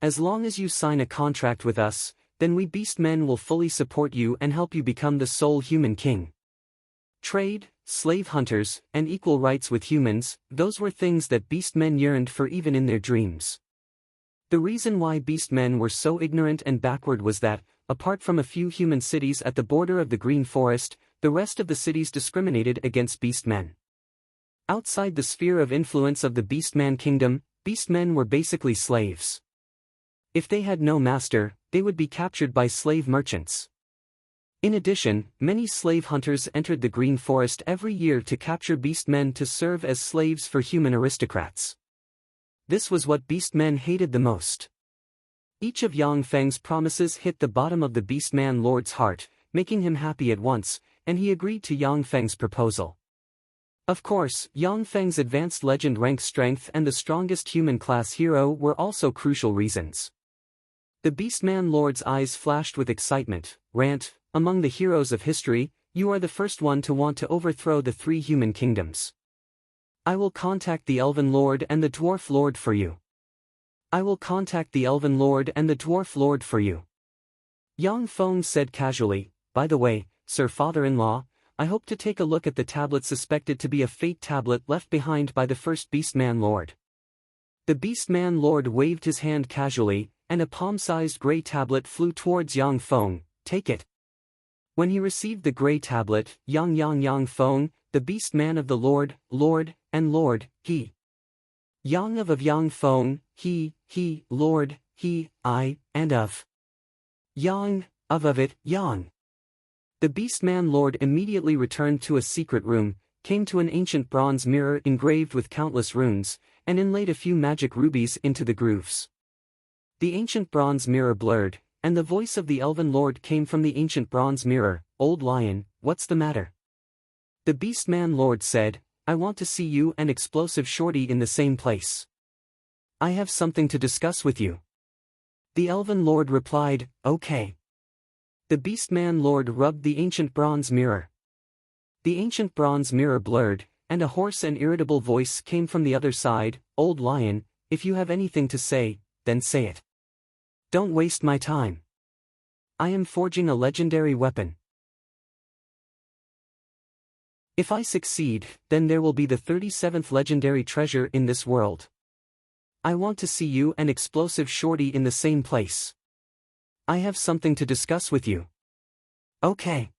As long as you sign a contract with us, then we Beastmen will fully support you and help you become the sole human king." Trade, slave hunters, and equal rights with humans, those were things that Beastmen yearned for even in their dreams. The reason why Beastmen were so ignorant and backward was that, apart from a few human cities at the border of the Green Forest, the rest of the cities discriminated against Beastmen. Outside the sphere of influence of the Beastman kingdom, Beastmen were basically slaves. If they had no master, they would be captured by slave merchants. In addition, many slave hunters entered the Green Forest every year to capture Beastmen to serve as slaves for human aristocrats. This was what Beastmen hated the most. Each of Yang Feng's promises hit the bottom of the Beastman Lord's heart, making him happy at once, and he agreed to Yang Feng's proposal. Of course, Yang Feng's advanced legend rank strength and the strongest human class hero were also crucial reasons. The Beastman Lord's eyes flashed with excitement. "Rant, among the heroes of history, you are the first one to want to overthrow the 3 human kingdoms. I will contact the Elven Lord and the Dwarf Lord for you. I will contact the Elven Lord and the Dwarf Lord for you. Yang Feng said casually, by the way, Sir Father-in-law, I hope to take a look at the tablet suspected to be a fate tablet left behind by the first Beastman Lord. The Beastman Lord waved his hand casually, and a palm-sized grey tablet flew towards Yang Feng. Take it. When he received the grey tablet, Yang Feng, the Beastman of the Lord, and Lord, he. Yang of Yang Feng, he, Lord, he, I, and of. Yang, of it, Yang. The Beastman Lord immediately returned to a secret room, came to an ancient bronze mirror engraved with countless runes, and inlaid a few magic rubies into the grooves. The ancient bronze mirror blurred, and the voice of the Elven Lord came from the ancient bronze mirror. Old Lion, what's the matter? The Beastman Lord said, I want to see you and Explosive Shorty in the same place. I have something to discuss with you. The Elven Lord replied, okay. The Beastman Lord rubbed the ancient bronze mirror. The ancient bronze mirror blurred, and a hoarse and irritable voice came from the other side. Old Lion, if you have anything to say, then say it. Don't waste my time. I am forging a legendary weapon. If I succeed, then there will be the 37th legendary treasure in this world. I want to see you and Explosive Shorty in the same place. I have something to discuss with you. Okay.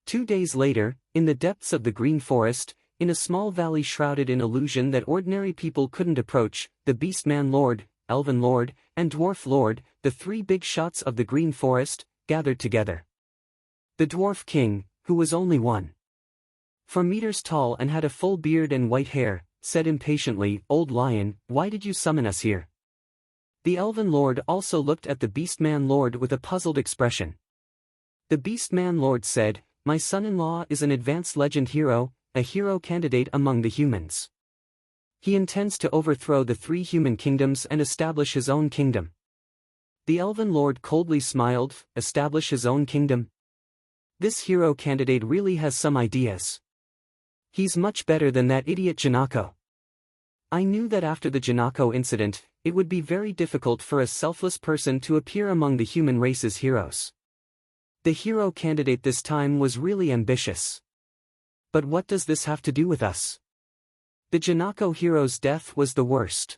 2 days later, in the depths of the green forest, in a small valley shrouded in illusion that ordinary people couldn't approach, the Beastman Lord, Elven Lord, and Dwarf Lord, the three big shots of the green forest, gathered together. The Dwarf King, who was only 4 meters tall and had a full beard and white hair, said impatiently, Old Lion, why did you summon us here? The Elven Lord also looked at the Beastman Lord with a puzzled expression. The Beastman Lord said, my son-in-law is an advanced legend hero, a hero candidate among the humans. He intends to overthrow the 3 human kingdoms and establish his own kingdom. The Elven Lord coldly smiled, establish his own kingdom? This hero candidate really has some ideas. He's much better than that idiot Janako. I knew that after the Janako incident, it would be very difficult for a selfless person to appear among the human race's heroes. The hero candidate this time was really ambitious. But what does this have to do with us? The Janako hero's death was the worst.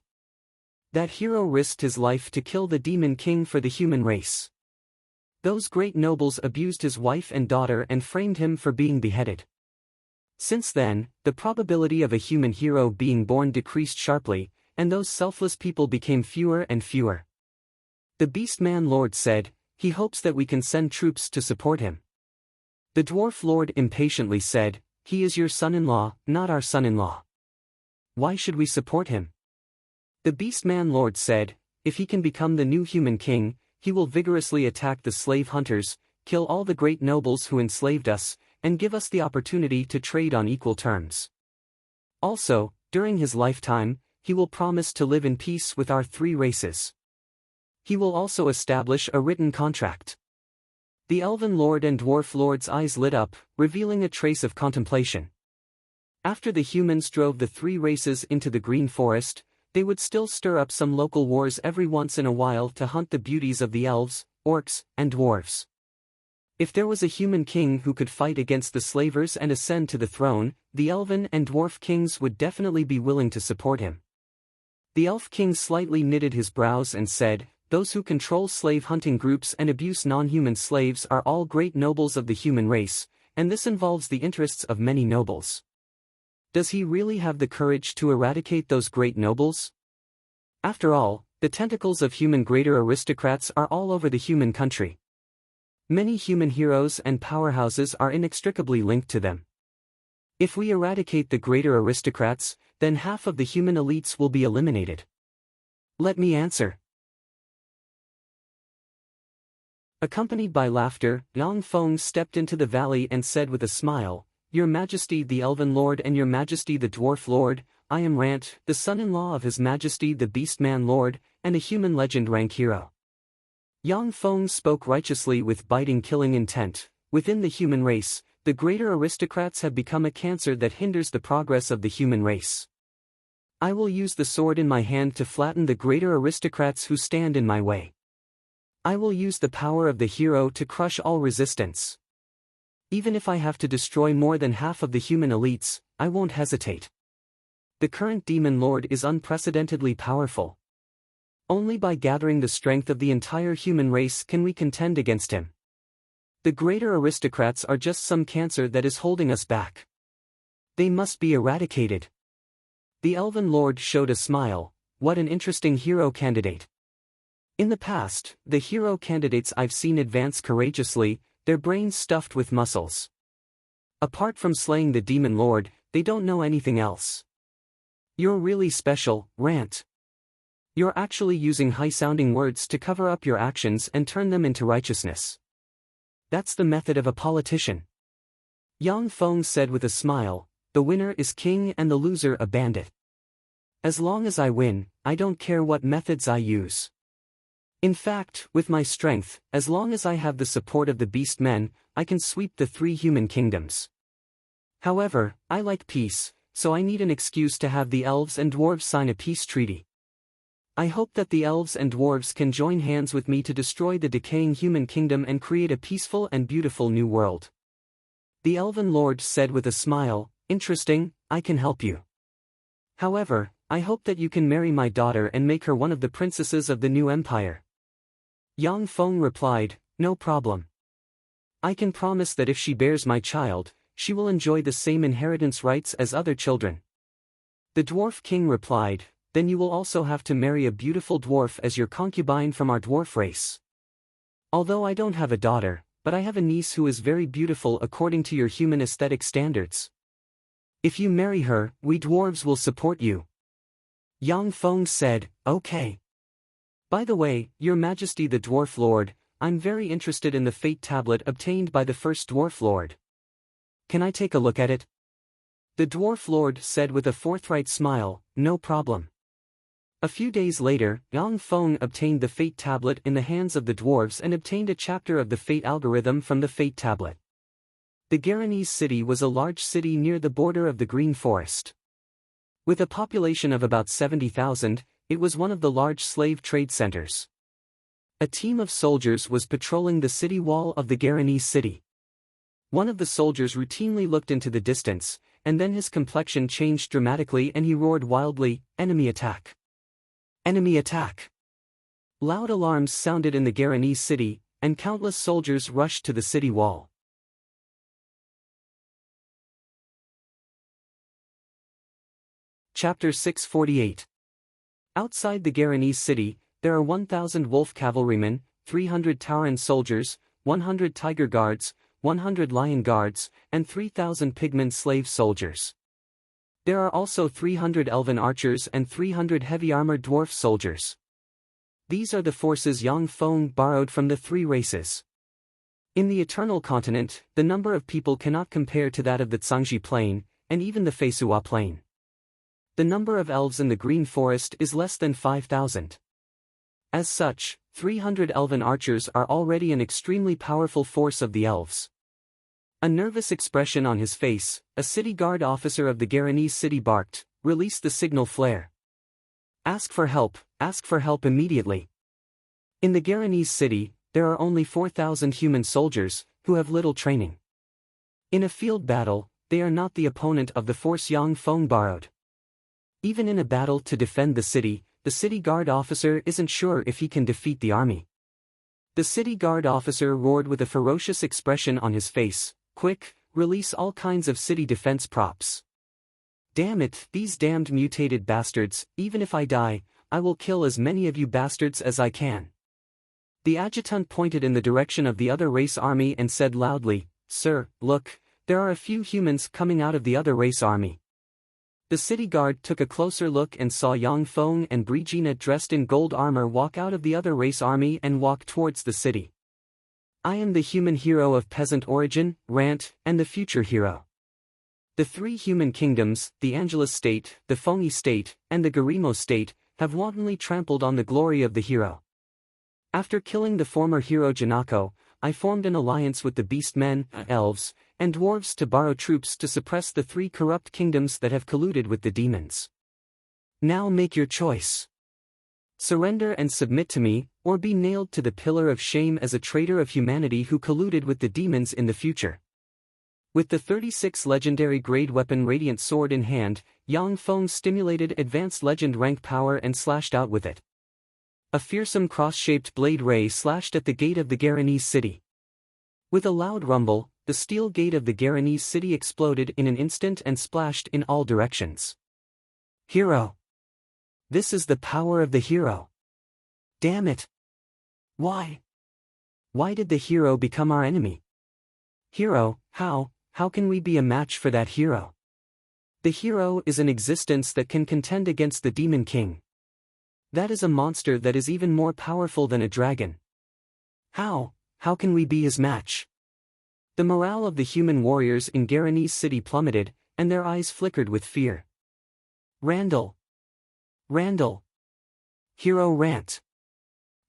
That hero risked his life to kill the Demon King for the human race. Those great nobles abused his wife and daughter and framed him for being beheaded. Since then, the probability of a human hero being born decreased sharply, and those selfless people became fewer and fewer. The Beastman Lord said, he hopes that we can send troops to support him. The Dwarf Lord impatiently said, he is your son-in-law, not our son-in-law. Why should we support him? The Beastman Lord said, if he can become the new human king, he will vigorously attack the slave hunters, kill all the great nobles who enslaved us, and give us the opportunity to trade on equal terms. Also, during his lifetime, he will promise to live in peace with our 3 races. He will also establish a written contract. The Elven Lord and Dwarf Lord's eyes lit up, revealing a trace of contemplation. After the humans drove the 3 races into the green forest, they would still stir up some local wars every once in a while to hunt the beauties of the elves, orcs, and dwarves. If there was a human king who could fight against the slavers and ascend to the throne, the elven and dwarf kings would definitely be willing to support him. The elf king slightly knitted his brows and said, those who control slave-hunting groups and abuse non-human slaves are all great nobles of the human race, and this involves the interests of many nobles. Does he really have the courage to eradicate those great nobles? After all, the tentacles of human greater aristocrats are all over the human country. Many human heroes and powerhouses are inextricably linked to them. If we eradicate the greater aristocrats, then half of the human elites will be eliminated. Let me answer. Accompanied by laughter, Yang Feng stepped into the valley and said with a smile, Your Majesty the Elven Lord and Your Majesty the Dwarf Lord, I am Rant, the son-in-law of His Majesty the Beastman Lord, and a human legend rank hero. Yang Feng spoke righteously with biting killing intent. Within the human race, The greater aristocrats have become a cancer that hinders the progress of the human race. I will use the sword in my hand to flatten the greater aristocrats who stand in my way. I will use the power of the hero to crush all resistance. Even if I have to destroy more than half of the human elites, I won't hesitate. The current demon lord is unprecedentedly powerful. Only by gathering the strength of the entire human race can we contend against him. The greater aristocrats are just some cancer that is holding us back. They must be eradicated. The elven lord showed a smile. What an interesting hero candidate. In the past, the hero candidates I've seen advance courageously, their brains stuffed with muscles. Apart from slaying the demon lord, they don't know anything else. You're really special, Rant. You're actually using high-sounding words to cover up your actions and turn them into righteousness. That's the method of a politician. Yang Feng said with a smile, the winner is king and the loser a bandit. As long as I win, I don't care what methods I use. In fact, with my strength, as long as I have the support of the beast men, I can sweep the 3 human kingdoms. However, I like peace, so I need an excuse to have the elves and dwarves sign a peace treaty. I hope that the elves and dwarves can join hands with me to destroy the decaying human kingdom and create a peaceful and beautiful new world. The elven lord said with a smile, interesting, I can help you. However, I hope that you can marry my daughter and make her one of the princesses of the new empire. Yang Feng replied, no problem. I can promise that if she bears my child, she will enjoy the same inheritance rights as other children. The dwarf king replied, then you will also have to marry a beautiful dwarf as your concubine from our dwarf race. Although I don't have a daughter, but I have a niece who is very beautiful according to your human aesthetic standards. If you marry her, we dwarves will support you. Yang Feng said, okay. By the way, Your Majesty the Dwarf Lord, I'm very interested in the fate tablet obtained by the first Dwarf Lord. Can I take a look at it? The Dwarf Lord said with a forthright smile, no problem. A few days later, Yang Feng obtained the fate tablet in the hands of the dwarves and obtained a chapter of the fate algorithm from the fate tablet. The Garanese city was a large city near the border of the Green Forest. With a population of about 70,000, it was one of the large slave trade centers. A team of soldiers was patrolling the city wall of the Garanese city. One of the soldiers routinely looked into the distance, and then his complexion changed dramatically and he roared wildly, enemy attack! Enemy attack! Loud alarms sounded in the Garanese city, and countless soldiers rushed to the city wall. Chapter 648. Outside the Garanese city, there are 1,000 wolf cavalrymen, 300 Tauran soldiers, 100 tiger guards, 100 lion guards, and 3,000 pigman slave soldiers. There are also 300 elven archers and 300 heavy-armored dwarf soldiers. These are the forces Yang Feng borrowed from the 3 races. In the Eternal Continent, the number of people cannot compare to that of the Zhangji Plain, and even the Feisua Plain. The number of elves in the Green Forest is less than 5,000. As such, 300 elven archers are already an extremely powerful force of the elves. A nervous expression on his face, a city guard officer of the Garanese city barked, release the signal flare. Ask for help immediately. In the Garanese city, there are only 4,000 human soldiers, who have little training. In a field battle, they are not the opponent of the force Yang Feng borrowed. Even in a battle to defend the city guard officer isn't sure if he can defeat the army. The city guard officer roared with a ferocious expression on his face, quick, release all kinds of city defense props. Damn it, these damned mutated bastards, even if I die, I will kill as many of you bastards as I can. The adjutant pointed in the direction of the other race army and said loudly, Sir, look, there are a few humans coming out of the other race army. The city guard took a closer look and saw Yang Feng and Brigitte dressed in gold armor walk out of the other race army and walk towards the city. I am the human hero of peasant origin, Rant, and the future hero. The 3 human kingdoms, the Angelus state, the Fengi state, and the Garimo state, have wantonly trampled on the glory of the hero. After killing the former hero Janako, I formed an alliance with the beast men, elves, and dwarves to borrow troops to suppress the 3 corrupt kingdoms that have colluded with the demons. Now make your choice. Surrender and submit to me, or be nailed to the pillar of shame as a traitor of humanity who colluded with the demons in the future. With the 36 legendary grade weapon Radiant Sword in hand, Yang Feng stimulated advanced legend rank power and slashed out with it. A fearsome cross-shaped blade ray slashed at the gate of the Garanese city. With a loud rumble, the steel gate of the Garanese city exploded in an instant and splashed in all directions. Hero! This is the power of the hero. Damn it! Why? Why did the hero become our enemy? Hero, how can we be a match for that hero? The hero is an existence that can contend against the Demon King. That is a monster that is even more powerful than a dragon. How can we be his match? The morale of the human warriors in Garanese city plummeted, and their eyes flickered with fear. Randall! Hero rant!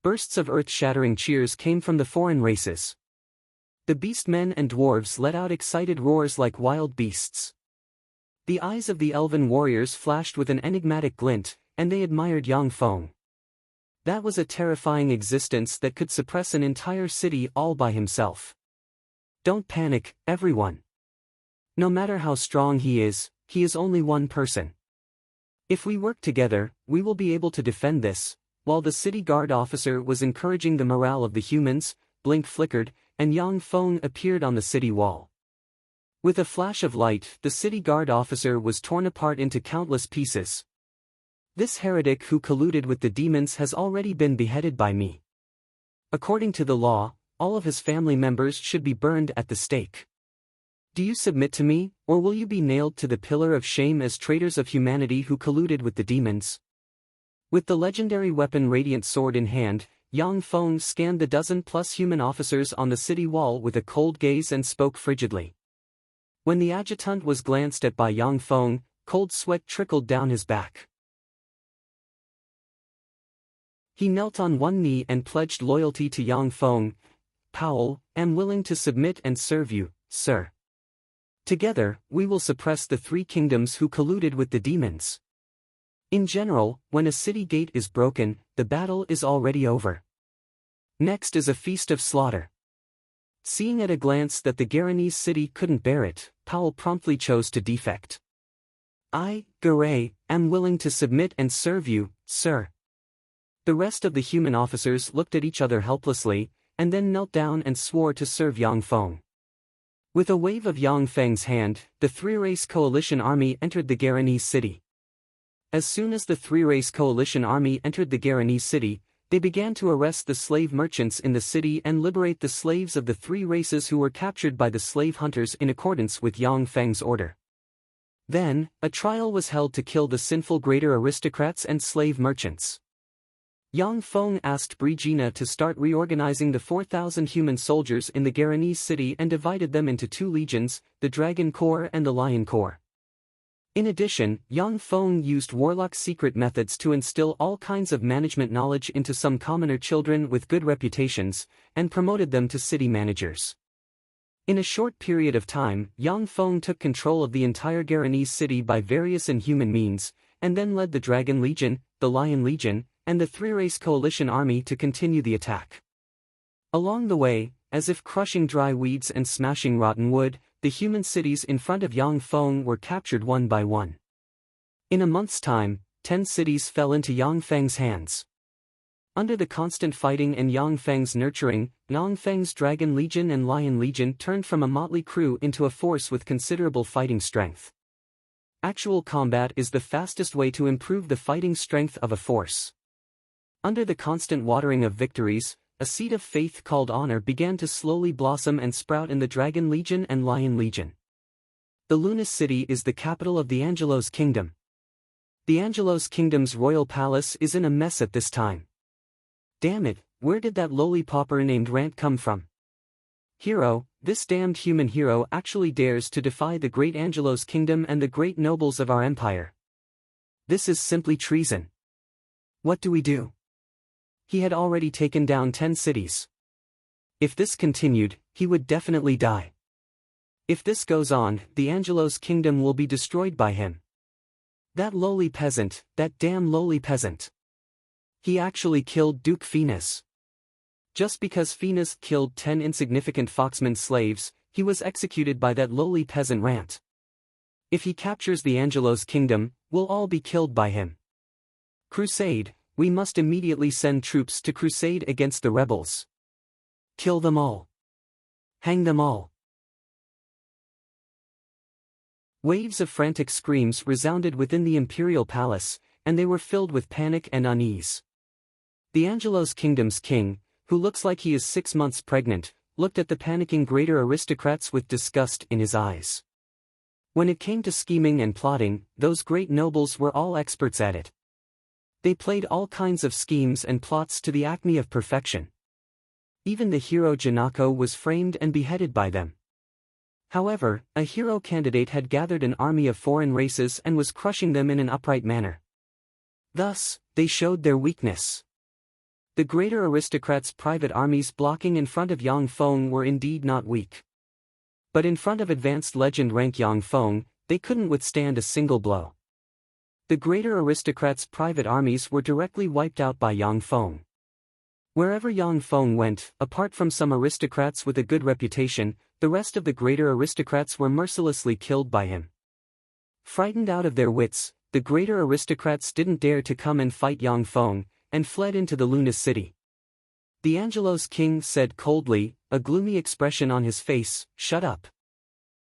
Bursts of earth-shattering cheers came from the foreign races. The beastmen and dwarves let out excited roars like wild beasts. The eyes of the elven warriors flashed with an enigmatic glint, and they admired Yang Feng. That was a terrifying existence that could suppress an entire city all by himself. Don't panic, everyone. No matter how strong he is only one person. If we work together, we will be able to defend this. While the city guard officer was encouraging the morale of the humans, Blink flickered, and Yang Feng appeared on the city wall. With a flash of light, the city guard officer was torn apart into countless pieces. This heretic who colluded with the demons has already been beheaded by me. According to the law, all of his family members should be burned at the stake. Do you submit to me, or will you be nailed to the pillar of shame as traitors of humanity who colluded with the demons? With the legendary weapon Radiant Sword in hand, Yang Feng scanned the dozen-plus human officers on the city wall with a cold gaze and spoke frigidly. When the adjutant was glanced at by Yang Feng, cold sweat trickled down his back. He knelt on one knee and pledged loyalty to Yang Feng. Powell, am willing to submit and serve you, sir. Together, we will suppress the 3 kingdoms who colluded with the demons. In general, when a city gate is broken, the battle is already over. Next is a feast of slaughter. Seeing at a glance that the Garanese city couldn't bear it, Powell promptly chose to defect. I, Garay, am willing to submit and serve you, sir. The rest of the human officers looked at each other helplessly, and then knelt down and swore to serve Yang Feng. With a wave of Yang Feng's hand, the 3-race coalition army entered the Garanese city. As soon as the 3-race coalition army entered the Garanese city, they began to arrest the slave merchants in the city and liberate the slaves of the 3 races who were captured by the slave hunters in accordance with Yang Feng's order. Then, a trial was held to kill the sinful greater aristocrats and slave merchants. Yang Feng asked Brigina to start reorganizing the 4,000 human soldiers in the Garanese city and divided them into 2 legions, the Dragon Corps and the Lion Corps. In addition, Yang Feng used warlock secret methods to instill all kinds of management knowledge into some commoner children with good reputations, and promoted them to city managers. In a short period of time, Yang Feng took control of the entire Garanese city by various inhuman means, and then led the Dragon Legion, the Lion Legion, and the 3-race coalition army to continue the attack. Along the way, as if crushing dry weeds and smashing rotten wood, the human cities in front of Yang Feng were captured one by one. In a month's time, 10 cities fell into Yang Feng's hands. Under the constant fighting and Yang Feng's nurturing, Yang Feng's Dragon Legion and Lion Legion turned from a motley crew into a force with considerable fighting strength. Actual combat is the fastest way to improve the fighting strength of a force. Under the constant watering of victories, a seed of faith called honor began to slowly blossom and sprout in the Dragon Legion and Lion Legion. The Lunas city is the capital of the Angelos Kingdom. The Angelos Kingdom's royal palace is in a mess at this time. Damn it, where did that lowly pauper named Rant come from? Hero, this damned human hero actually dares to defy the great Angelos Kingdom and the great nobles of our empire. This is simply treason. What do we do? He had already taken down 10 cities. If this continued, he would definitely die. If this goes on, the Angelos kingdom will be destroyed by him. That lowly peasant, that damn lowly peasant. He actually killed Duke Phoenix. Just because Phoenix killed 10 insignificant Foxman slaves, he was executed by that lowly peasant rant. If he captures the Angelos kingdom, we'll all be killed by him. Crusade, we must immediately send troops to crusade against the rebels. Kill them all. Hang them all. Waves of frantic screams resounded within the imperial palace, and they were filled with panic and unease. The Angelos kingdom's king, who looks like he is 6 months pregnant, looked at the panicking greater aristocrats with disgust in his eyes. When it came to scheming and plotting, those great nobles were all experts at it. They played all kinds of schemes and plots to the acme of perfection. Even the hero Janako was framed and beheaded by them. However, a hero candidate had gathered an army of foreign races and was crushing them in an upright manner. Thus, they showed their weakness. The greater aristocrats' private armies blocking in front of Yang Feng were indeed not weak. But in front of advanced legend rank Yang Feng, they couldn't withstand a single blow. The greater aristocrats' private armies were directly wiped out by Yang Feng. Wherever Yang Feng went, apart from some aristocrats with a good reputation, the rest of the greater aristocrats were mercilessly killed by him. Frightened out of their wits, the greater aristocrats didn't dare to come and fight Yang Feng, and fled into the Lunas city. The Angelos king said coldly, a gloomy expression on his face, "Shut up."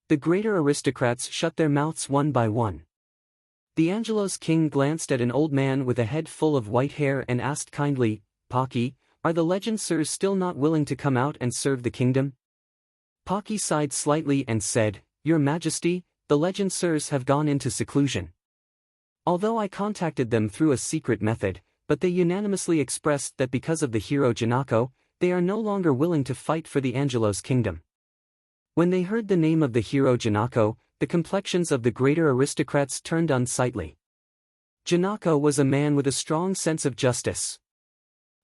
The greater aristocrats shut their mouths one by one. The Angelos king glanced at an old man with a head full of white hair and asked kindly, "Pocky, are the legend sirs still not willing to come out and serve the kingdom?" Pocky sighed slightly and said, "Your Majesty, the legend sirs have gone into seclusion. Although I contacted them through a secret method, but they unanimously expressed that because of the hero Janako, they are no longer willing to fight for the Angelos kingdom." When they heard the name of the hero Janako, the complexions of the greater aristocrats turned unsightly. Janako was a man with a strong sense of justice.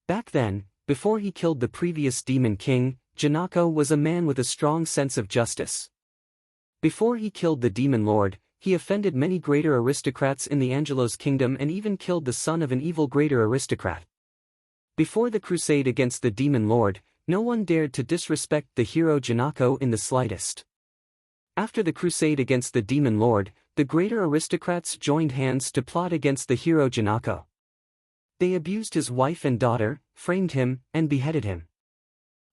Back then, before he killed the previous demon king, Janako was a man with a strong sense of justice. Before he killed the demon lord, he offended many greater aristocrats in the Angelos kingdom and even killed the son of an evil greater aristocrat. Before the crusade against the demon lord, no one dared to disrespect the hero Janako in the slightest. After the crusade against the demon lord, the greater aristocrats joined hands to plot against the hero Janako. They abused his wife and daughter, framed him, and beheaded him.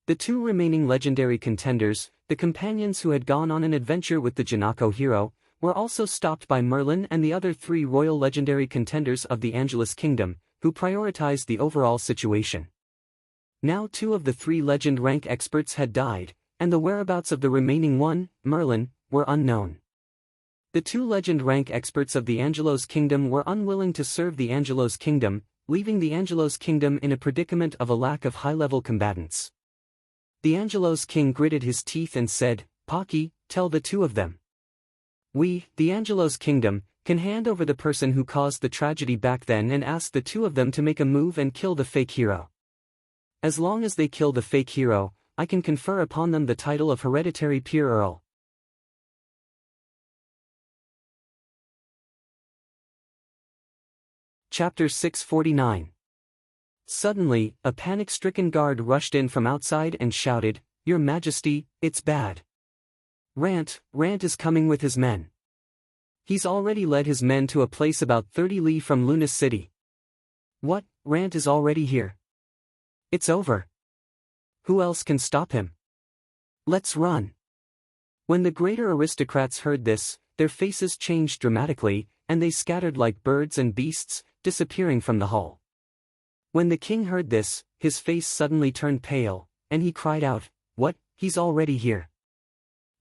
The two remaining legendary contenders, the companions who had gone on an adventure with the Janako hero, were also stopped by Merlin and the other 3 royal legendary contenders of the Angelos kingdom, who prioritized the overall situation. Now 2 of the 3 legend rank experts had died, and the whereabouts of the remaining one, Merlin, were unknown. The 2 legend rank experts of the Angelos kingdom were unwilling to serve the Angelos kingdom, leaving the Angelos kingdom in a predicament of a lack of high-level combatants. The Angelos king gritted his teeth and said, "Pocky, tell the 2 of them. We, the Angelos kingdom, can hand over the person who caused the tragedy back then and ask the 2 of them to make a move and kill the fake hero. As long as they kill the fake hero, I can confer upon them the title of hereditary peer earl." Chapter 649. Suddenly, a panic-stricken guard rushed in from outside and shouted, "Your Majesty, it's bad. Rant is coming with his men. He's already led his men to a place about 30 li from Lunas City." "What, Rant is already here? It's over. Who else can stop him? Let's run." When the greater aristocrats heard this, their faces changed dramatically, and they scattered like birds and beasts, disappearing from the hall. When the king heard this, his face suddenly turned pale, and he cried out, "What, he's already here?"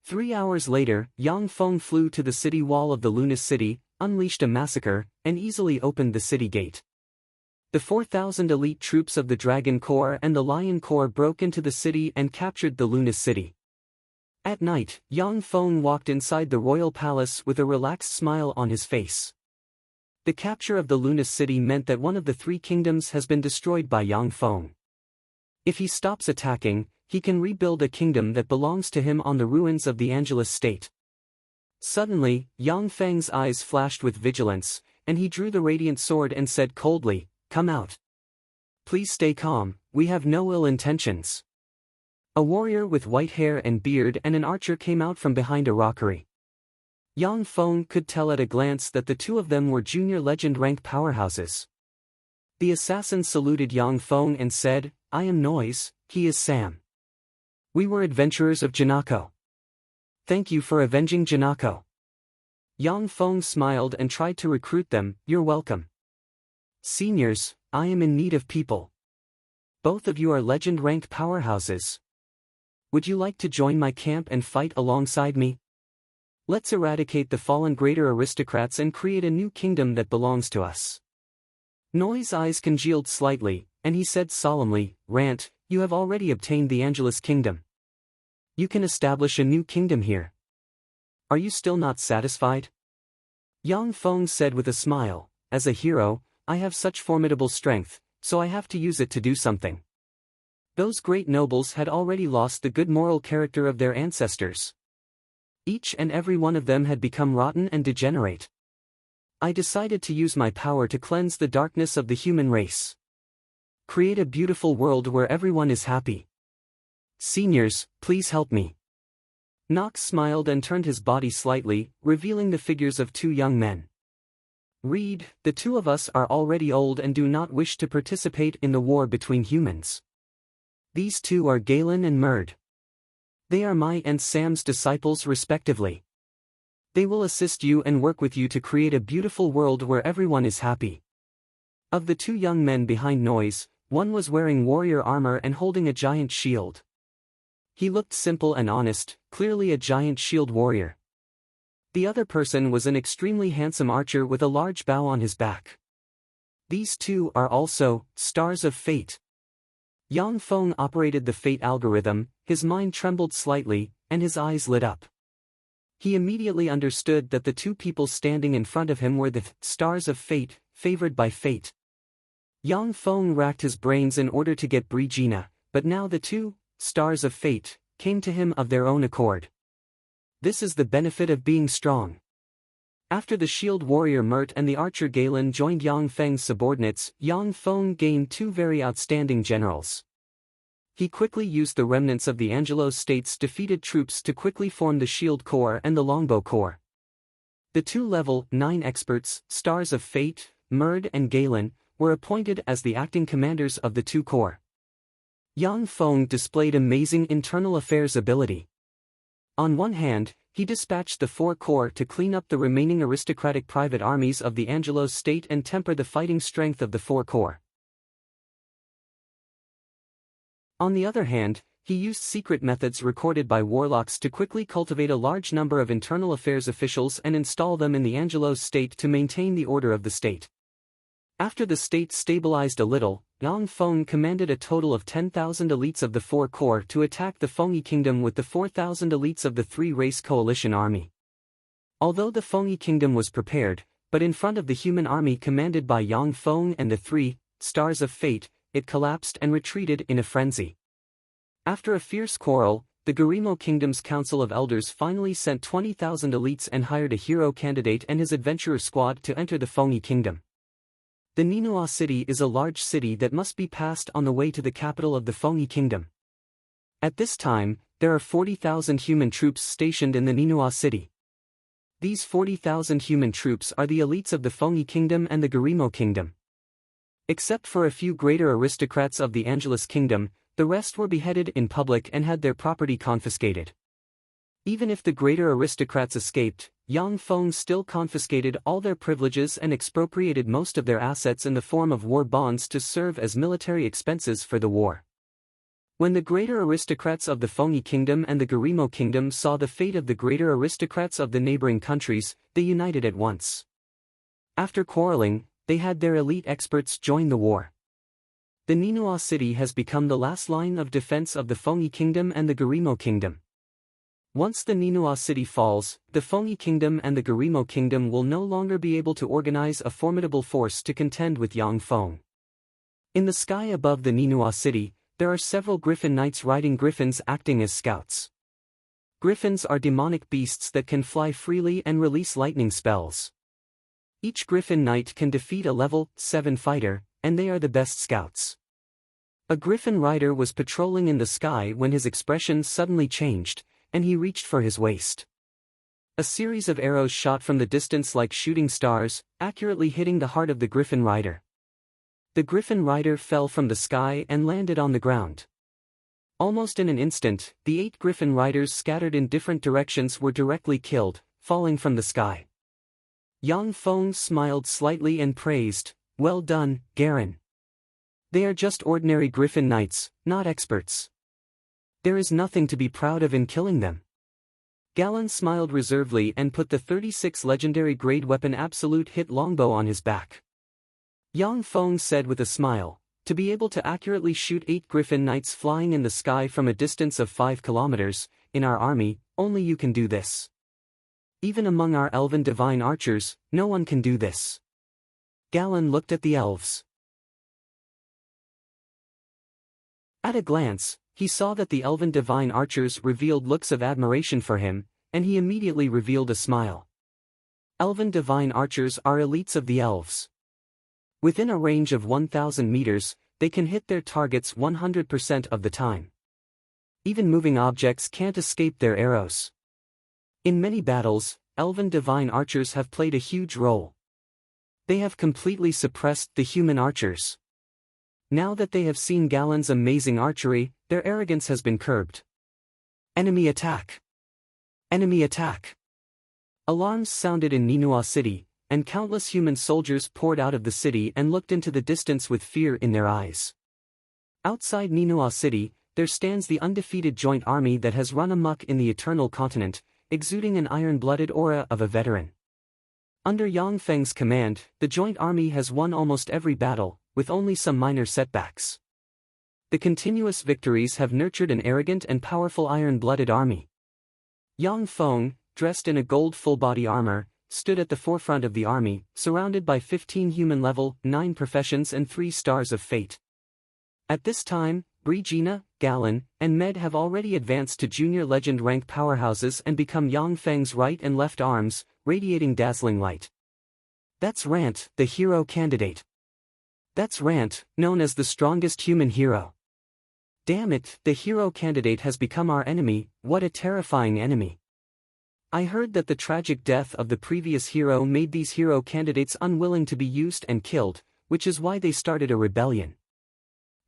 3 hours later, Yang Feng flew to the city wall of the Lunas city, unleashed a massacre, and easily opened the city gate. The 4,000 elite troops of the Dragon Corps and the Lion Corps broke into the city and captured the Lunas city. At night, Yang Feng walked inside the royal palace with a relaxed smile on his face. The capture of the Lunas city meant that one of the 3 kingdoms has been destroyed by Yang Feng. If he stops attacking, he can rebuild a kingdom that belongs to him on the ruins of the Angelus state. Suddenly, Yang Feng's eyes flashed with vigilance, and he drew the radiant sword and said coldly, "Come out. Please stay calm, we have no ill intentions." A warrior with white hair and beard and an archer came out from behind a rockery. Yang Feng could tell at a glance that the two of them were junior legend rank powerhouses. The assassin saluted Yang Feng and said, "I am Noise, he is Sam. We were adventurers of Janako. Thank you for avenging Janako." Yang Feng smiled and tried to recruit them. "You're welcome. Seniors, I am in need of people. Both of you are legend rank powerhouses. Would you like to join my camp and fight alongside me? Let's eradicate the fallen greater aristocrats and create a new kingdom that belongs to us." Noi's eyes congealed slightly, and he said solemnly, "Rant, you have already obtained the Angelus kingdom. You can establish a new kingdom here. Are you still not satisfied?" Yang Feng said with a smile, "As a hero, I have such formidable strength, so I have to use it to do something." Those great nobles had already lost the good moral character of their ancestors. Each and every one of them had become rotten and degenerate. I decided to use my power to cleanse the darkness of the human race. Create a beautiful world where everyone is happy. Seniors, please help me." Knox smiled and turned his body slightly, revealing the figures of two young men. "Reed, the two of us are already old and do not wish to participate in the war between humans. These two are Galen and Murd. They are my and Sam's disciples respectively. They will assist you and work with you to create a beautiful world where everyone is happy." Of the two young men behind Noise, one was wearing warrior armor and holding a giant shield. He looked simple and honest, clearly a giant shield warrior. The other person was an extremely handsome archer with a large bow on his back. These two are also stars of fate. Yang Feng operated the fate algorithm, his mind trembled slightly, and his eyes lit up. He immediately understood that the two people standing in front of him were the stars of fate, favored by fate. Yang Feng racked his brains in order to get Brigina, but now the two stars of fate came to him of their own accord. This is the benefit of being strong. After the shield warrior Mert and the archer Galen joined Yang Feng's subordinates, Yang Feng gained two very outstanding generals. He quickly used the remnants of the Angelos state's defeated troops to quickly form the Shield Corps and the Longbow Corps. The two level 9 experts, Stars of Fate, Murd and Galen, were appointed as the acting commanders of the two corps. Yang Feng displayed amazing internal affairs ability. On one hand, he dispatched the 4 corps to clean up the remaining aristocratic private armies of the Angelos state and temper the fighting strength of the 4 corps. On the other hand, he used secret methods recorded by warlocks to quickly cultivate a large number of internal affairs officials and install them in the Angelos state to maintain the order of the state. After the state stabilized a little, Yang Feng commanded a total of 10,000 elites of the 4 corps to attack the Fengyi kingdom with the 4,000 elites of the 3-race coalition army. Although the Fengyi kingdom was prepared, but in front of the human army commanded by Yang Feng and the 3 stars of fate, it collapsed and retreated in a frenzy. After a fierce quarrel, the Garimo kingdom's council of elders finally sent 20,000 elites and hired a hero candidate and his adventurer squad to enter the Fengyi kingdom. The Ninua city is a large city that must be passed on the way to the capital of the Fengyi kingdom. At this time, there are 40,000 human troops stationed in the Ninua city. These 40,000 human troops are the elites of the Fengyi kingdom and the Garimo kingdom. Except for a few greater aristocrats of the Angelus kingdom, the rest were beheaded in public and had their property confiscated. Even if the greater aristocrats escaped, Yang Feng still confiscated all their privileges and expropriated most of their assets in the form of war bonds to serve as military expenses for the war. When the greater aristocrats of the Fengyi kingdom and the Garimo kingdom saw the fate of the greater aristocrats of the neighboring countries, they united at once. After quarreling, they had their elite experts join the war. The Ninua city has become the last line of defense of the Fengyi kingdom and the Garimo kingdom. Once the Ninua city falls, the Fengyi kingdom and the Garimo kingdom will no longer be able to organize a formidable force to contend with Yang Feng. In the sky above the Ninua city, there are several griffin knights riding griffins acting as scouts. Griffins are demonic beasts that can fly freely and release lightning spells. Each griffin knight can defeat a level 7 fighter, and they are the best scouts. A griffin rider was patrolling in the sky when his expression suddenly changed, and he reached for his waist. A series of arrows shot from the distance like shooting stars, accurately hitting the heart of the griffin rider. The griffin rider fell from the sky and landed on the ground. Almost in an instant, the 8 griffin riders scattered in different directions were directly killed, falling from the sky. Yang Feng smiled slightly and praised, "Well done, Garen. They are just ordinary griffin knights, not experts. There is nothing to be proud of in killing them." Galen smiled reservedly and put the 36 legendary grade weapon absolute hit longbow on his back. Yang Feng said with a smile, "To be able to accurately shoot 8 griffin knights flying in the sky from a distance of 5 kilometers, in our army, only you can do this. Even among our elven divine archers, no one can do this." Galen looked at the elves. At a glance, he saw that the elven divine archers revealed looks of admiration for him, and he immediately revealed a smile. Elven divine archers are elites of the elves. Within a range of 1,000 meters, they can hit their targets 100% of the time. Even moving objects can't escape their arrows. In many battles, elven divine archers have played a huge role. They have completely suppressed the human archers. Now that they have seen Galen's amazing archery, their arrogance has been curbed. Enemy attack! Enemy attack! Alarms sounded in Ninua City, and countless human soldiers poured out of the city and looked into the distance with fear in their eyes. Outside Ninua City, there stands the undefeated joint army that has run amok in the Eternal Continent, exuding an iron-blooded aura of a veteran. Under Yang Feng's command, the joint army has won almost every battle, with only some minor setbacks. The continuous victories have nurtured an arrogant and powerful iron-blooded army. Yang Feng, dressed in a gold full-body armor, stood at the forefront of the army, surrounded by 15 human-level, 9 professions and 3 stars of fate. At this time, Brigitte, Galen, and Med have already advanced to junior legend rank powerhouses and become Yang Feng's right and left arms, radiating dazzling light. That's Rant, the hero candidate. That's Rant, known as the strongest human hero. Damn it, the hero candidate has become our enemy. What a terrifying enemy. I heard that the tragic death of the previous hero made these hero candidates unwilling to be used and killed, which is why they started a rebellion.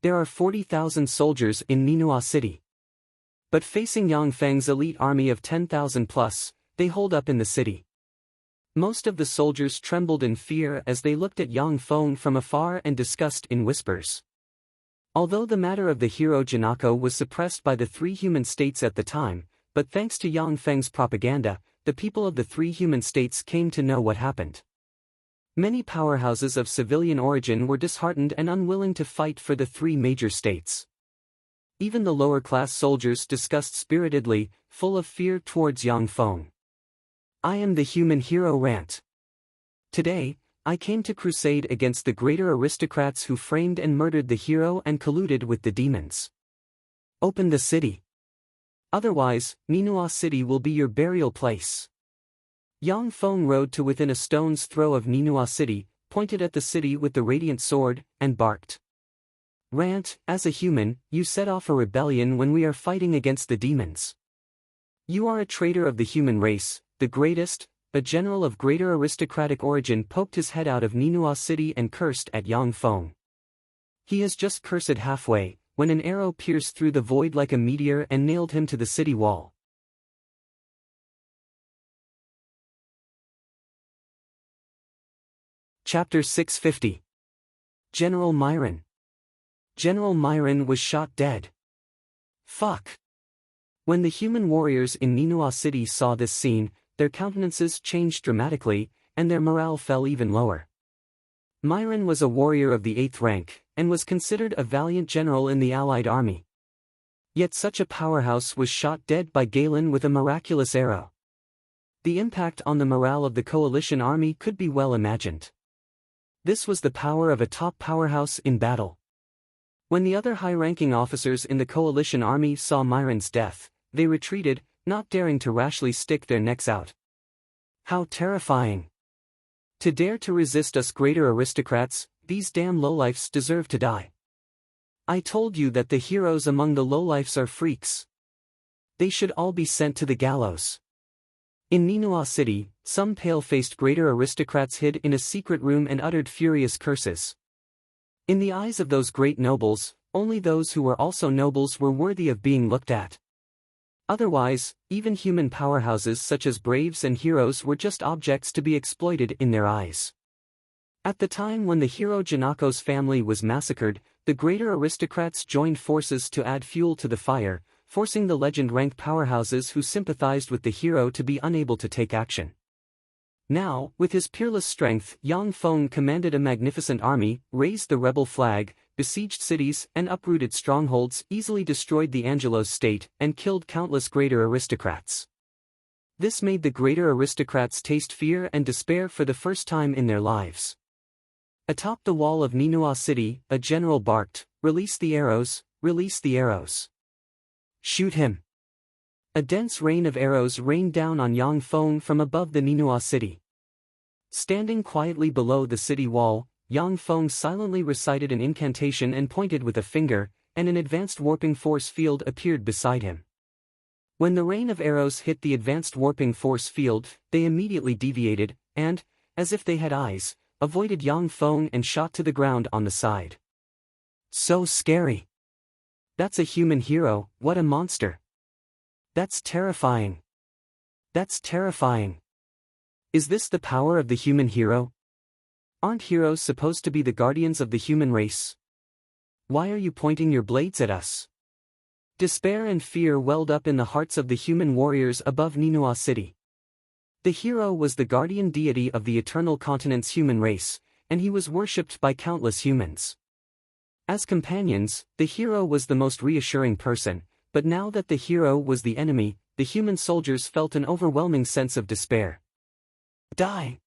There are 40,000 soldiers in Ninua City. But facing Yang Feng's elite army of 10,000 plus, they hold up in the city. Most of the soldiers trembled in fear as they looked at Yang Feng from afar and discussed in whispers. Although the matter of the hero Janako was suppressed by the 3 human states at the time, but thanks to Yang Feng's propaganda, the people of the 3 human states came to know what happened. Many powerhouses of civilian origin were disheartened and unwilling to fight for the 3 major states. Even the lower-class soldiers discussed spiritedly, full of fear towards Yang Feng. I am the human hero Rant. Today, I came to crusade against the greater aristocrats who framed and murdered the hero and colluded with the demons. Open the city. Otherwise, Ninua City will be your burial place. Yang Feng rode to within a stone's throw of Ninua City, pointed at the city with the radiant sword, and barked. Rant, as a human, you set off a rebellion when we are fighting against the demons. You are a traitor of the human race, the greatest. A general of greater aristocratic origin poked his head out of Ninua City and cursed at Yang Feng. He has just cursed halfway, when an arrow pierced through the void like a meteor and nailed him to the city wall. Chapter 650. General Myron. General Myron was shot dead. Fuck. When the human warriors in Ninua City saw this scene, their countenances changed dramatically, and their morale fell even lower. Myron was a warrior of the 8th rank, and was considered a valiant general in the Allied army. Yet such a powerhouse was shot dead by Galen with a miraculous arrow. The impact on the morale of the coalition army could be well imagined. This was the power of a top powerhouse in battle. When the other high-ranking officers in the coalition army saw Myron's death, they retreated, not daring to rashly stick their necks out. How terrifying! To dare to resist us greater aristocrats, these damn lowlifes deserve to die. I told you that the heroes among the lowlifes are freaks. They should all be sent to the gallows. In Ninua City, some pale-faced greater aristocrats hid in a secret room and uttered furious curses. In the eyes of those great nobles, only those who were also nobles were worthy of being looked at. Otherwise, even human powerhouses such as braves and heroes were just objects to be exploited in their eyes. At the time when the hero Janako's family was massacred, the greater aristocrats joined forces to add fuel to the fire, forcing the legend-ranked powerhouses who sympathized with the hero to be unable to take action. Now, with his peerless strength, Yang Feng commanded a magnificent army, raised the rebel flag, besieged cities and uprooted strongholds, easily destroyed the Angelos state, and killed countless greater aristocrats. This made the greater aristocrats taste fear and despair for the first time in their lives. Atop the wall of Ninua City, a general barked, "Release the arrows, release the arrows. Shoot him." A dense rain of arrows rained down on Yang Feng from above the Ninua City. Standing quietly below the city wall, Yang Feng silently recited an incantation and pointed with a finger, and an advanced warping force field appeared beside him. When the rain of arrows hit the advanced warping force field, they immediately deviated, and, as if they had eyes, avoided Yang Feng and shot to the ground on the side. So scary. That's a human hero, what a monster. That's terrifying. That's terrifying. Is this the power of the human hero? Aren't heroes supposed to be the guardians of the human race? Why are you pointing your blades at us? Despair and fear welled up in the hearts of the human warriors above Ninua City. The hero was the guardian deity of the eternal continent's human race, and he was worshipped by countless humans. As companions, the hero was the most reassuring person, but now that the hero was the enemy, the human soldiers felt an overwhelming sense of despair. Die!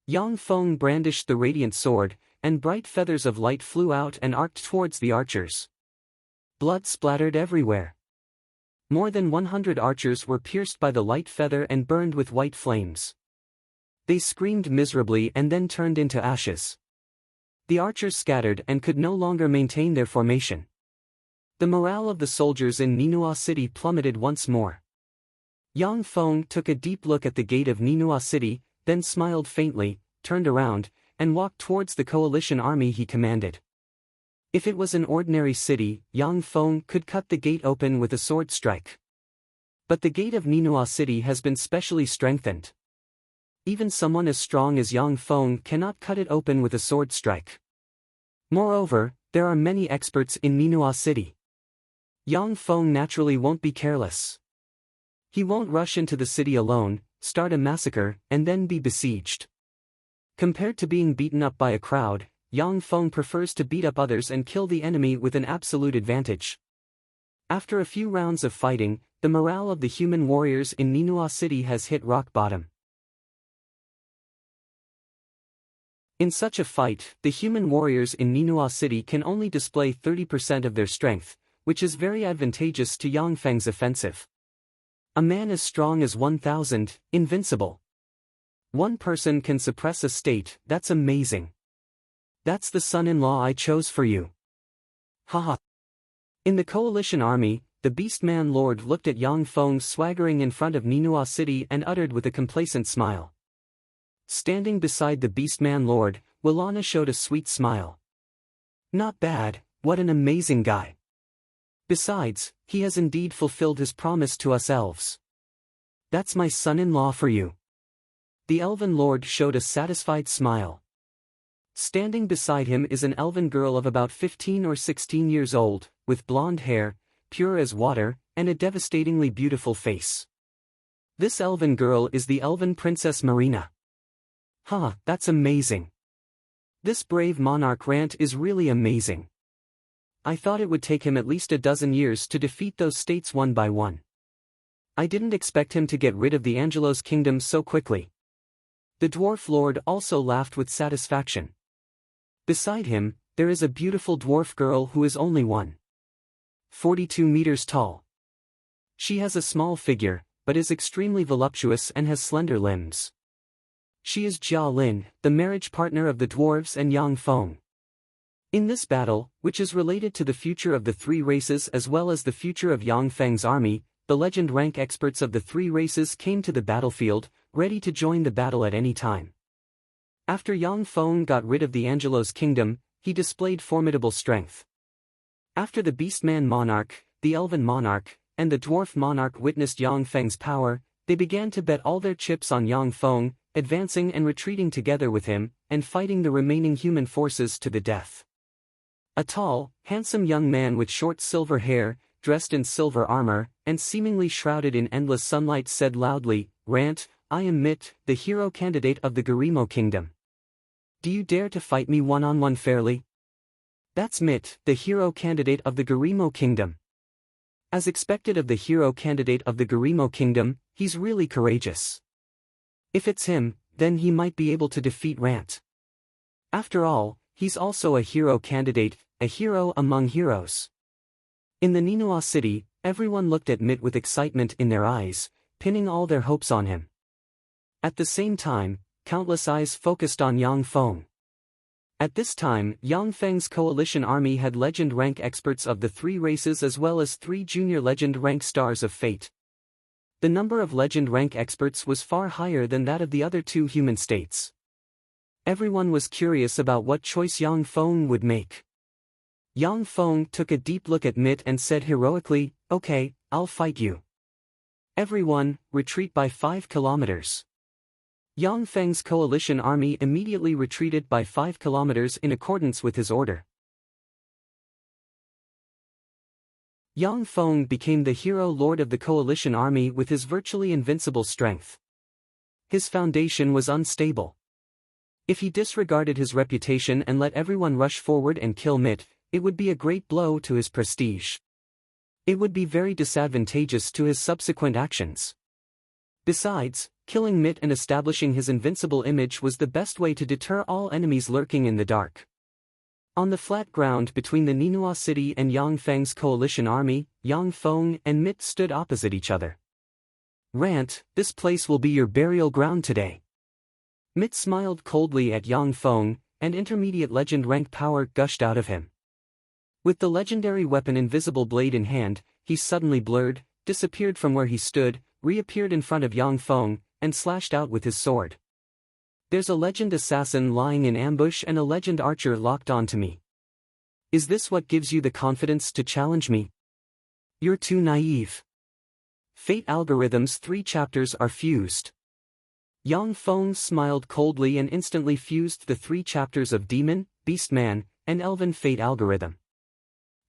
Yang Feng brandished the radiant sword, and bright feathers of light flew out and arced towards the archers. Blood splattered everywhere. More than 100 archers were pierced by the light feather and burned with white flames. They screamed miserably and then turned into ashes. The archers scattered and could no longer maintain their formation. The morale of the soldiers in Ninua City plummeted once more. Yang Feng took a deep look at the gate of Ninua City, then smiled faintly, turned around, and walked towards the coalition army he commanded. If it was an ordinary city, Yang Feng could cut the gate open with a sword strike. But the gate of Ninua City has been specially strengthened. Even someone as strong as Yang Feng cannot cut it open with a sword strike. Moreover, there are many experts in Ninua City. Yang Feng naturally won't be careless. He won't rush into the city alone, start a massacre, and then be besieged. Compared to being beaten up by a crowd, Yang Feng prefers to beat up others and kill the enemy with an absolute advantage. After a few rounds of fighting, the morale of the human warriors in Ninua City has hit rock bottom. In such a fight, the human warriors in Ninua City can only display 30% of their strength, which is very advantageous to Yang Feng's offensive. A man as strong as 1,000, invincible. One person can suppress a state, that's amazing. That's the son-in-law I chose for you. Haha. In the coalition army, the Beastman Lord looked at Yang Feng swaggering in front of Ninua City and uttered with a complacent smile. Standing beside the Beastman Lord, Willana showed a sweet smile. Not bad, what an amazing guy. Besides, he has indeed fulfilled his promise to us elves. That's my son-in-law for you. The Elven Lord showed a satisfied smile. Standing beside him is an elven girl of about 15 or 16 years old, with blonde hair, pure as water, and a devastatingly beautiful face. This elven girl is the elven princess Marina. That's amazing. This brave monarch Rant is really amazing. I thought it would take him at least a dozen years to defeat those states one by one. I didn't expect him to get rid of the Angelos kingdom so quickly. The dwarf lord also laughed with satisfaction. Beside him, there is a beautiful dwarf girl who is only 1.42 meters tall. She has a small figure, but is extremely voluptuous and has slender limbs. She is Jia Lin, the marriage partner of the dwarves and Yang Feng. In this battle, which is related to the future of the three races as well as the future of Yang Feng's army, the legend rank experts of the three races came to the battlefield, ready to join the battle at any time. After Yang Feng got rid of the Angelo's kingdom, he displayed formidable strength. After the Beastman monarch, the Elven monarch, and the Dwarf monarch witnessed Yang Feng's power, they began to bet all their chips on Yang Feng, advancing and retreating together with him, and fighting the remaining human forces to the death. A tall, handsome young man with short silver hair, dressed in silver armor, and seemingly shrouded in endless sunlight said loudly, "Rant, I am Mit, the hero candidate of the Garimo kingdom. Do you dare to fight me one-on-one fairly?" That's Mit, the hero candidate of the Garimo kingdom. As expected of the hero candidate of the Garimo kingdom, he's really courageous. If it's him, then he might be able to defeat Rant. After all, he's also a hero candidate, a hero among heroes. In the Ninua city, everyone looked at Mit with excitement in their eyes, pinning all their hopes on him. At the same time, countless eyes focused on Yang Feng. At this time, Yang Feng's coalition army had legend rank experts of the three races as well as 3 junior legend rank stars of fate. The number of legend rank experts was far higher than that of the other 2 human states. Everyone was curious about what choice Yang Feng would make. Yang Feng took a deep look at Mit and said heroically, "Okay, I'll fight you. Everyone, retreat by 5 kilometers." Yang Feng's coalition army immediately retreated by 5 kilometers in accordance with his order. Yang Feng became the hero lord of the coalition army with his virtually invincible strength. His foundation was unstable. If he disregarded his reputation and let everyone rush forward and kill Mit, it would be a great blow to his prestige. It would be very disadvantageous to his subsequent actions. Besides, killing Mit and establishing his invincible image was the best way to deter all enemies lurking in the dark. On the flat ground between the Ninua city and Yang Feng's coalition army, Yang Feng and Mit stood opposite each other. "Rant, this place will be your burial ground today." Mit smiled coldly at Yang Feng, and intermediate legend rank power gushed out of him. With the legendary weapon Invisible Blade in hand, he suddenly blurred, disappeared from where he stood, reappeared in front of Yang Feng, and slashed out with his sword. "There's a legend assassin lying in ambush and a legend archer locked onto me. Is this what gives you the confidence to challenge me? You're too naive. Fate algorithm's 3 chapters are fused." Yang Feng smiled coldly and instantly fused the 3 chapters of Demon, Beastman, and Elven Fate algorithm.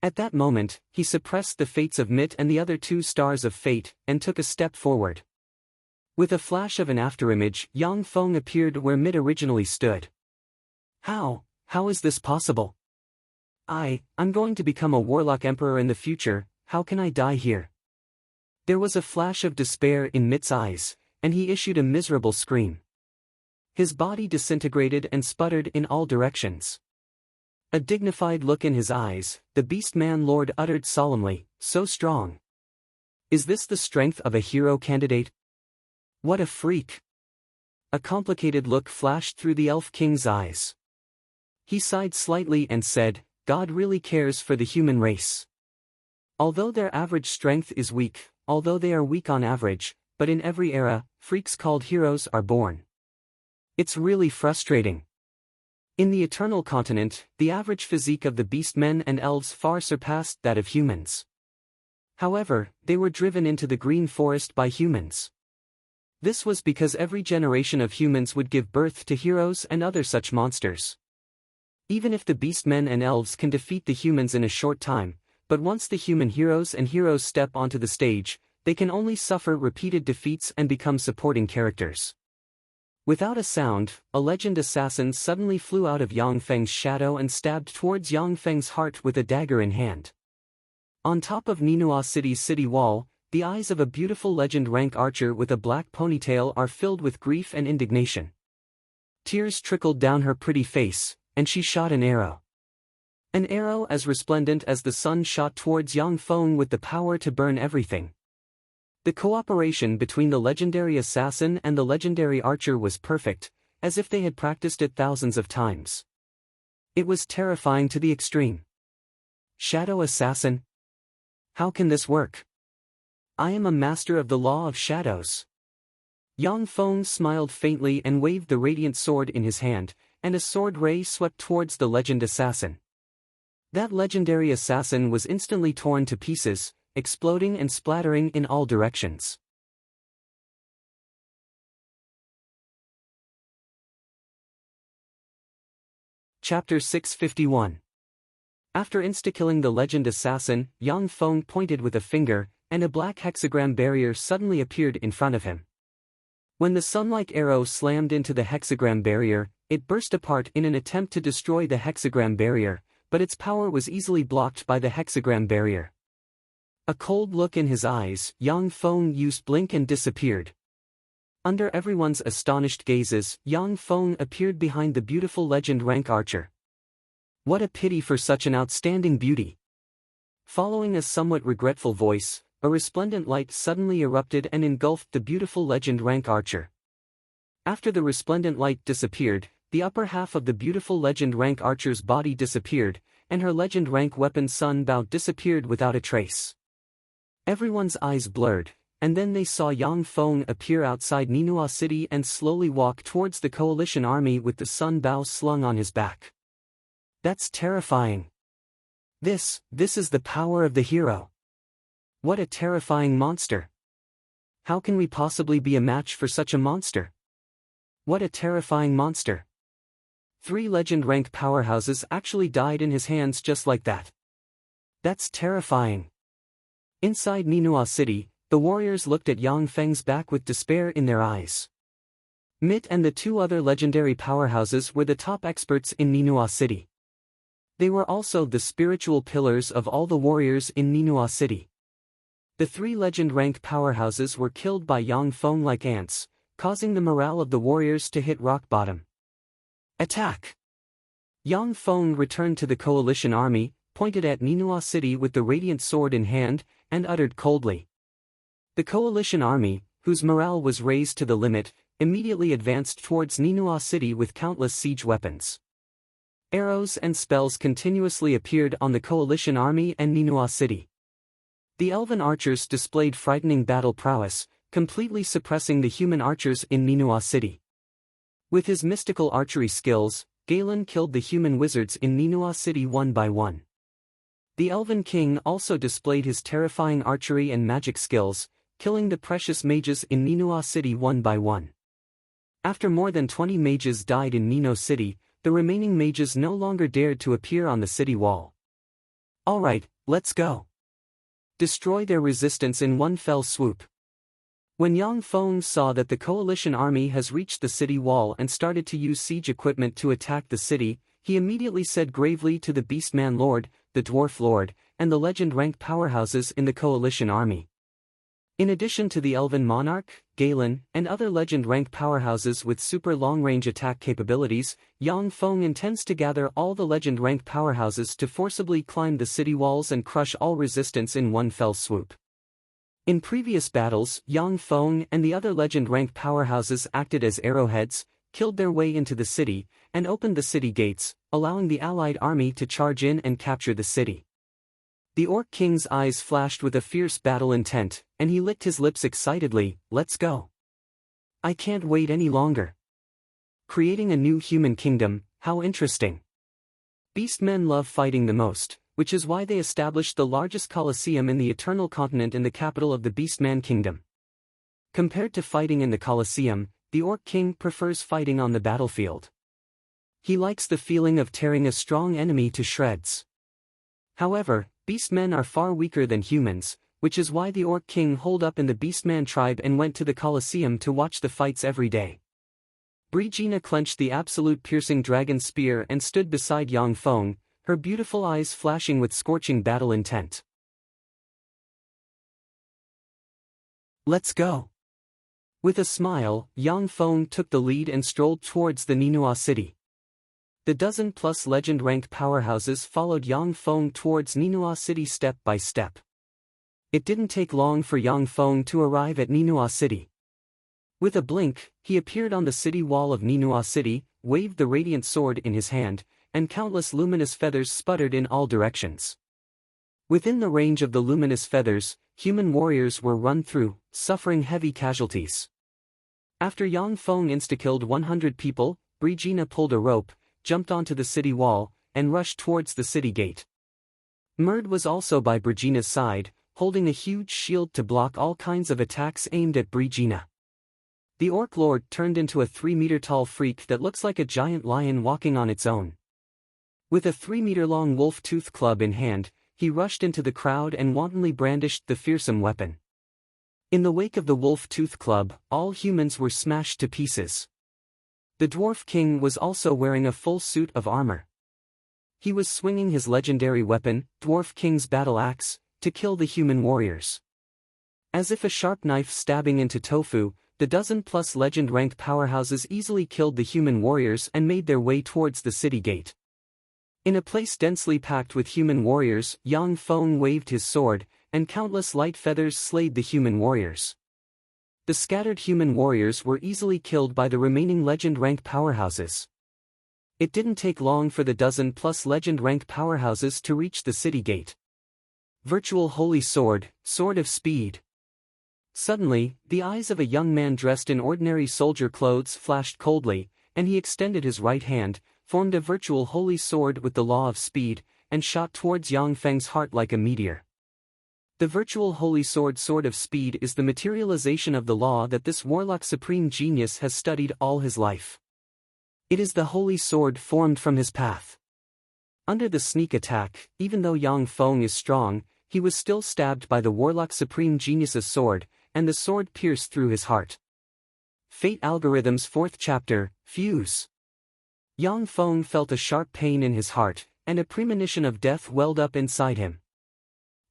At that moment, he suppressed the fates of Mit and the other 2 stars of fate, and took a step forward. With a flash of an afterimage, Yang Feng appeared where Mit originally stood. How is this possible? I'm going to become a warlock emperor in the future, how can I die here? There was a flash of despair in Mit's eyes, and he issued a miserable scream. His body disintegrated and sputtered in all directions. A dignified look in his eyes, the Beastman Lord uttered solemnly, "So strong. Is this the strength of a hero candidate? What a freak." A complicated look flashed through the Elf King's eyes. He sighed slightly and said, "God really cares for the human race. Although their average strength is weak, although they are weak on average, but in every era, freaks called heroes are born. It's really frustrating." In the Eternal Continent, the average physique of the beastmen and elves far surpassed that of humans. However, they were driven into the green forest by humans. This was because every generation of humans would give birth to heroes and other such monsters. Even if the beastmen and elves can defeat the humans in a short time, but once the human heroes and heroes step onto the stage, they can only suffer repeated defeats and become supporting characters. Without a sound, a legend assassin suddenly flew out of Yang Feng's shadow and stabbed towards Yang Feng's heart with a dagger in hand. On top of Ninua City's city wall, the eyes of a beautiful legend rank archer with a black ponytail are filled with grief and indignation. Tears trickled down her pretty face, and she shot an arrow. An arrow as resplendent as the sun shot towards Yang Feng with the power to burn everything. The cooperation between the legendary assassin and the legendary archer was perfect, as if they had practiced it thousands of times. It was terrifying to the extreme. Shadow assassin? How can this work? I am a master of the law of shadows. Yang Feng smiled faintly and waved the radiant sword in his hand, and a sword ray swept towards the legend assassin. That legendary assassin was instantly torn to pieces, exploding and splattering in all directions. Chapter 651. After insta-killing the legend assassin, Yang Feng pointed with a finger, and a black hexagram barrier suddenly appeared in front of him. When the sun-like arrow slammed into the hexagram barrier, it burst apart in an attempt to destroy the hexagram barrier, but its power was easily blocked by the hexagram barrier. A cold look in his eyes, Yang Feng used blink and disappeared. Under everyone's astonished gazes, Yang Feng appeared behind the beautiful legend rank archer. What a pity for such an outstanding beauty! Following a somewhat regretful voice, a resplendent light suddenly erupted and engulfed the beautiful legend rank archer. After the resplendent light disappeared, the upper half of the beautiful legend rank archer's body disappeared, and her legend rank weapon Sun Bao disappeared without a trace. Everyone's eyes blurred, and then they saw Yang Feng appear outside Ninua City and slowly walk towards the coalition army with the Sun Bao slung on his back. That's terrifying. This is the power of the hero. What a terrifying monster. How can we possibly be a match for such a monster? What a terrifying monster. 3 legend rank powerhouses actually died in his hands just like that. That's terrifying. Inside Ninua City, the warriors looked at Yang Feng's back with despair in their eyes. Mit and the 2 other legendary powerhouses were the top experts in Ninua City. They were also the spiritual pillars of all the warriors in Ninua City. The 3 legend rank powerhouses were killed by Yang Feng like ants, causing the morale of the warriors to hit rock bottom. Attack! Yang Feng returned to the coalition army, pointed at Ninua City with the radiant sword in hand, and uttered coldly. The coalition army, whose morale was raised to the limit, immediately advanced towards Ninua City with countless siege weapons. Arrows and spells continuously appeared on the coalition army and Ninua City. The elven archers displayed frightening battle prowess, completely suppressing the human archers in Ninua City. With his mystical archery skills, Galen killed the human wizards in Ninua City one by one. The Elven King also displayed his terrifying archery and magic skills, killing the precious mages in Ninua City one by one. After more than 20 mages died in Nino City, the remaining mages no longer dared to appear on the city wall. Alright, let's go. Destroy their resistance in one fell swoop. When Yang Feng saw that the coalition army has reached the city wall and started to use siege equipment to attack the city, he immediately said gravely to the Beastman Lord, the Dwarf Lord, and the legend-ranked powerhouses in the coalition army. In addition to the Elven Monarch, Galen, and other legend-ranked powerhouses with super long-range attack capabilities, Yang Feng intends to gather all the legend-ranked powerhouses to forcibly climb the city walls and crush all resistance in one fell swoop. In previous battles, Yang Feng and the other legend-ranked powerhouses acted as arrowheads, killed their way into the city, and opened the city gates, allowing the allied army to charge in and capture the city. The Orc King's eyes flashed with a fierce battle intent, and he licked his lips excitedly. Let's go. I can't wait any longer. Creating a new human kingdom, how interesting. Beastmen love fighting the most, which is why they established the largest Colosseum in the Eternal Continent in the capital of the Beastman Kingdom. Compared to fighting in the Colosseum, the Orc King prefers fighting on the battlefield. He likes the feeling of tearing a strong enemy to shreds. However, Beastmen are far weaker than humans, which is why the Orc King holed up in the Beastman tribe and went to the Colosseum to watch the fights every day. Brigina clenched the absolute piercing dragon spear and stood beside Yang Feng, her beautiful eyes flashing with scorching battle intent. Let's go. With a smile, Yang Feng took the lead and strolled towards the Ninua City. The dozen-plus legend-ranked powerhouses followed Yang Feng towards Ninua City step by step. It didn't take long for Yang Feng to arrive at Ninua City. With a blink, he appeared on the city wall of Ninua City, waved the radiant sword in his hand, and countless luminous feathers sputtered in all directions. Within the range of the luminous feathers, human warriors were run through, suffering heavy casualties. After Yang Feng insta-killed 100 people, Brigina pulled a rope, jumped onto the city wall, and rushed towards the city gate. Murd was also by Brigina's side, holding a huge shield to block all kinds of attacks aimed at Brigina. The Orc Lord turned into a 3-meter-tall freak that looks like a giant lion walking on its own. With a 3-meter-long wolf-tooth club in hand, he rushed into the crowd and wantonly brandished the fearsome weapon. In the wake of the wolf-tooth club, all humans were smashed to pieces. The Dwarf King was also wearing a full suit of armor. He was swinging his legendary weapon, Dwarf King's battle axe, to kill the human warriors. As if a sharp knife stabbing into tofu, the dozen-plus legend-ranked powerhouses easily killed the human warriors and made their way towards the city gate. In a place densely packed with human warriors, Yang Feng waved his sword, and countless light feathers slayed the human warriors. The scattered human warriors were easily killed by the remaining legend-ranked powerhouses. It didn't take long for the dozen-plus legend-ranked powerhouses to reach the city gate. Virtual Holy Sword, Sword of Speed. Suddenly, the eyes of a young man dressed in ordinary soldier clothes flashed coldly, and he extended his right hand, formed a virtual holy sword with the law of speed, and shot towards Yang Feng's heart like a meteor. The virtual holy sword Sword of Speed is the materialization of the law that this warlock supreme genius has studied all his life. It is the holy sword formed from his path. Under the sneak attack, even though Yang Feng is strong, he was still stabbed by the warlock supreme genius's sword, and the sword pierced through his heart. Fate Algorithm's 4th chapter, Fuse. Yang Feng felt a sharp pain in his heart, and a premonition of death welled up inside him.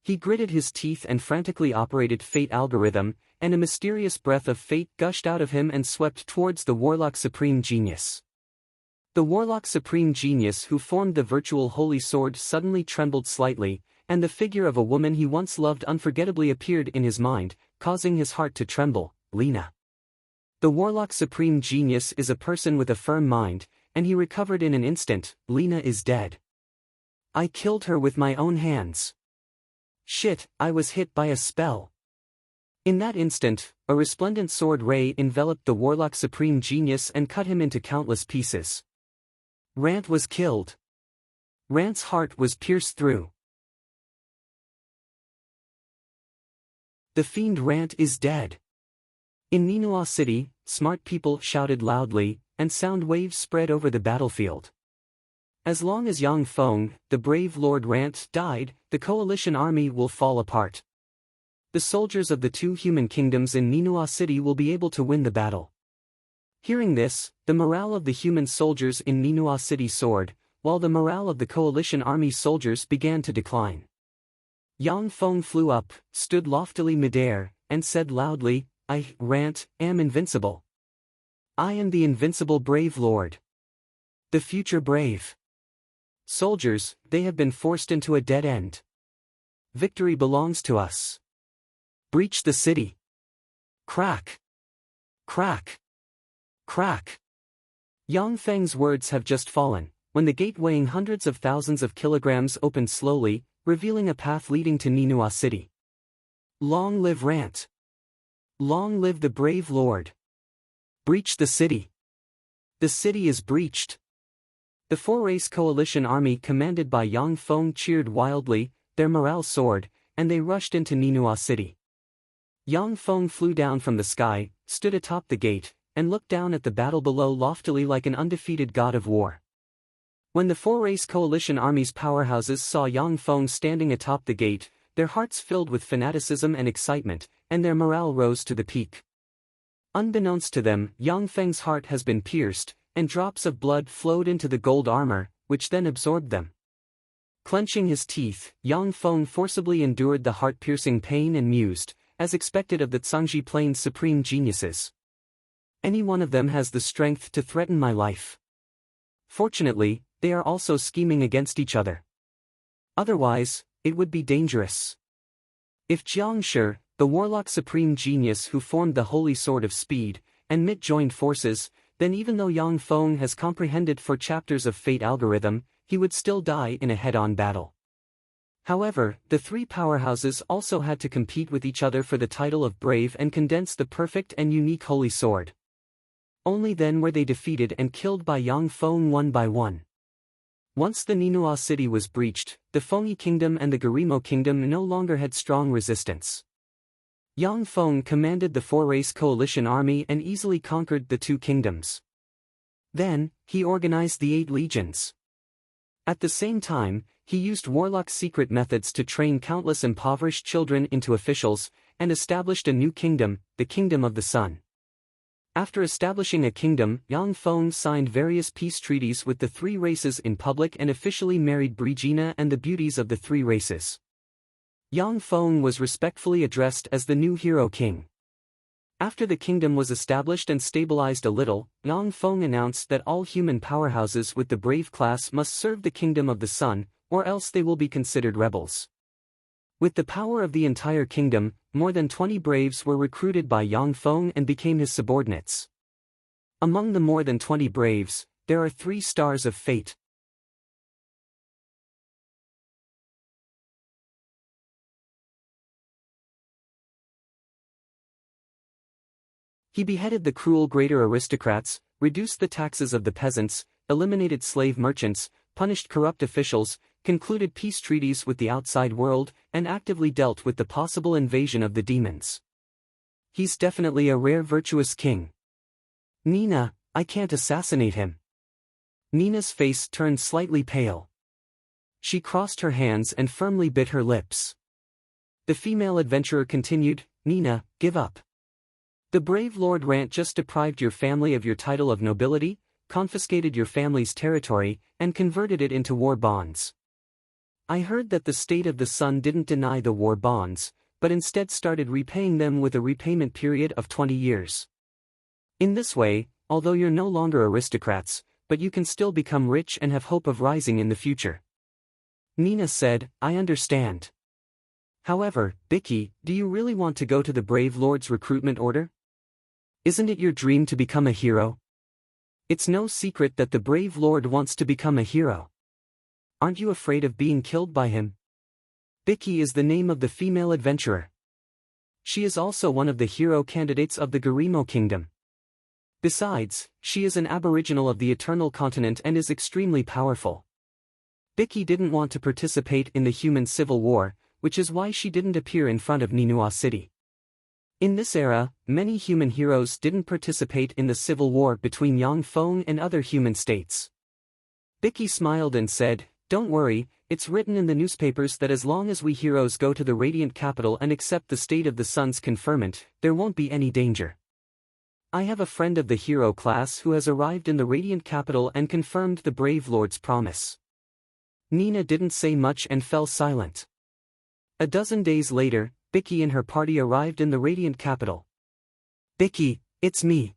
He gritted his teeth and frantically operated Fate Algorithm, and a mysterious breath of fate gushed out of him and swept towards the Warlock Supreme Genius. The Warlock Supreme Genius who formed the virtual holy sword suddenly trembled slightly, and the figure of a woman he once loved unforgettably appeared in his mind, causing his heart to tremble, Lena. The Warlock Supreme Genius is a person with a firm mind, and he recovered in an instant. Lena is dead. I killed her with my own hands. Shit, I was hit by a spell. In that instant, a resplendent sword ray enveloped the Warlock Supreme Genius and cut him into countless pieces. Rant was killed. Rant's heart was pierced through. The fiend Rant is dead. In Ninua City, smart people shouted loudly, and sound waves spread over the battlefield. As long as Yang Feng, the brave Lord Rant, died, the coalition army will fall apart. The soldiers of the 2 human kingdoms in Ninua City will be able to win the battle. Hearing this, the morale of the human soldiers in Ninua City soared, while the morale of the coalition army soldiers began to decline. Yang Feng flew up, stood loftily midair, and said loudly, I, Rant, am invincible. I am the invincible brave lord. The future brave. Soldiers, they have been forced into a dead end. Victory belongs to us. Breach the city. Crack. Crack. Crack. Yang Feng's words have just fallen, when the gate weighing hundreds of thousands of kilograms opened slowly, revealing a path leading to Ninua City. Long live Rant. Long live the brave lord. Breach the city. The city is breached. The 4-race coalition army commanded by Yang Feng cheered wildly, their morale soared, and they rushed into Ninua City. Yang Feng flew down from the sky, stood atop the gate, and looked down at the battle below loftily like an undefeated god of war. When the 4-race coalition army's powerhouses saw Yang Feng standing atop the gate, their hearts filled with fanaticism and excitement, and their morale rose to the peak. Unbeknownst to them, Yang Feng's heart has been pierced, and drops of blood flowed into the gold armor, which then absorbed them. Clenching his teeth, Yang Feng forcibly endured the heart-piercing pain and mused, as expected of the Tsangji Plain's supreme geniuses. Any one of them has the strength to threaten my life. Fortunately, they are also scheming against each other. Otherwise, it would be dangerous. If Jiang Shi, the warlock supreme genius who formed the Holy Sword of Speed, and Mit joined forces, then even though Yang Feng has comprehended 4 chapters of fate algorithm, he would still die in a head-on battle. However, the 3 powerhouses also had to compete with each other for the title of brave and condense the perfect and unique Holy Sword. Only then were they defeated and killed by Yang Feng one by one. Once the Ninua city was breached, the Fengyi kingdom and the Garimo kingdom no longer had strong resistance. Yang Feng commanded the 4-race coalition army and easily conquered the 2 kingdoms. Then, he organized the 8 legions. At the same time, he used warlock secret methods to train countless impoverished children into officials, and established a new kingdom, the Kingdom of the Sun. After establishing a kingdom, Yang Feng signed various peace treaties with the 3 races in public and officially married Brigitte and the beauties of the 3 races. Yang Feng was respectfully addressed as the new hero king. After the kingdom was established and stabilized a little, Yang Feng announced that all human powerhouses with the brave class must serve the Kingdom of the Sun, or else they will be considered rebels. With the power of the entire kingdom, more than 20 braves were recruited by Yang Feng and became his subordinates. Among the more than 20 braves, there are 3 stars of fate. He beheaded the cruel greater aristocrats, reduced the taxes of the peasants, eliminated slave merchants, punished corrupt officials, concluded peace treaties with the outside world, and actively dealt with the possible invasion of the demons. He's definitely a rare virtuous king. Nina, I can't assassinate him. Nina's face turned slightly pale. She crossed her hands and firmly bit her lips. The female adventurer continued, Nina, give up. The brave Lord Rant just deprived your family of your title of nobility, confiscated your family's territory, and converted it into war bonds. I heard that the State of the Sun didn't deny the war bonds, but instead started repaying them with a repayment period of 20 years. In this way, although you're no longer aristocrats, but you can still become rich and have hope of rising in the future. Nina said, I understand. However, Bicky, do you really want to go to the Brave Lord's recruitment order? Isn't it your dream to become a hero? It's no secret that the Brave Lord wants to become a hero. Aren't you afraid of being killed by him? Bicky is the name of the female adventurer. She is also one of the hero candidates of the Garimo kingdom. Besides, she is an aboriginal of the Eternal Continent and is extremely powerful. Bicky didn't want to participate in the human civil war, which is why she didn't appear in front of Ninua City. In this era, many human heroes didn't participate in the civil war between Yang Feng and other human states. Bicky smiled and said, don't worry, it's written in the newspapers that as long as we heroes go to the Radiant Capital and accept the State of the Sun's conferment, there won't be any danger. I have a friend of the hero class who has arrived in the Radiant Capital and confirmed the Brave Lord's promise. Nina didn't say much and fell silent. A dozen days later, Bicky and her party arrived in the Radiant Capital. Bicky, it's me.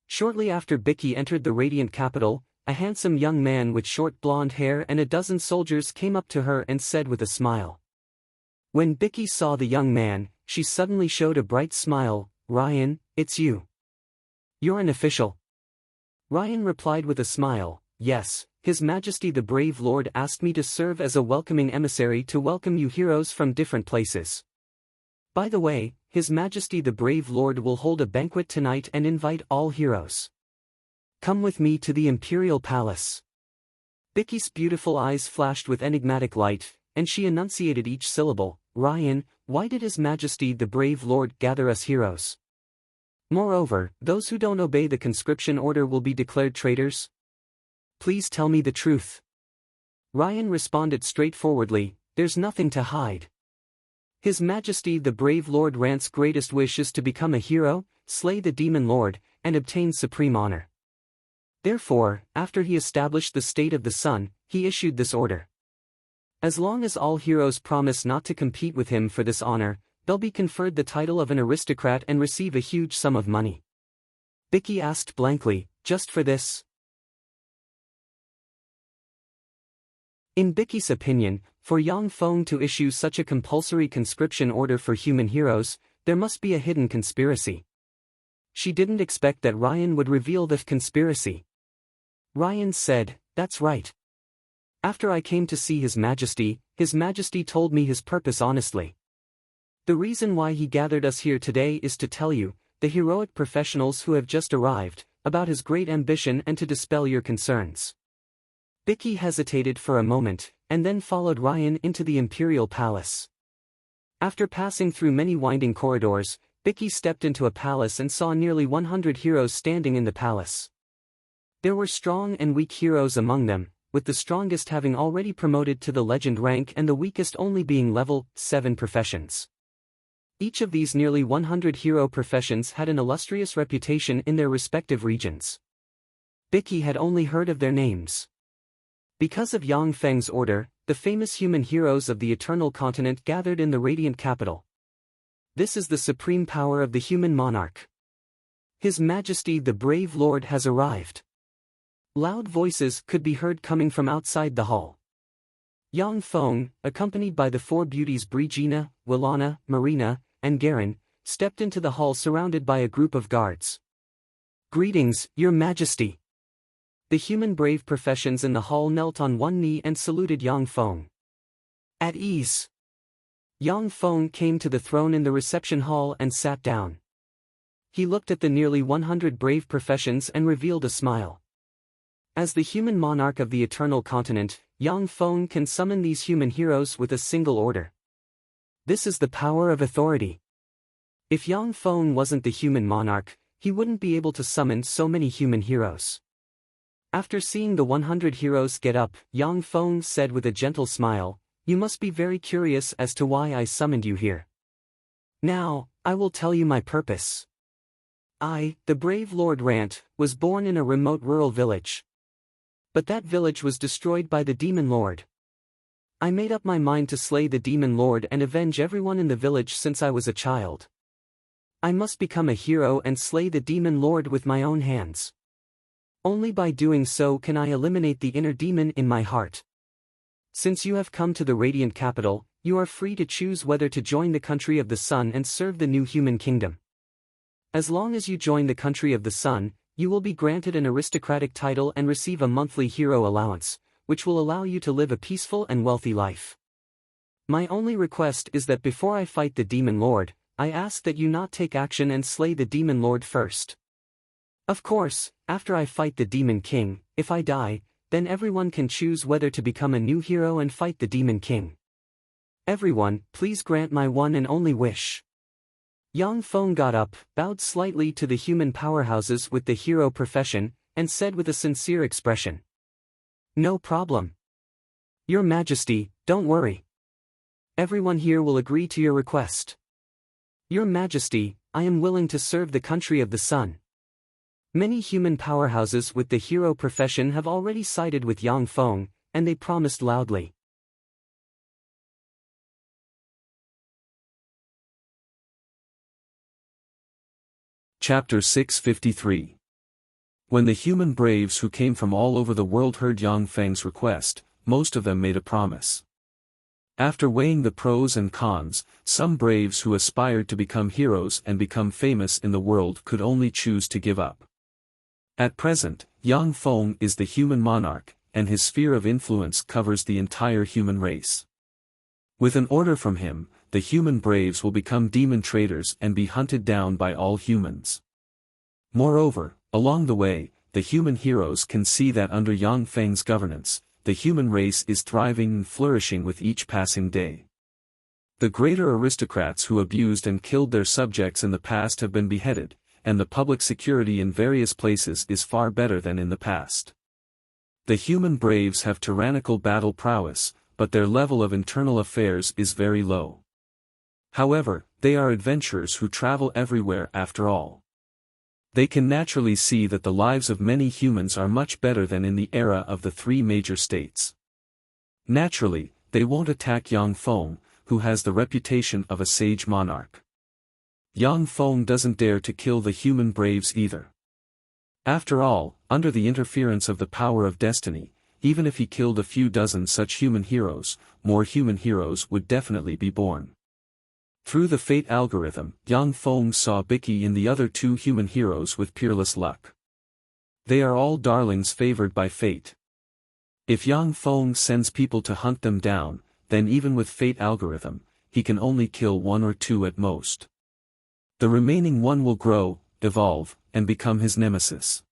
Shortly after Bicky entered the Radiant Capital, a handsome young man with short blonde hair and a dozen soldiers came up to her and said with a smile. When Bicky saw the young man, she suddenly showed a bright smile, Ryan, it's you. You're an official. Ryan replied with a smile, yes, His Majesty the Brave Lord asked me to serve as a welcoming emissary to welcome you heroes from different places. By the way, His Majesty the Brave Lord will hold a banquet tonight and invite all heroes. Come with me to the Imperial Palace. Bicky's beautiful eyes flashed with enigmatic light, and she enunciated each syllable, Ryan, why did His Majesty the Brave Lord gather us heroes? Moreover, those who don't obey the conscription order will be declared traitors? Please tell me the truth. Ryan responded straightforwardly, there's nothing to hide. His Majesty the Brave Lord Rant's greatest wish is to become a hero, slay the Demon Lord, and obtain supreme honor. Therefore, after he established the State of the Sun, he issued this order. As long as all heroes promise not to compete with him for this honor, they'll be conferred the title of an aristocrat and receive a huge sum of money. Bicky asked blankly, just for this? In Biki's opinion, for Yang Feng to issue such a compulsory conscription order for human heroes, there must be a hidden conspiracy. She didn't expect that Ryan would reveal the conspiracy. Ryan said, "That's right. After I came to see His Majesty told me his purpose honestly. The reason why he gathered us here today is to tell you, the heroic professionals who have just arrived, about his great ambition and to dispel your concerns." Biki hesitated for a moment, and then followed Ryan into the Imperial Palace. After passing through many winding corridors, Biki stepped into a palace and saw nearly 100 heroes standing in the palace. There were strong and weak heroes among them, with the strongest having already promoted to the legend rank and the weakest only being level 7 professions. Each of these nearly 100 hero professions had an illustrious reputation in their respective regions. Biki had only heard of their names. Because of Yang Feng's order, the famous human heroes of the Eternal Continent gathered in the Radiant Capital. This is the supreme power of the human monarch. His Majesty the Brave Lord has arrived. Loud voices could be heard coming from outside the hall. Yang Feng, accompanied by the four beauties Brigina, Willana, Marina, and Garen, stepped into the hall surrounded by a group of guards. "Greetings, Your Majesty." The human brave professions in the hall knelt on one knee and saluted Yang Feng. "At ease." Yang Feng came to the throne in the reception hall and sat down. He looked at the nearly 100 brave professions and revealed a smile. As the human monarch of the Eternal Continent, Yang Feng can summon these human heroes with a single order. This is the power of authority. If Yang Feng wasn't the human monarch, he wouldn't be able to summon so many human heroes. After seeing the 100 heroes get up, Yang Feng said with a gentle smile, "You must be very curious as to why I summoned you here. Now, I will tell you my purpose. I, the brave Lord Rant, was born in a remote rural village. But that village was destroyed by the Demon Lord. I made up my mind to slay the Demon Lord and avenge everyone in the village since I was a child. I must become a hero and slay the Demon Lord with my own hands. Only by doing so can I eliminate the inner demon in my heart. Since you have come to the Radiant Capital, you are free to choose whether to join the country of the sun and serve the new human kingdom. As long as you join the country of the sun, you will be granted an aristocratic title and receive a monthly hero allowance, which will allow you to live a peaceful and wealthy life. My only request is that before I fight the Demon Lord, I ask that you not take action and slay the Demon Lord first. Of course, after I fight the Demon King, if I die, then everyone can choose whether to become a new hero and fight the Demon King. Everyone, please grant my one and only wish." Yang Feng got up, bowed slightly to the human powerhouses with the hero profession, and said with a sincere expression, "No problem. Your Majesty, don't worry. Everyone here will agree to your request. Your Majesty, I am willing to serve the country of the sun." Many human powerhouses with the hero profession have already sided with Yang Feng, and they promised loudly. Chapter 653. When the human braves who came from all over the world heard Yang Feng's request, most of them made a promise. After weighing the pros and cons, some braves who aspired to become heroes and become famous in the world could only choose to give up. At present, Yang Feng is the human monarch, and his sphere of influence covers the entire human race. With an order from him, the human braves will become demon traders and be hunted down by all humans. Moreover, along the way, the human heroes can see that under Yang Feng's governance, the human race is thriving and flourishing with each passing day. The greater aristocrats who abused and killed their subjects in the past have been beheaded, and the public security in various places is far better than in the past. The human braves have tyrannical battle prowess, but their level of internal affairs is very low. However, they are adventurers who travel everywhere after all. They can naturally see that the lives of many humans are much better than in the era of the three major states. Naturally, they won't attack Yang Feng, who has the reputation of a sage monarch. Yang Feng doesn't dare to kill the human braves either. After all, under the interference of the power of destiny, even if he killed a few dozen such human heroes, more human heroes would definitely be born. Through the fate algorithm, Yang Feng saw Bicky and the other two human heroes with peerless luck. They are all darlings favored by fate. If Yang Feng sends people to hunt them down, then even with fate algorithm, he can only kill one or two at most. The remaining one will grow, evolve, and become his nemesis.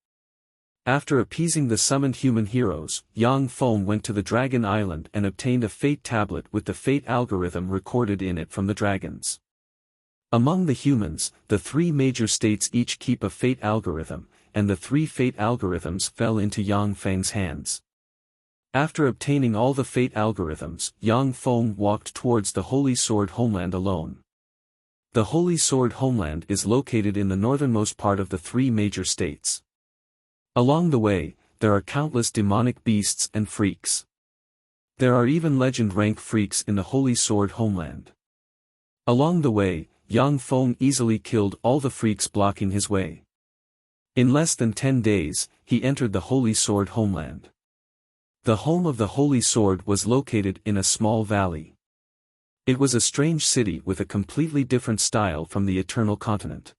After appeasing the summoned human heroes, Yang Feng went to the Dragon Island and obtained a fate tablet with the fate algorithm recorded in it from the dragons. Among the humans, the three major states each keep a fate algorithm, and the three fate algorithms fell into Yang Feng's hands. After obtaining all the fate algorithms, Yang Feng walked towards the Holy Sword homeland alone. The Holy Sword homeland is located in the northernmost part of the three major states. Along the way, there are countless demonic beasts and freaks. There are even legend rank freaks in the Holy Sword homeland. Along the way, Yang Feng easily killed all the freaks blocking his way. In less than 10 days, he entered the Holy Sword homeland. The home of the Holy Sword was located in a small valley. It was a strange city with a completely different style from the Eternal Continent.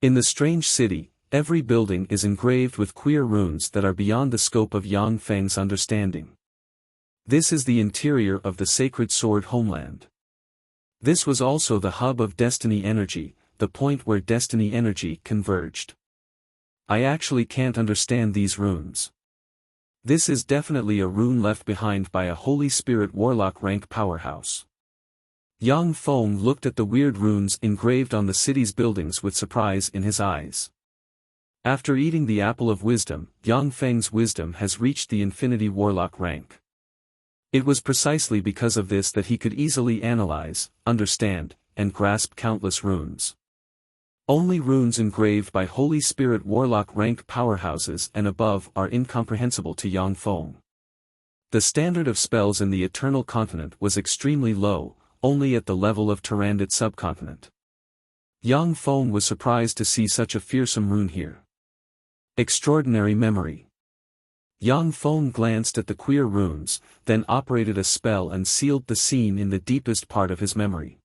In the strange city, every building is engraved with queer runes that are beyond the scope of Yang Feng's understanding. This is the interior of the Sacred Sword homeland. This was also the hub of destiny energy, the point where destiny energy converged. I actually can't understand these runes. This is definitely a rune left behind by a Holy Spirit Warlock rank powerhouse. Yang Feng looked at the weird runes engraved on the city's buildings with surprise in his eyes. After eating the apple of wisdom, Yang Feng's wisdom has reached the Infinity Warlock rank. It was precisely because of this that he could easily analyze, understand, and grasp countless runes. Only runes engraved by Holy Spirit Warlock rank powerhouses and above are incomprehensible to Yang Feng. The standard of spells in the Eternal Continent was extremely low, only at the level of Tyrannid subcontinent. Yang Feng was surprised to see such a fearsome rune here. Extraordinary memory. Yang Feng glanced at the queer runes, then operated a spell and sealed the scene in the deepest part of his memory.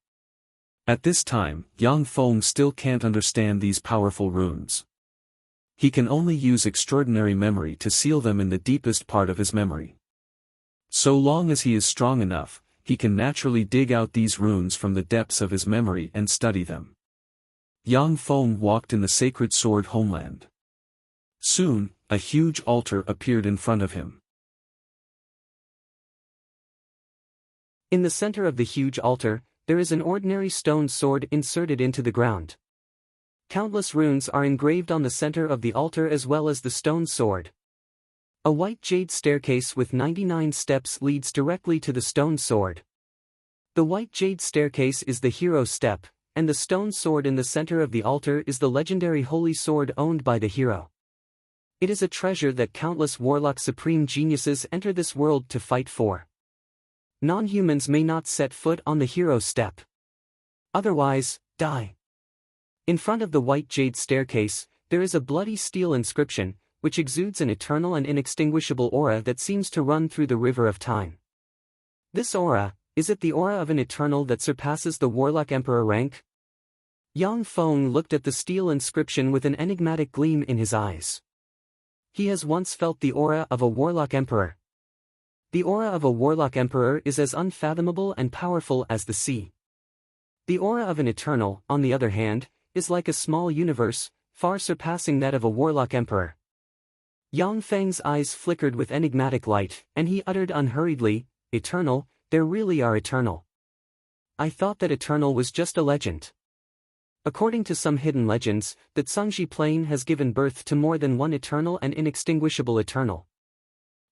At this time, Yang Feng still can't understand these powerful runes. He can only use extraordinary memory to seal them in the deepest part of his memory. So long as he is strong enough, he can naturally dig out these runes from the depths of his memory and study them. Yang Feng walked in the Sacred Sword homeland. Soon, a huge altar appeared in front of him. In the center of the huge altar, there is an ordinary stone sword inserted into the ground. Countless runes are engraved on the center of the altar as well as the stone sword. A white jade staircase with 99 steps leads directly to the stone sword. The white jade staircase is the hero step, and the stone sword in the center of the altar is the legendary holy sword owned by the hero. It is a treasure that countless warlock supreme geniuses enter this world to fight for. Non-humans may not set foot on the hero step. Otherwise, die. In front of the white jade staircase, there is a bloody steel inscription, which exudes an eternal and inextinguishable aura that seems to run through the river of time. This aura, is it the aura of an eternal that surpasses the Warlock Emperor rank? Yang Feng looked at the steel inscription with an enigmatic gleam in his eyes. He has once felt the aura of a Warlock Emperor. The aura of a Warlock Emperor is as unfathomable and powerful as the sea. The aura of an Eternal, on the other hand, is like a small universe, far surpassing that of a Warlock Emperor. Yang Feng's eyes flickered with enigmatic light, and he uttered unhurriedly, "Eternal, there really are Eternal. I thought that Eternal was just a legend." According to some hidden legends, the Tsangji Plain has given birth to more than one eternal and inextinguishable Eternal.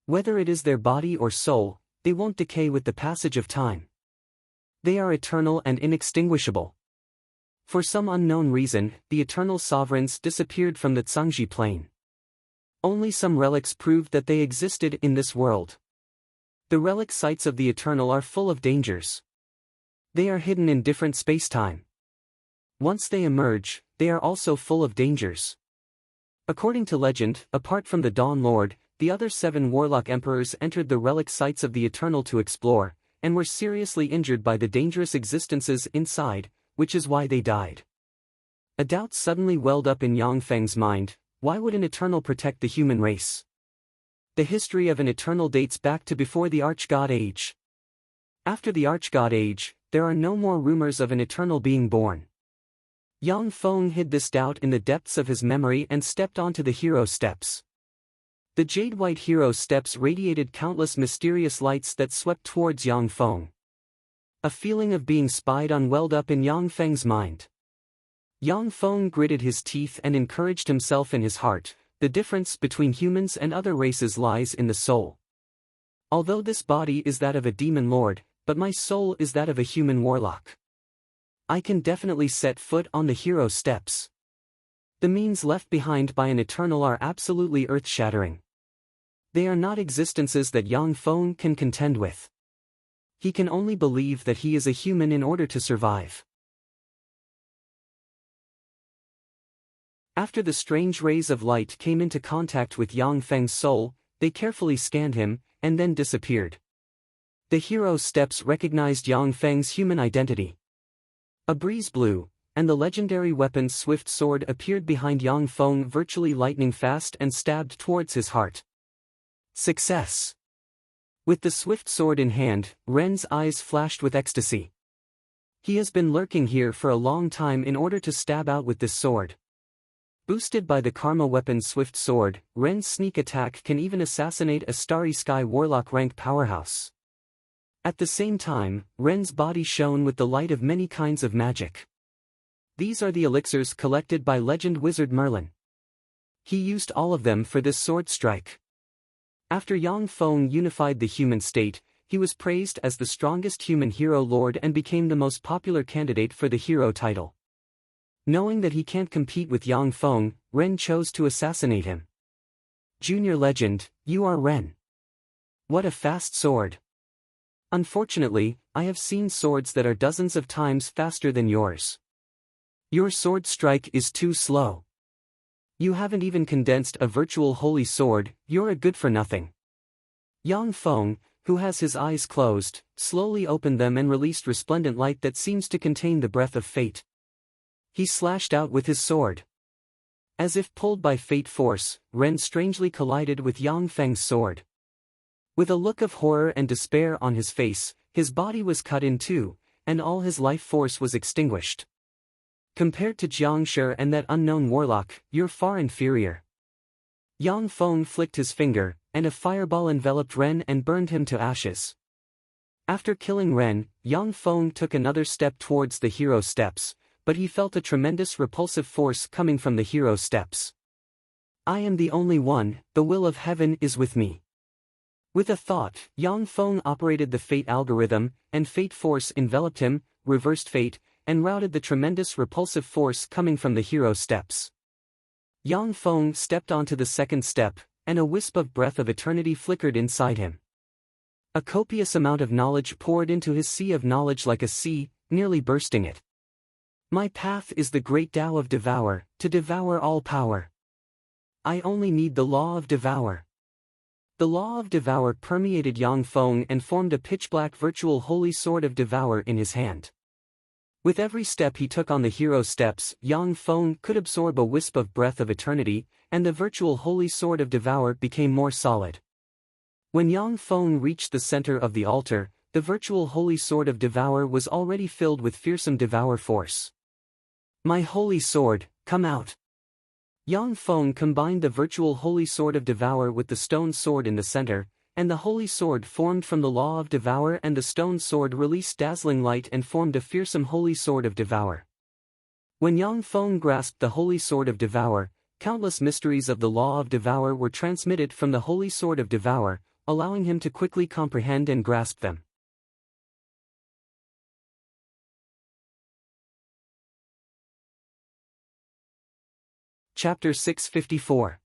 Whether it is their body or soul, they won't decay with the passage of time. They are eternal and inextinguishable. For some unknown reason, the Eternal Sovereigns disappeared from the Tsangji Plain. Only some relics proved that they existed in this world. The relic sites of the Eternal are full of dangers. They are hidden in different space-time. Once they emerge, they are also full of dangers. According to legend, apart from the Dawn Lord, the other 7 warlock emperors entered the relic sites of the Eternal to explore, and were seriously injured by the dangerous existences inside, which is why they died. A doubt suddenly welled up in Yang Feng's mind: why would an Eternal protect the human race? The history of an Eternal dates back to before the Archgod Age. After the Archgod Age, there are no more rumors of an Eternal being born. Yang Feng hid this doubt in the depths of his memory and stepped onto the hero steps. The jade-white hero steps radiated countless mysterious lights that swept towards Yang Feng. A feeling of being spied on welled up in Yang Feng's mind. Yang Feng gritted his teeth and encouraged himself in his heart: the difference between humans and other races lies in the soul. Although this body is that of a demon lord, but my soul is that of a human warlock. I can definitely set foot on the hero steps. The means left behind by an Eternal are absolutely earth-shattering. They are not existences that Yang Feng can contend with. He can only believe that he is a human in order to survive. After the strange rays of light came into contact with Yang Feng's soul, they carefully scanned him, and then disappeared. The hero steps recognized Yang Feng's human identity. A breeze blew, and the legendary weapon's swift sword appeared behind Yang Feng, virtually lightning fast, and stabbed towards his heart. Success! With the swift sword in hand, Ren's eyes flashed with ecstasy. He has been lurking here for a long time in order to stab out with this sword. Boosted by the Karma weapon's swift sword, Ren's sneak attack can even assassinate a Starry Sky Warlock rank powerhouse. At the same time, Ren's body shone with the light of many kinds of magic. These are the elixirs collected by legend wizard Merlin. He used all of them for this sword strike. After Yang Feng unified the human state, he was praised as the strongest human hero lord and became the most popular candidate for the hero title. Knowing that he can't compete with Yang Feng, Ren chose to assassinate him. Junior legend, you are Ren. What a fast sword. Unfortunately, I have seen swords that are dozens of times faster than yours. Your sword strike is too slow. You haven't even condensed a virtual holy sword, you're a good for nothing. Yang Feng, who has his eyes closed, slowly opened them and released resplendent light that seems to contain the breath of fate. He slashed out with his sword. As if pulled by fate force, Ren strangely collided with Yang Feng's sword. With a look of horror and despair on his face, his body was cut in two, and all his life force was extinguished. Compared to Jiangshi and that unknown warlock, you're far inferior. Yang Feng flicked his finger, and a fireball enveloped Ren and burned him to ashes. After killing Ren, Yang Feng took another step towards the hero steps, but he felt a tremendous repulsive force coming from the hero steps. I am the only one, the will of heaven is with me. With a thought, Yang Feng operated the fate algorithm, and fate force enveloped him, reversed fate, and routed the tremendous repulsive force coming from the hero steps. Yang Feng stepped onto the second step, and a wisp of breath of eternity flickered inside him. A copious amount of knowledge poured into his sea of knowledge like a sea, nearly bursting it. My path is the great Tao of Devour, to devour all power. I only need the law of Devour. The law of Devour permeated Yang Feng and formed a pitch-black virtual holy sword of Devour in his hand. With every step he took on the hero steps, Yang Feng could absorb a wisp of breath of eternity, and the virtual holy sword of Devour became more solid. When Yang Feng reached the center of the altar, the virtual holy sword of Devour was already filled with fearsome Devour force. My holy sword, come out! Yang Feng combined the virtual holy sword of Devour with the stone sword in the center, and the holy sword formed from the law of Devour, and the stone sword released dazzling light and formed a fearsome holy sword of Devour. When Yang Feng grasped the holy sword of Devour, countless mysteries of the law of Devour were transmitted from the holy sword of Devour, allowing him to quickly comprehend and grasp them. Chapter 654.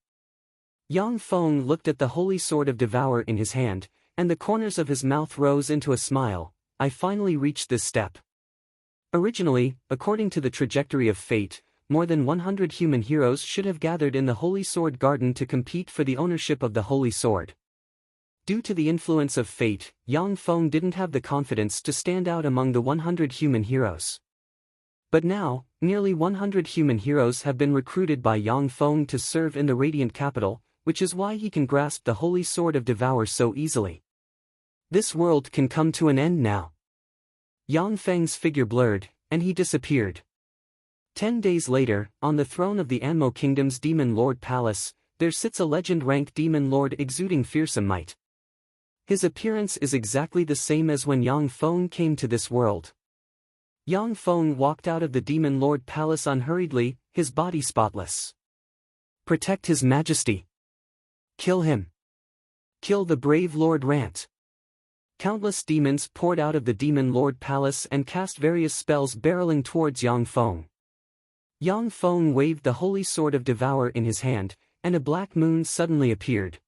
Yang Feng looked at the holy sword of Devour in his hand, and the corners of his mouth rose into a smile. I finally reached this step. Originally, according to the trajectory of fate, more than 100 human heroes should have gathered in the Holy Sword Garden to compete for the ownership of the Holy Sword. Due to the influence of fate, Yang Feng didn't have the confidence to stand out among the 100 human heroes. But now, nearly 100 human heroes have been recruited by Yang Feng to serve in the Radiant Capital, which is why he can grasp the Holy Sword of Devour so easily. This world can come to an end now. Yang Feng's figure blurred, and he disappeared. 10 days later, on the throne of the Anmo Kingdom's Demon Lord Palace, there sits a legend-rank Demon Lord exuding fearsome might. His appearance is exactly the same as when Yang Feng came to this world. Yang Feng walked out of the Demon Lord Palace unhurriedly, his body spotless. Protect His Majesty. Kill him. Kill the brave Lord Rant. Countless demons poured out of the Demon Lord Palace and cast various spells barreling towards Yang Feng. Yang Feng waved the Holy Sword of Devour in his hand, and a black moon suddenly appeared.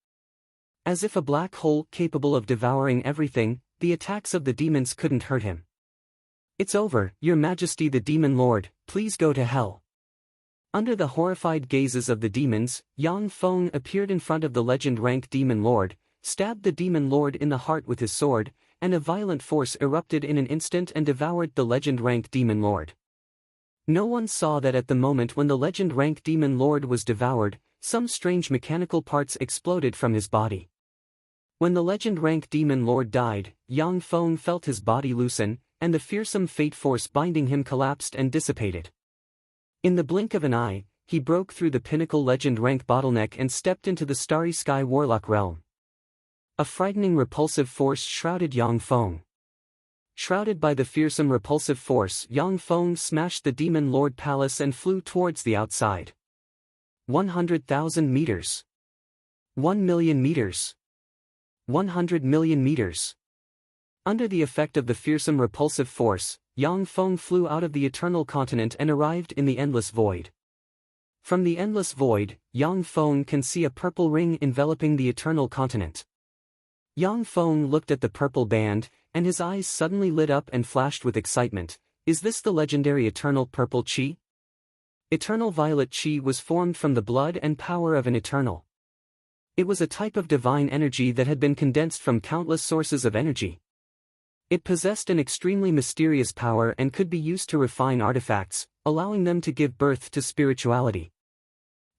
As if a black hole capable of devouring everything, the attacks of the demons couldn't hurt him. It's over, Your Majesty the Demon Lord, please go to hell. Under the horrified gazes of the demons, Yang Feng appeared in front of the legend-rank Demon Lord, stabbed the Demon Lord in the heart with his sword, and a violent force erupted in an instant and devoured the legend-rank Demon Lord. No one saw that at the moment when the legend-rank Demon Lord was devoured, some strange mechanical parts exploded from his body. When the legend-rank Demon Lord died, Yang Feng felt his body loosen, and the fearsome fate force binding him collapsed and dissipated. In the blink of an eye, he broke through the pinnacle legend-rank bottleneck and stepped into the starry sky warlock realm. A frightening repulsive force shrouded Yang Feng. Shrouded by the fearsome repulsive force, Yang Feng smashed the Demon Lord Palace and flew towards the outside. 100,000 meters. 1 million meters. 100 million meters. Under the effect of the fearsome repulsive force, Yang Feng flew out of the eternal continent and arrived in the endless void. From the endless void, Yang Feng can see a purple ring enveloping the eternal continent. Yang Feng looked at the purple band, and his eyes suddenly lit up and flashed with excitement. Is this the legendary eternal purple chi? Eternal violet chi was formed from the blood and power of an eternal. It was a type of divine energy that had been condensed from countless sources of energy. It possessed an extremely mysterious power and could be used to refine artifacts, allowing them to give birth to spirituality.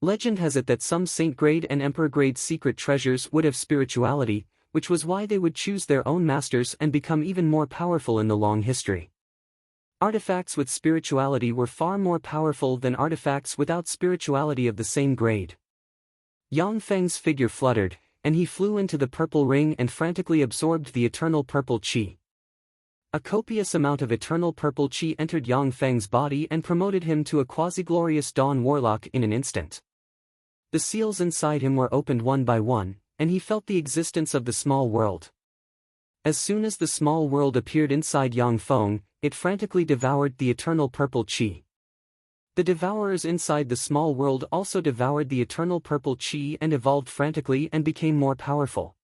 Legend has it that some saint-grade and emperor-grade secret treasures would have spirituality, which was why they would choose their own masters and become even more powerful in the long history. Artifacts with spirituality were far more powerful than artifacts without spirituality of the same grade. Yang Feng's figure fluttered, and he flew into the purple ring and frantically absorbed the eternal purple chi. A copious amount of eternal purple chi entered Yang Feng's body and promoted him to a quasi-glorious dawn warlock in an instant. The seals inside him were opened one by one, and he felt the existence of the small world. As soon as the small world appeared inside Yang Feng, it frantically devoured the eternal purple chi. The devourers inside the small world also devoured the eternal purple chi and evolved frantically and became more powerful.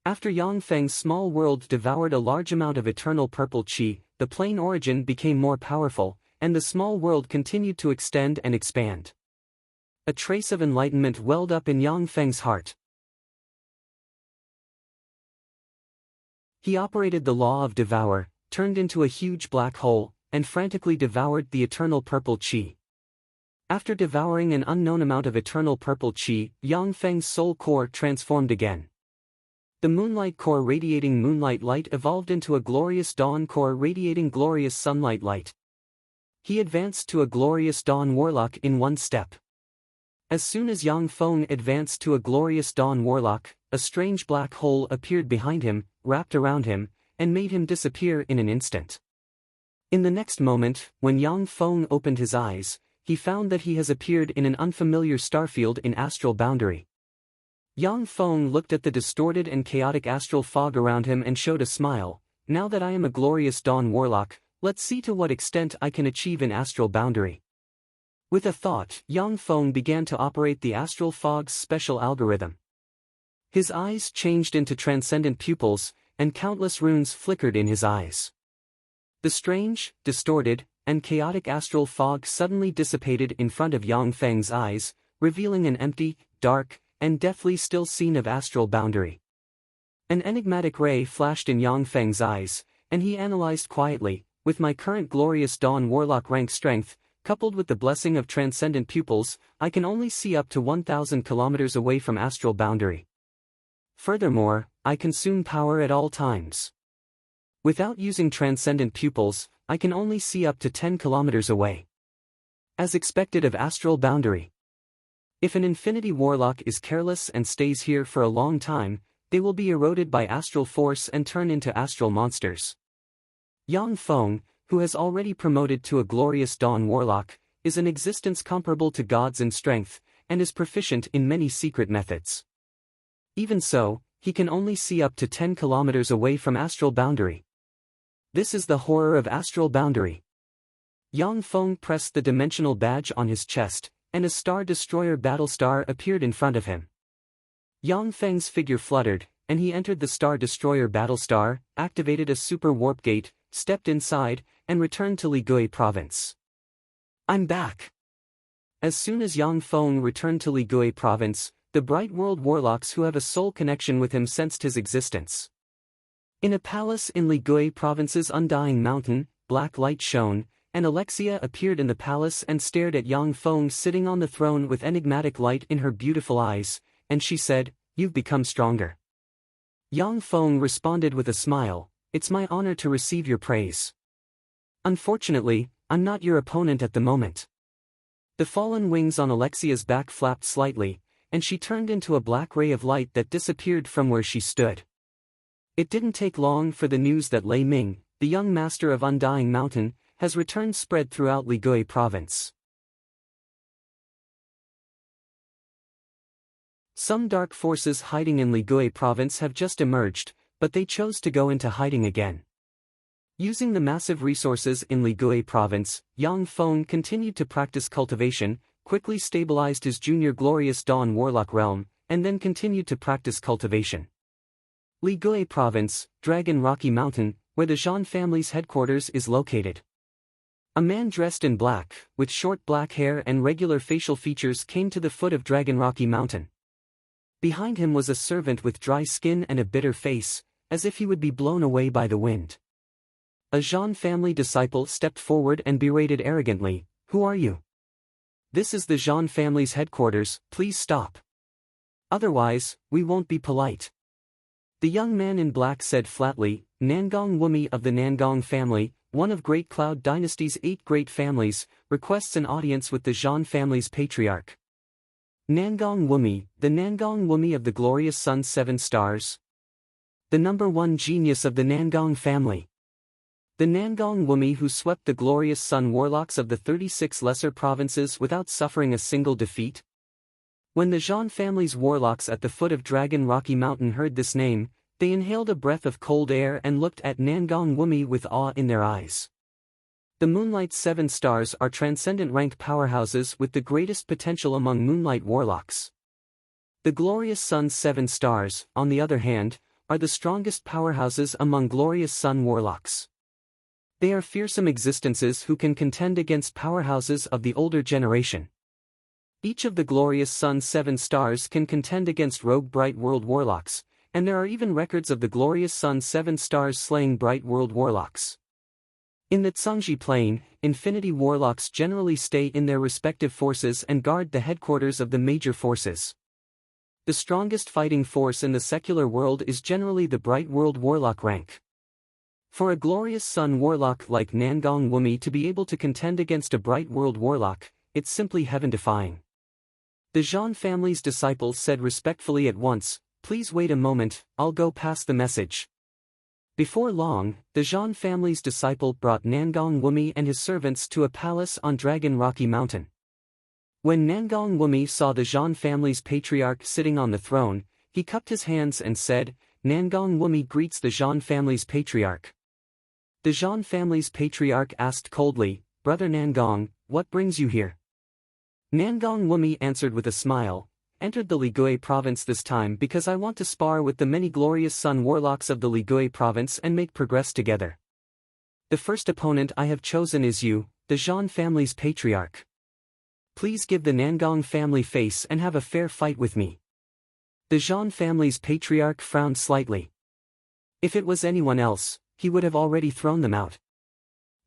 After Yang Feng's small world devoured a large amount of eternal purple chi, the plain origin became more powerful, and the small world continued to extend and expand. A trace of enlightenment welled up in Yang Feng's heart. He operated the law of devour, turned into a huge black hole, and frantically devoured the eternal purple chi. After devouring an unknown amount of eternal purple chi, Yang Feng's soul core transformed again. The moonlight core radiating moonlight light evolved into a glorious dawn core radiating glorious sunlight light. He advanced to a glorious dawn warlock in one step. As soon as Yang Feng advanced to a glorious dawn warlock, a strange black hole appeared behind him, wrapped around him, and made him disappear in an instant. In the next moment, when Yang Feng opened his eyes, he found that he has appeared in an unfamiliar starfield in astral boundary. Yang Feng looked at the distorted and chaotic astral fog around him and showed a smile. Now that I am a glorious dawn warlock, let's see to what extent I can achieve in astral boundary. With a thought, Yang Feng began to operate the astral fog's special algorithm. His eyes changed into transcendent pupils, and countless runes flickered in his eyes. The strange, distorted, and chaotic astral fog suddenly dissipated in front of Yang Feng's eyes, revealing an empty, dark, and deathly still scene of astral boundary. An enigmatic ray flashed in Yang Feng's eyes, and he analyzed quietly, with my current glorious Dawn Warlock rank strength, coupled with the blessing of transcendent pupils, I can only see up to 1,000 kilometers away from astral boundary. Furthermore, I consume power at all times. Without using transcendent pupils, I can only see up to 10 kilometers away. As expected of astral boundary. If an infinity warlock is careless and stays here for a long time, they will be eroded by astral force and turn into astral monsters. Yang Feng, who has already promoted to a glorious Dawn Warlock, is an existence comparable to gods in strength, and is proficient in many secret methods. Even so, he can only see up to 10 kilometers away from astral boundary. This is the horror of astral boundary. Yang Feng pressed the dimensional badge on his chest, and a Star Destroyer Battlestar appeared in front of him. Yang Feng's figure fluttered, and he entered the Star Destroyer Battlestar, activated a super warp gate, stepped inside, and returned to Ligui province. I'm back. As soon as Yang Feng returned to Ligui province, the Bright World Warlocks who have a soul connection with him sensed his existence. In a palace in Ligui province's undying mountain, black light shone, and Alexia appeared in the palace and stared at Yang Feng sitting on the throne with enigmatic light in her beautiful eyes, and she said, "You've become stronger." Yang Feng responded with a smile, "It's my honor to receive your praise. Unfortunately, I'm not your opponent at the moment." The fallen wings on Alexia's back flapped slightly, and she turned into a black ray of light that disappeared from where she stood. It didn't take long for the news that Lei Ming, the young master of Undying Mountain, has returned spread throughout Ligui province. Some dark forces hiding in Ligui province have just emerged, but they chose to go into hiding again. Using the massive resources in Ligui province, Yang Feng continued to practice cultivation, quickly stabilized his junior glorious Dawn Warlock realm, and then continued to practice cultivation. Ligui province, Dragon Rocky Mountain, where the Zhan family's headquarters is located. A man dressed in black, with short black hair and regular facial features came to the foot of Dragon Rocky Mountain. Behind him was a servant with dry skin and a bitter face, as if he would be blown away by the wind. A Zhan family disciple stepped forward and berated arrogantly, "Who are you? This is the Zhan family's headquarters, please stop. Otherwise, we won't be polite." The young man in black said flatly, "Nangong Wumi of the Nangong family, one of Great Cloud Dynasty's 8 great families, requests an audience with the Zhan family's patriarch." Nangong Wumi, the Nangong Wumi of the glorious Sun 7 stars. The #1 genius of the Nangong family. The Nangong Wumi who swept the glorious Sun warlocks of the 36 lesser provinces without suffering a single defeat. When the Zhan family's warlocks at the foot of Dragon Rocky Mountain heard this name, they inhaled a breath of cold air and looked at Nangong Wumi with awe in their eyes. The Moonlight 7 stars are transcendent ranked powerhouses with the greatest potential among Moonlight warlocks. The glorious Sun 7 stars, on the other hand, are the strongest powerhouses among glorious Sun warlocks. They are fearsome existences who can contend against powerhouses of the older generation. Each of the glorious Sun 7 stars can contend against rogue Bright World warlocks, and there are even records of the glorious Sun 7 stars slaying Bright World warlocks. In the Tsangji Plain, Infinity warlocks generally stay in their respective forces and guard the headquarters of the major forces. The strongest fighting force in the secular world is generally the Bright World warlock rank. For a glorious Sun warlock like Nangong Wumi to be able to contend against a Bright World warlock, it's simply heaven-defying. The Zhan family's disciple said respectfully at once, "Please wait a moment, I'll go pass the message." Before long, the Zhan family's disciple brought Nangong Wumi and his servants to a palace on Dragon Rocky Mountain. When Nangong Wumi saw the Zhan family's patriarch sitting on the throne, he cupped his hands and said, "Nangong Wumi greets the Zhan family's patriarch." The Zhan family's patriarch asked coldly, "Brother Nangong, what brings you here?" Nangong Wumi answered with a smile, "Entered the Ligui province this time because I want to spar with the many glorious Sun warlocks of the Ligui province and make progress together. The first opponent I have chosen is you, the Zhan family's patriarch. Please give the Nangong family face and have a fair fight with me. The Zhan family's patriarch frowned slightly. If it was anyone else, he would have already thrown them out.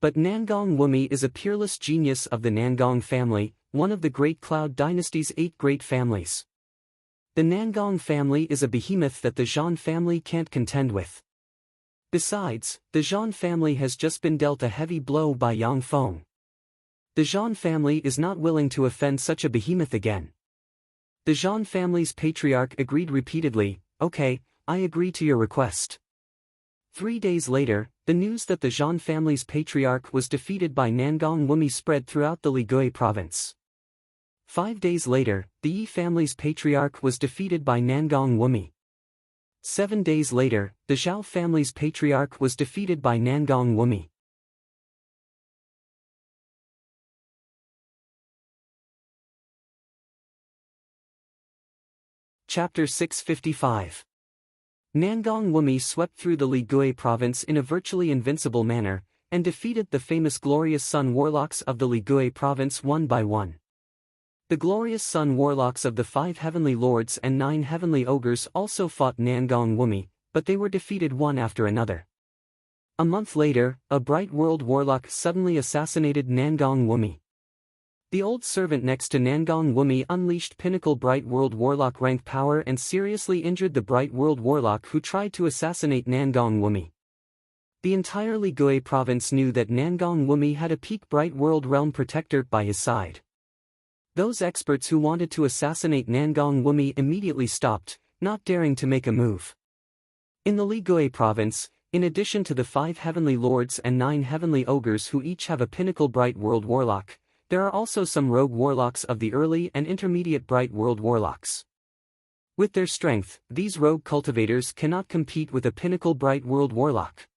But Nangong Wumi is a peerless genius of the Nangong family, one of the Great Cloud Dynasty's 8 great families. The Nangong family is a behemoth that the Zhan family can't contend with. Besides, the Zhan family has just been dealt a heavy blow by Yang Feng. The Zhan family is not willing to offend such a behemoth again. The Zhan family's patriarch agreed repeatedly, "Okay, I agree to your request." 3 days later, the news that the Zhan family's patriarch was defeated by Nangong Wumi spread throughout the Ligui province. 5 days later, the Yi family's patriarch was defeated by Nangong Wumi. 7 days later, the Zhao family's patriarch was defeated by Nangong Wumi. Chapter 655. Nangong Wumi swept through the Ligui province in a virtually invincible manner, and defeated the famous glorious Sun warlocks of the Ligui province one by one. The glorious Sun warlocks of the 5 heavenly lords and 9 heavenly ogres also fought Nangong Wumi, but they were defeated one after another. A month later, a bright world warlock suddenly assassinated Nangong Wumi. The old servant next to Nangong Wumi unleashed pinnacle Bright World Warlock rank power and seriously injured the Bright World Warlock who tried to assassinate Nangong Wumi. The entire Ligui province knew that Nangong Wumi had a peak Bright World Realm Protector by his side. Those experts who wanted to assassinate Nangong Wumi immediately stopped, not daring to make a move. In the Ligui province, in addition to the 5 heavenly lords and 9 heavenly ogres who each have a pinnacle Bright World Warlock, there are also some rogue warlocks of the early and intermediate Bright World Warlocks. With their strength, these rogue cultivators cannot compete with a pinnacle Bright World Warlock.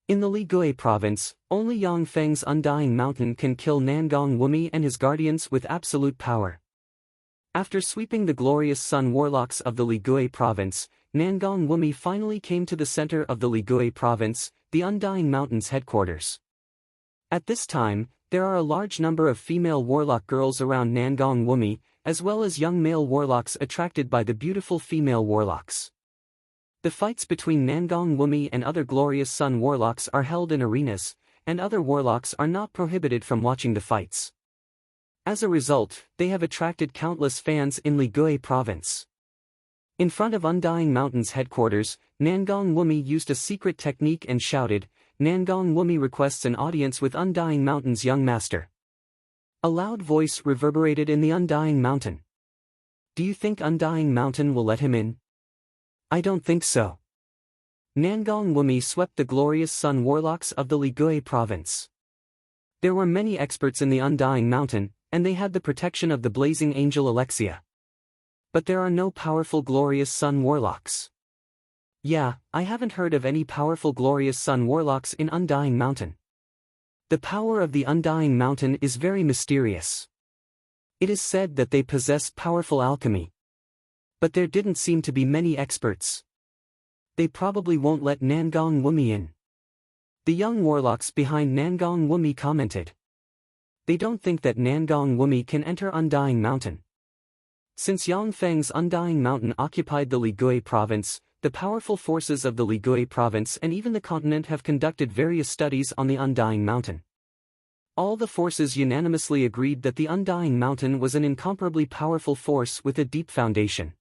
In the Ligui province, only Yang Feng's Undying Mountain can kill Nangong Wumi and his guardians with absolute power. After sweeping the glorious Sun warlocks of the Ligui province, Nangong Wumi finally came to the center of the Ligui province, the Undying Mountain's headquarters. At this time, there are a large number of female warlock girls around Nangong Wumi, as well as young male warlocks attracted by the beautiful female warlocks. The fights between Nangong Wumi and other glorious Sun warlocks are held in arenas, and other warlocks are not prohibited from watching the fights. As a result, they have attracted countless fans in Ligui province. In front of Undying Mountain's headquarters, Nangong Wumi used a secret technique and shouted, "Nangong Wumi requests an audience with Undying Mountain's young master." A loud voice reverberated in the Undying Mountain. "Do you think Undying Mountain will let him in?" "I don't think so." Nangong Wumi swept the glorious Sun warlocks of the Ligui province. There were many experts in the Undying Mountain, and they had the protection of the blazing angel Alexia. But there are no powerful glorious Sun warlocks. Yeah, I haven't heard of any powerful glorious Sun warlocks in Undying Mountain. The power of the Undying Mountain is very mysterious. It is said that they possess powerful alchemy. But there didn't seem to be many experts. They probably won't let Nangong Wumi in. The young warlocks behind Nangong Wumi commented. They don't think that Nangong Wumi can enter Undying Mountain. Since Yang Feng's Undying Mountain occupied the Ligui province, the powerful forces of the Ligui province and even the continent have conducted various studies on the Undying Mountain. All the forces unanimously agreed that the Undying Mountain was an incomparably powerful force with a deep foundation.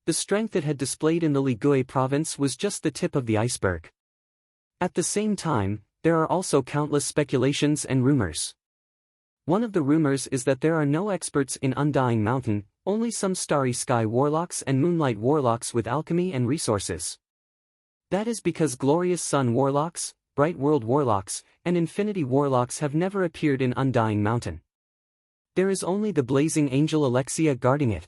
The strength it had displayed in the Ligui province was just the tip of the iceberg. At the same time, there are also countless speculations and rumors. One of the rumors is that there are no experts in Undying Mountain, only some Starry Sky warlocks and Moonlight warlocks with alchemy and resources. That is because glorious Sun warlocks, Bright World warlocks, and Infinity warlocks have never appeared in Undying Mountain. There is only the blazing angel Alexia guarding it.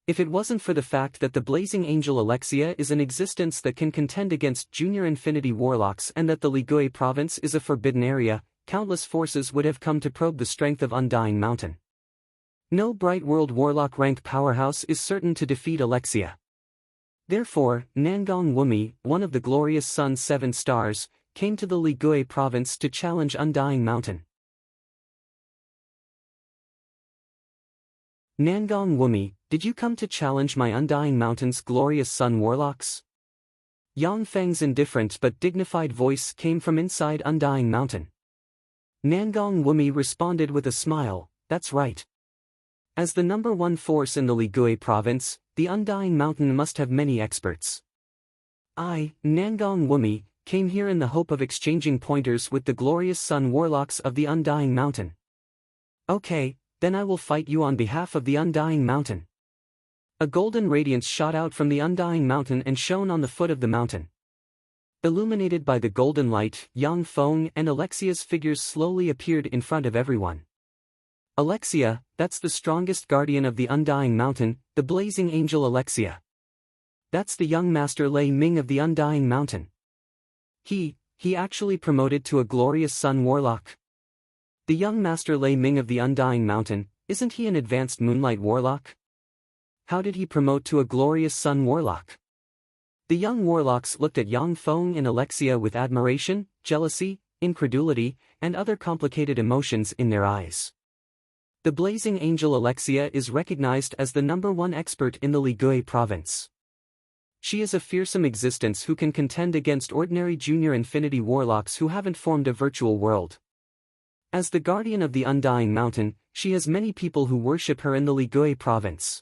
If it wasn't for the fact that the blazing angel Alexia is an existence that can contend against junior Infinity warlocks and that the Ligui province is a forbidden area, countless forces would have come to probe the strength of Undying Mountain. No Bright World Warlock rank powerhouse is certain to defeat Alexia. Therefore, Nangong Wumi, one of the glorious Sun's 7 stars, came to the Ligui province to challenge Undying Mountain. Nangong Wumi, did you come to challenge my Undying Mountain's glorious sun warlocks? Yang Feng's indifferent but dignified voice came from inside Undying Mountain. Nangong Wumi responded with a smile, that's right. As the number one force in the Ligui province, the Undying Mountain must have many experts. I, Nangong Wumi, came here in the hope of exchanging pointers with the glorious sun warlocks of the Undying Mountain. Okay, then I will fight you on behalf of the Undying Mountain. A golden radiance shot out from the Undying Mountain and shone on the foot of the mountain. Illuminated by the golden light, Yang Feng and Alexia's figures slowly appeared in front of everyone. Alexia, that's the strongest guardian of the Undying Mountain, the blazing angel Alexia. That's the young master Lei Ming of the Undying Mountain. He actually promoted to a glorious sun warlock. The young master Lei Ming of the Undying Mountain, isn't he an advanced moonlight warlock? How did he promote to a glorious sun warlock? The young warlocks looked at Yang Feng and Alexia with admiration, jealousy, incredulity, and other complicated emotions in their eyes. The blazing angel Alexia is recognized as the number one expert in the Ligui province. She is a fearsome existence who can contend against ordinary junior infinity warlocks who haven't formed a virtual world. As the guardian of the Undying Mountain, she has many people who worship her in the Ligui province.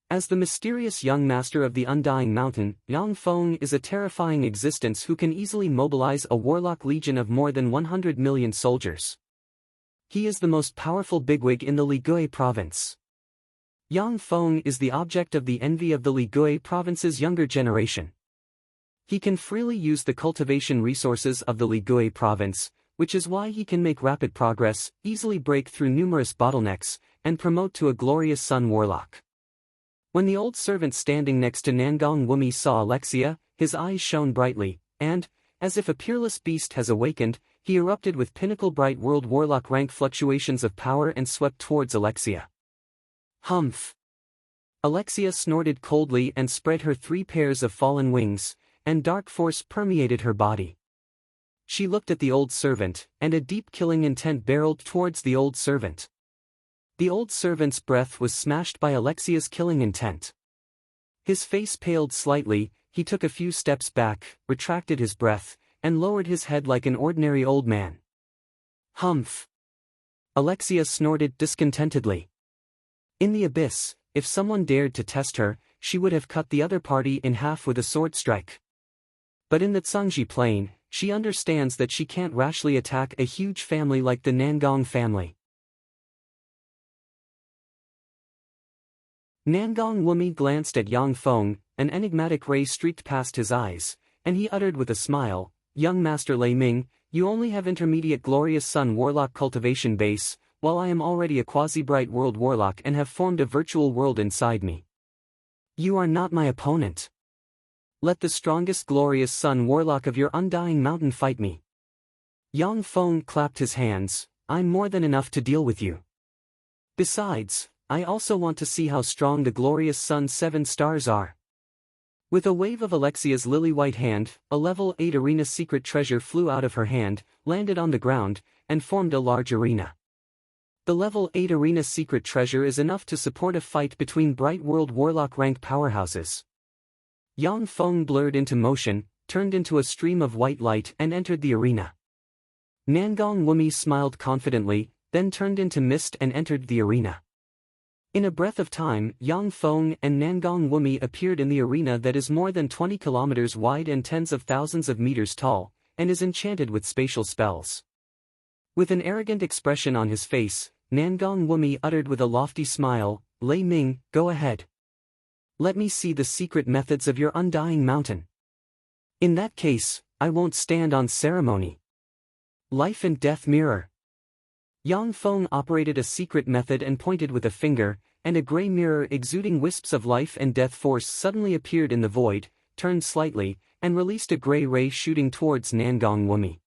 As the mysterious young master of the Undying Mountain, Yang Feng is a terrifying existence who can easily mobilize a warlock legion of more than 100 million soldiers. He is the most powerful bigwig in the Ligui province. Yang Feng is the object of the envy of the Ligui province's younger generation. He can freely use the cultivation resources of the Ligui province, which is why he can make rapid progress, easily break through numerous bottlenecks, and promote to a glorious sun warlock. When the old servant standing next to Nangong Wumi saw Alexia, his eyes shone brightly, and, as if a peerless beast has awakened, he erupted with pinnacle bright world warlock rank fluctuations of power and swept towards Alexia. Humph! Alexia snorted coldly and spread her 3 pairs of fallen wings, and dark force permeated her body. She looked at the old servant, and a deep killing intent barreled towards the old servant. The old servant's breath was smashed by Alexia's killing intent. His face paled slightly, he took a few steps back, retracted his breath, and lowered his head like an ordinary old man. Humph! Alexia snorted discontentedly. In the abyss, if someone dared to test her, she would have cut the other party in half with a sword strike. But in the Zhangji plain, she understands that she can't rashly attack a huge family like the Nangong family. Nangong Wumi glanced at Yang Feng, an enigmatic ray streaked past his eyes, and he uttered with a smile, "Young Master Lei Ming, you only have intermediate glorious sun warlock cultivation base, while I am already a quasi-bright world warlock and have formed a virtual world inside me. You are not my opponent. Let the strongest glorious sun warlock of your Undying Mountain fight me." Yang Feng clapped his hands, "I'm more than enough to deal with you. Besides, I also want to see how strong the glorious sun 7 stars are." With a wave of Alexia's lily-white hand, a level 8 arena secret treasure flew out of her hand, landed on the ground, and formed a large arena. The level 8 arena secret treasure is enough to support a fight between bright world warlock rank powerhouses. Yang Feng blurred into motion, turned into a stream of white light and entered the arena. Nangong Wumi smiled confidently, then turned into mist and entered the arena. In a breath of time, Yang Feng and Nangong Wumi appeared in the arena that is more than 20 kilometers wide and tens of thousands of meters tall, and is enchanted with spatial spells. With an arrogant expression on his face, Nangong Wumi uttered with a lofty smile, "Lei Ming, go ahead. Let me see the secret methods of your Undying Mountain. In that case, I won't stand on ceremony." Life and Death Mirror. Yang Feng operated a secret method and pointed with a finger, and a grey mirror exuding wisps of life and death force suddenly appeared in the void, turned slightly, and released a grey ray shooting towards Nangong Wumi.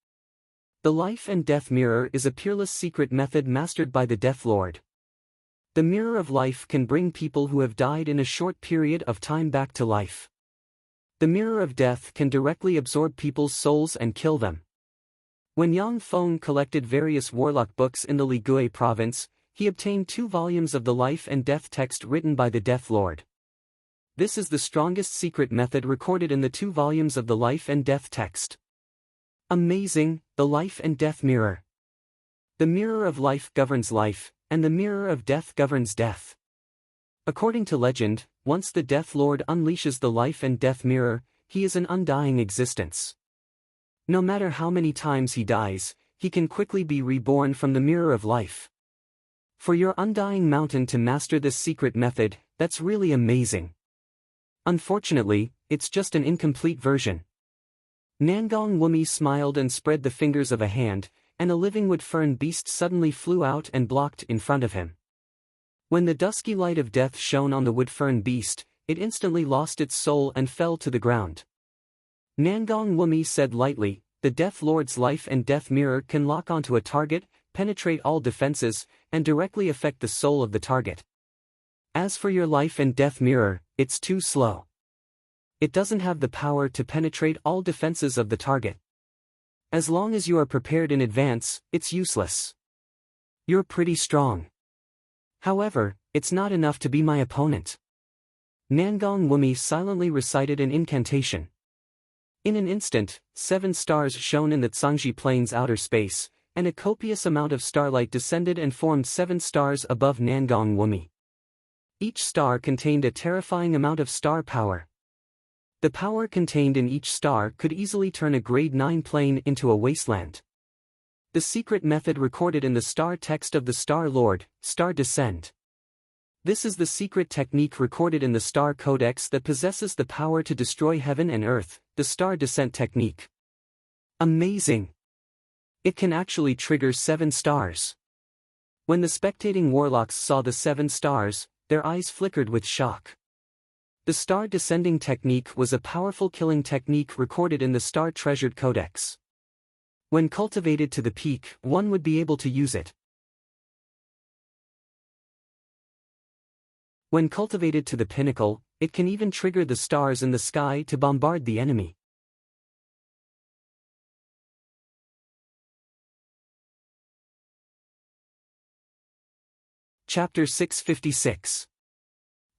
The Life and Death Mirror is a peerless secret method mastered by the Death Lord. The Mirror of Life can bring people who have died in a short period of time back to life. The Mirror of Death can directly absorb people's souls and kill them. When Yang Feng collected various warlock books in the Ligui province, he obtained 2 volumes of the life and death text written by the Death Lord. This is the strongest secret method recorded in the 2 volumes of the life and death text. Amazing, the life and death mirror. The mirror of life governs life, and the mirror of death governs death. According to legend, once the Death Lord unleashes the life and death mirror, he is an undying existence. No matter how many times he dies, he can quickly be reborn from the mirror of life. For your undying mountain to master this secret method, that's really amazing. Unfortunately, it's just an incomplete version. Nangong Wumi smiled and spread the fingers of a hand, and a living wood fern beast suddenly flew out and blocked in front of him. When the dusky light of death shone on the wood fern beast, it instantly lost its soul and fell to the ground. Nangong Wumi said lightly, "The Death Lord's life and death mirror can lock onto a target, penetrate all defenses, and directly affect the soul of the target. As for your life and death mirror, it's too slow. It doesn't have the power to penetrate all defenses of the target. As long as you are prepared in advance, it's useless. You're pretty strong. However, it's not enough to be my opponent." Nangong Wumi silently recited an incantation. In an instant, 7 stars shone in the Tsangji Plain's outer space, and a copious amount of starlight descended and formed 7 stars above Nangong Wumi. Each star contained a terrifying amount of star power. The power contained in each star could easily turn a grade 9 plane into a wasteland. The secret method recorded in the star text of the Star Lord, Star Descend. This is the secret technique recorded in the Star Codex that possesses the power to destroy heaven and earth, the Star Descent technique. Amazing! It can actually trigger 7 stars. When the spectating warlocks saw the 7 stars, their eyes flickered with shock. The Star Descending technique was a powerful killing technique recorded in the Star Treasured Codex. When cultivated to the peak, one would be able to use it. When cultivated to the pinnacle, it can even trigger the stars in the sky to bombard the enemy. Chapter 656.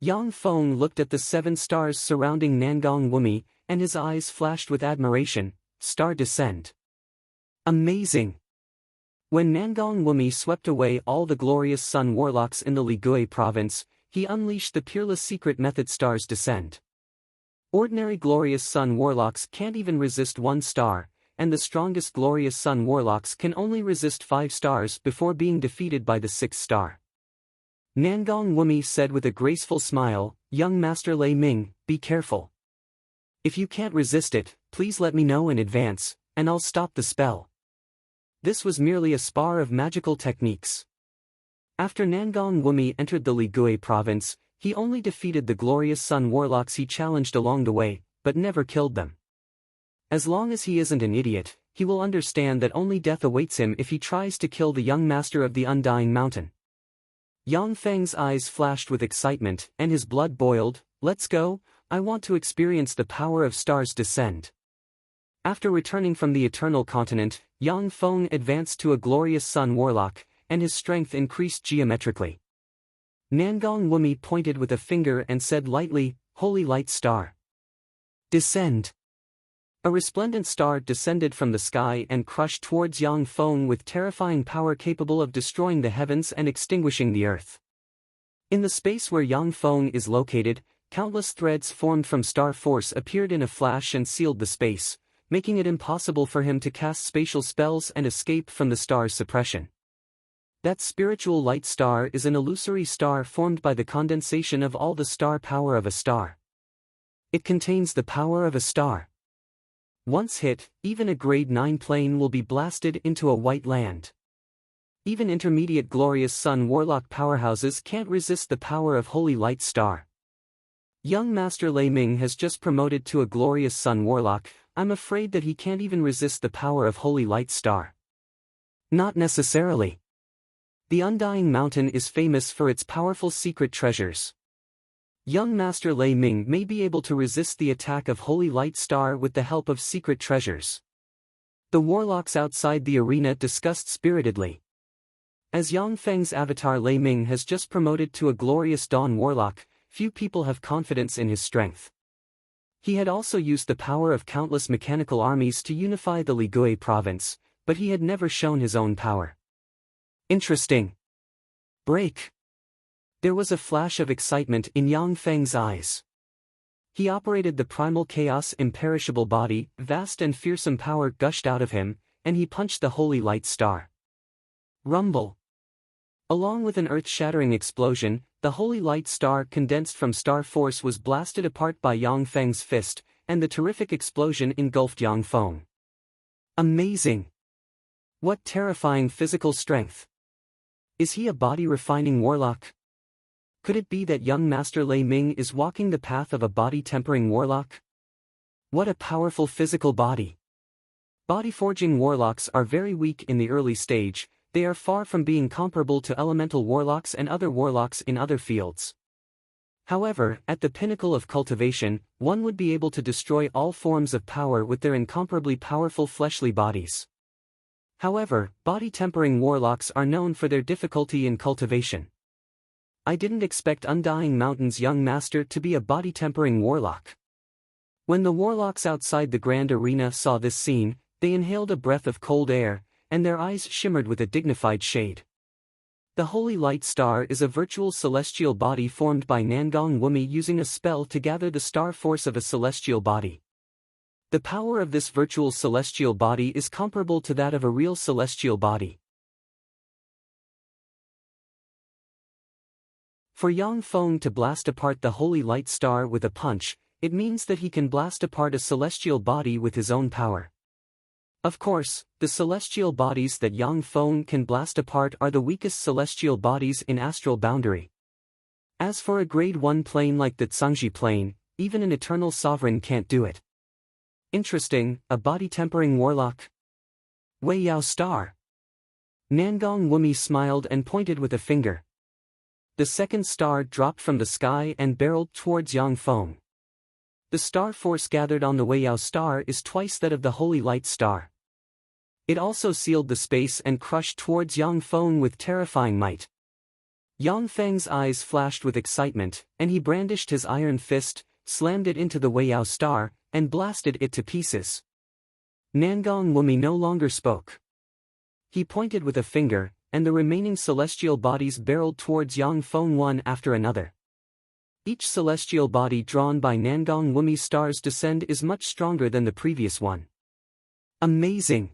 Yang Feng looked at the 7 stars surrounding Nangong Wumi, and his eyes flashed with admiration. Star Descend. Amazing! When Nangong Wumi swept away all the glorious sun warlocks in the Ligui province, he unleashed the peerless secret method Stars Descend. Ordinary glorious sun warlocks can't even resist 1 star, and the strongest glorious sun warlocks can only resist 5 stars before being defeated by the 6th star. Nangong Wumi said with a graceful smile, "Young Master Lei Ming, be careful. If you can't resist it, please let me know in advance, and I'll stop the spell." This was merely a spar of magical techniques. After Nangong Wumi entered the Ligui province, he only defeated the glorious sun warlocks he challenged along the way, but never killed them. As long as he isn't an idiot, he will understand that only death awaits him if he tries to kill the young master of the Undying Mountain. Yang Feng's eyes flashed with excitement, and his blood boiled. "Let's go, I want to experience the power of Stars Descend." After returning from the Eternal Continent, Yang Feng advanced to a glorious sun warlock, and his strength increased geometrically. Nangong Wumi pointed with a finger and said lightly, "Holy Light Star. Descend." A resplendent star descended from the sky and crushed towards Yang Feng with terrifying power capable of destroying the heavens and extinguishing the earth. In the space where Yang Feng is located, countless threads formed from star force appeared in a flash and sealed the space, making it impossible for him to cast spatial spells and escape from the star's suppression. That spiritual light star is an illusory star formed by the condensation of all the star power of a star. It contains the power of a star. Once hit, even a grade 9 plane will be blasted into a white land. Even intermediate glorious sun warlock powerhouses can't resist the power of Holy Light Star. Young Master Lei Ming has just promoted to a glorious sun warlock. I'm afraid that he can't even resist the power of Holy Light Star. Not necessarily. The Undying Mountain is famous for its powerful secret treasures. Young Master Lei Ming may be able to resist the attack of Holy Light Star with the help of secret treasures. The warlocks outside the arena discussed spiritedly. As Yang Feng's avatar Lei Ming has just promoted to a glorious Dawn Warlock, few people have confidence in his strength. He had also used the power of countless mechanical armies to unify the Ligui province, but he had never shown his own power. Interesting. Break. There was a flash of excitement in Yang Feng's eyes. He operated the primal chaos imperishable body, vast and fearsome power gushed out of him, and he punched the holy light star. Rumble. Along with an earth-shattering explosion, the holy light star condensed from star force was blasted apart by Yang Feng's fist, and the terrific explosion engulfed Yang Feng. Amazing! What terrifying physical strength! Is he a body-refining warlock? Could it be that young Master Lei Ming is walking the path of a body-tempering warlock? What a powerful physical body! Body-forging warlocks are very weak in the early stage. They are far from being comparable to elemental warlocks and other warlocks in other fields. However, at the pinnacle of cultivation, one would be able to destroy all forms of power with their incomparably powerful fleshly bodies. However, body-tempering warlocks are known for their difficulty in cultivation. I didn't expect Undying Mountain's young master to be a body-tempering warlock. When the warlocks outside the grand arena saw this scene, they inhaled a breath of cold air, and their eyes shimmered with a dignified shade. The Holy Light Star is a virtual celestial body formed by Nangong Wumi using a spell to gather the star force of a celestial body. The power of this virtual celestial body is comparable to that of a real celestial body. For Yang Feng to blast apart the Holy Light Star with a punch, it means that he can blast apart a celestial body with his own power. Of course, the celestial bodies that Yang Feng can blast apart are the weakest celestial bodies in astral boundary. As for a grade 1 plane like the Zhangji plane, even an eternal sovereign can't do it. Interesting, a body-tempering warlock? Wei Yao Star. Nangong Wumi smiled and pointed with a finger. The second star dropped from the sky and barreled towards Yang Feng. The star force gathered on the Wei Yao Star is twice that of the Holy Light Star. It also sealed the space and crushed towards Yang Feng with terrifying might. Yang Feng's eyes flashed with excitement, and he brandished his iron fist, slammed it into the Wei Yao Star, and blasted it to pieces. Nangong Wumi no longer spoke. He pointed with a finger, and the remaining celestial bodies barreled towards Yang Feng one after another. Each celestial body drawn by Nangong Wumi's star's descent is much stronger than the previous one. Amazing!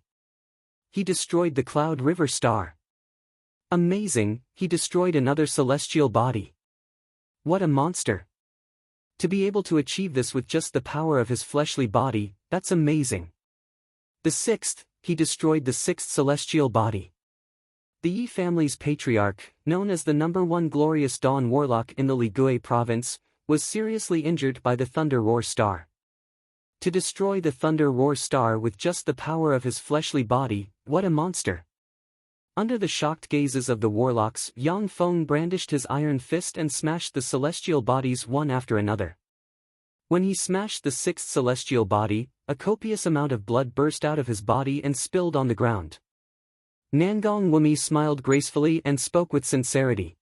He destroyed the Cloud River Star. Amazing, he destroyed another celestial body. What a monster! To be able to achieve this with just the power of his fleshly body, that's amazing. The sixth, he destroyed the sixth celestial body. The Yi family's patriarch, known as the #1 glorious Dawn Warlock in the Ligui province, was seriously injured by the Thunder Roar Star. To destroy the Thunder Roar Star with just the power of his fleshly body, what a monster! Under the shocked gazes of the warlocks, Yang Feng brandished his iron fist and smashed the celestial bodies one after another. When he smashed the sixth celestial body, a copious amount of blood burst out of his body and spilled on the ground. Nangong Wumi smiled gracefully and spoke with sincerity.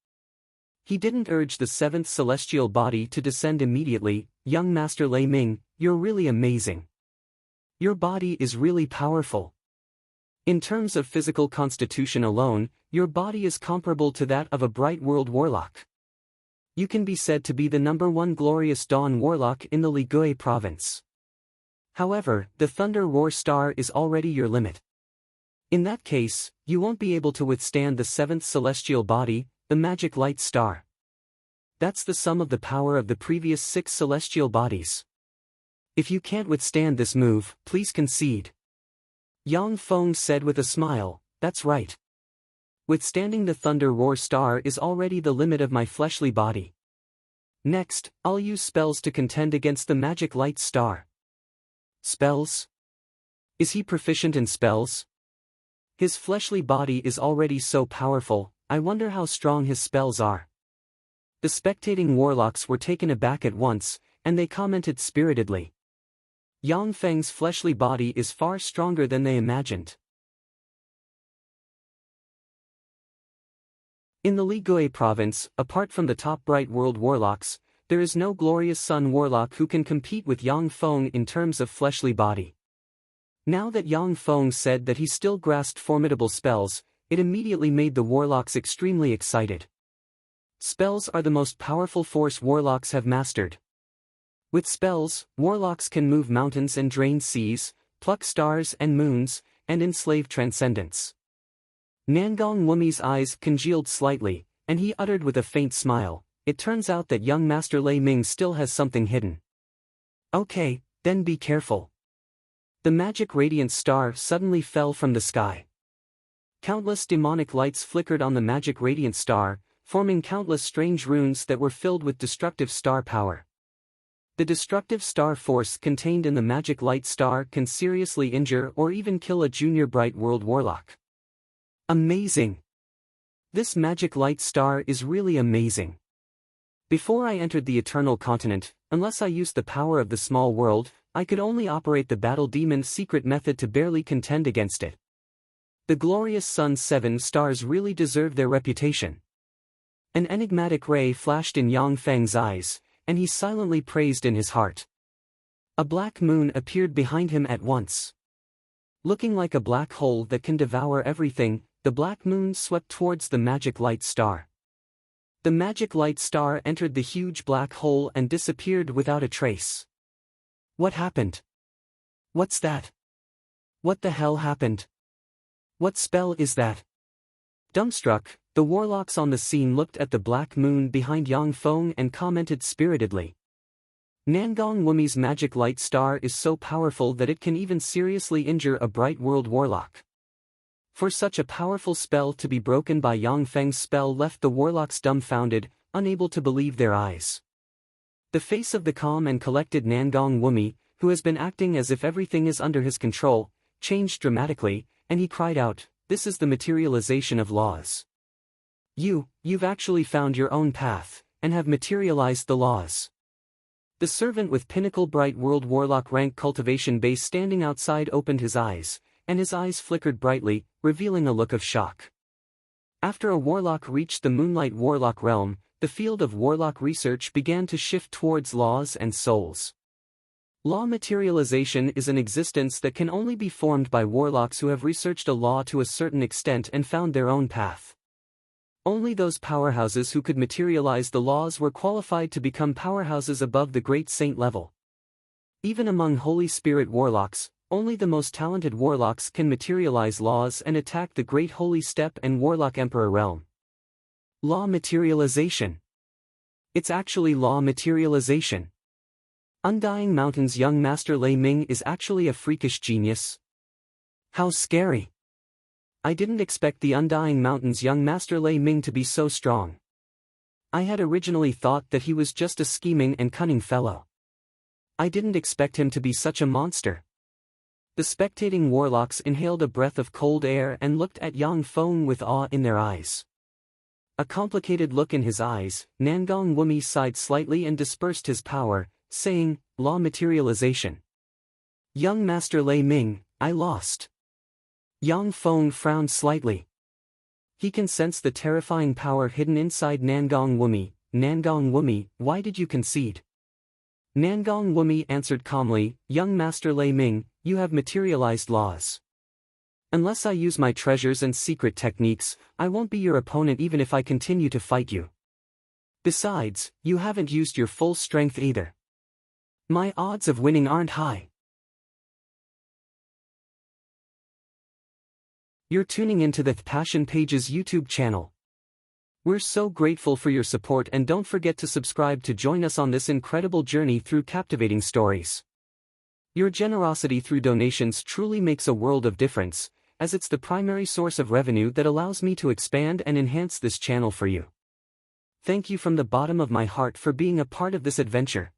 He didn't urge the seventh celestial body to descend immediately. Young Master Lei Ming, you're really amazing. Your body is really powerful. In terms of physical constitution alone, your body is comparable to that of a Bright World Warlock. You can be said to be the #1 glorious Dawn Warlock in the Ligui province. However, the Thunder Roar Star is already your limit. In that case, you won't be able to withstand the seventh celestial body, the Magic Light Star. That's the sum of the power of the previous 6 celestial bodies. If you can't withstand this move, please concede. Yang Feng said with a smile, that's right. Withstanding the Thunder Roar Star is already the limit of my fleshly body. Next, I'll use spells to contend against the Magic Light Star. Spells? Is he proficient in spells? His fleshly body is already so powerful, I wonder how strong his spells are. The spectating warlocks were taken aback at once, and they commented spiritedly. Yang Feng's fleshly body is far stronger than they imagined. In the Ligoi province, apart from the top bright world warlocks, there is no glorious sun warlock who can compete with Yang Feng in terms of fleshly body. Now that Yang Feng said that he still grasped formidable spells, it immediately made the warlocks extremely excited. Spells are the most powerful force warlocks have mastered. With spells, warlocks can move mountains and drain seas, pluck stars and moons, and enslave transcendence. Nangong Wumi's eyes congealed slightly, and he uttered with a faint smile, "It turns out that young Master Lei Ming still has something hidden." "Okay, then be careful." The magic radiant star suddenly fell from the sky. Countless demonic lights flickered on the magic radiant star, forming countless strange runes that were filled with destructive star power. The destructive star force contained in the magic light star can seriously injure or even kill a junior bright world warlock. Amazing! This magic light star is really amazing. Before I entered the Eternal Continent, unless I used the power of the small world, I could only operate the Battle Demon's secret method to barely contend against it. The glorious Sun's 7 stars really deserve their reputation. An enigmatic ray flashed in Yang Feng's eyes, and he silently praised in his heart. A black moon appeared behind him at once. Looking like a black hole that can devour everything, the black moon swept towards the magic light star. The magic light star entered the huge black hole and disappeared without a trace. What happened? What's that? What the hell happened? What spell is that? Dumbstruck, the warlocks on the scene looked at the black moon behind Yang Feng and commented spiritedly. Nangong Wumi's magic light star is so powerful that it can even seriously injure a bright world warlock. For such a powerful spell to be broken by Yang Feng's spell left the warlocks dumbfounded, unable to believe their eyes. The face of the calm and collected Nangong Wumi, who has been acting as if everything is under his control, changed dramatically, and he cried out, "This is the materialization of laws. You've actually found your own path, and have materialized the laws." The servant with pinnacle bright world warlock rank cultivation base standing outside opened his eyes, and his eyes flickered brightly, revealing a look of shock. After a warlock reached the Moonlight Warlock realm, the field of warlock research began to shift towards laws and souls. Law materialization is an existence that can only be formed by warlocks who have researched a law to a certain extent and found their own path. Only those powerhouses who could materialize the laws were qualified to become powerhouses above the Great Saint level. Even among Holy Spirit warlocks, only the most talented warlocks can materialize laws and attack the Great Holy Steppe and Warlock Emperor realm. Law materialization. It's actually law materialization. Undying Mountain's young Master Lei Ming is actually a freakish genius. How scary. I didn't expect the Undying Mountain's young Master Lei Ming to be so strong. I had originally thought that he was just a scheming and cunning fellow. I didn't expect him to be such a monster. The spectating warlocks inhaled a breath of cold air and looked at Yang Feng with awe in their eyes. A complicated look in his eyes, Nangong Wumi sighed slightly and dispersed his power, saying, "Law materialization. Young Master Lei Ming, I lost." Yang Feng frowned slightly. He can sense the terrifying power hidden inside Nangong Wumi. "Nangong Wumi, why did you concede?" Nangong Wumi answered calmly, "Young Master Lei Ming, you have materialized laws. Unless I use my treasures and secret techniques, I won't be your opponent even if I continue to fight you. Besides, you haven't used your full strength either. My odds of winning aren't high." You're tuning into the Passion Pages YouTube channel. We're so grateful for your support, and don't forget to subscribe to join us on this incredible journey through captivating stories. Your generosity through donations truly makes a world of difference, as it's the primary source of revenue that allows me to expand and enhance this channel for you. Thank you from the bottom of my heart for being a part of this adventure.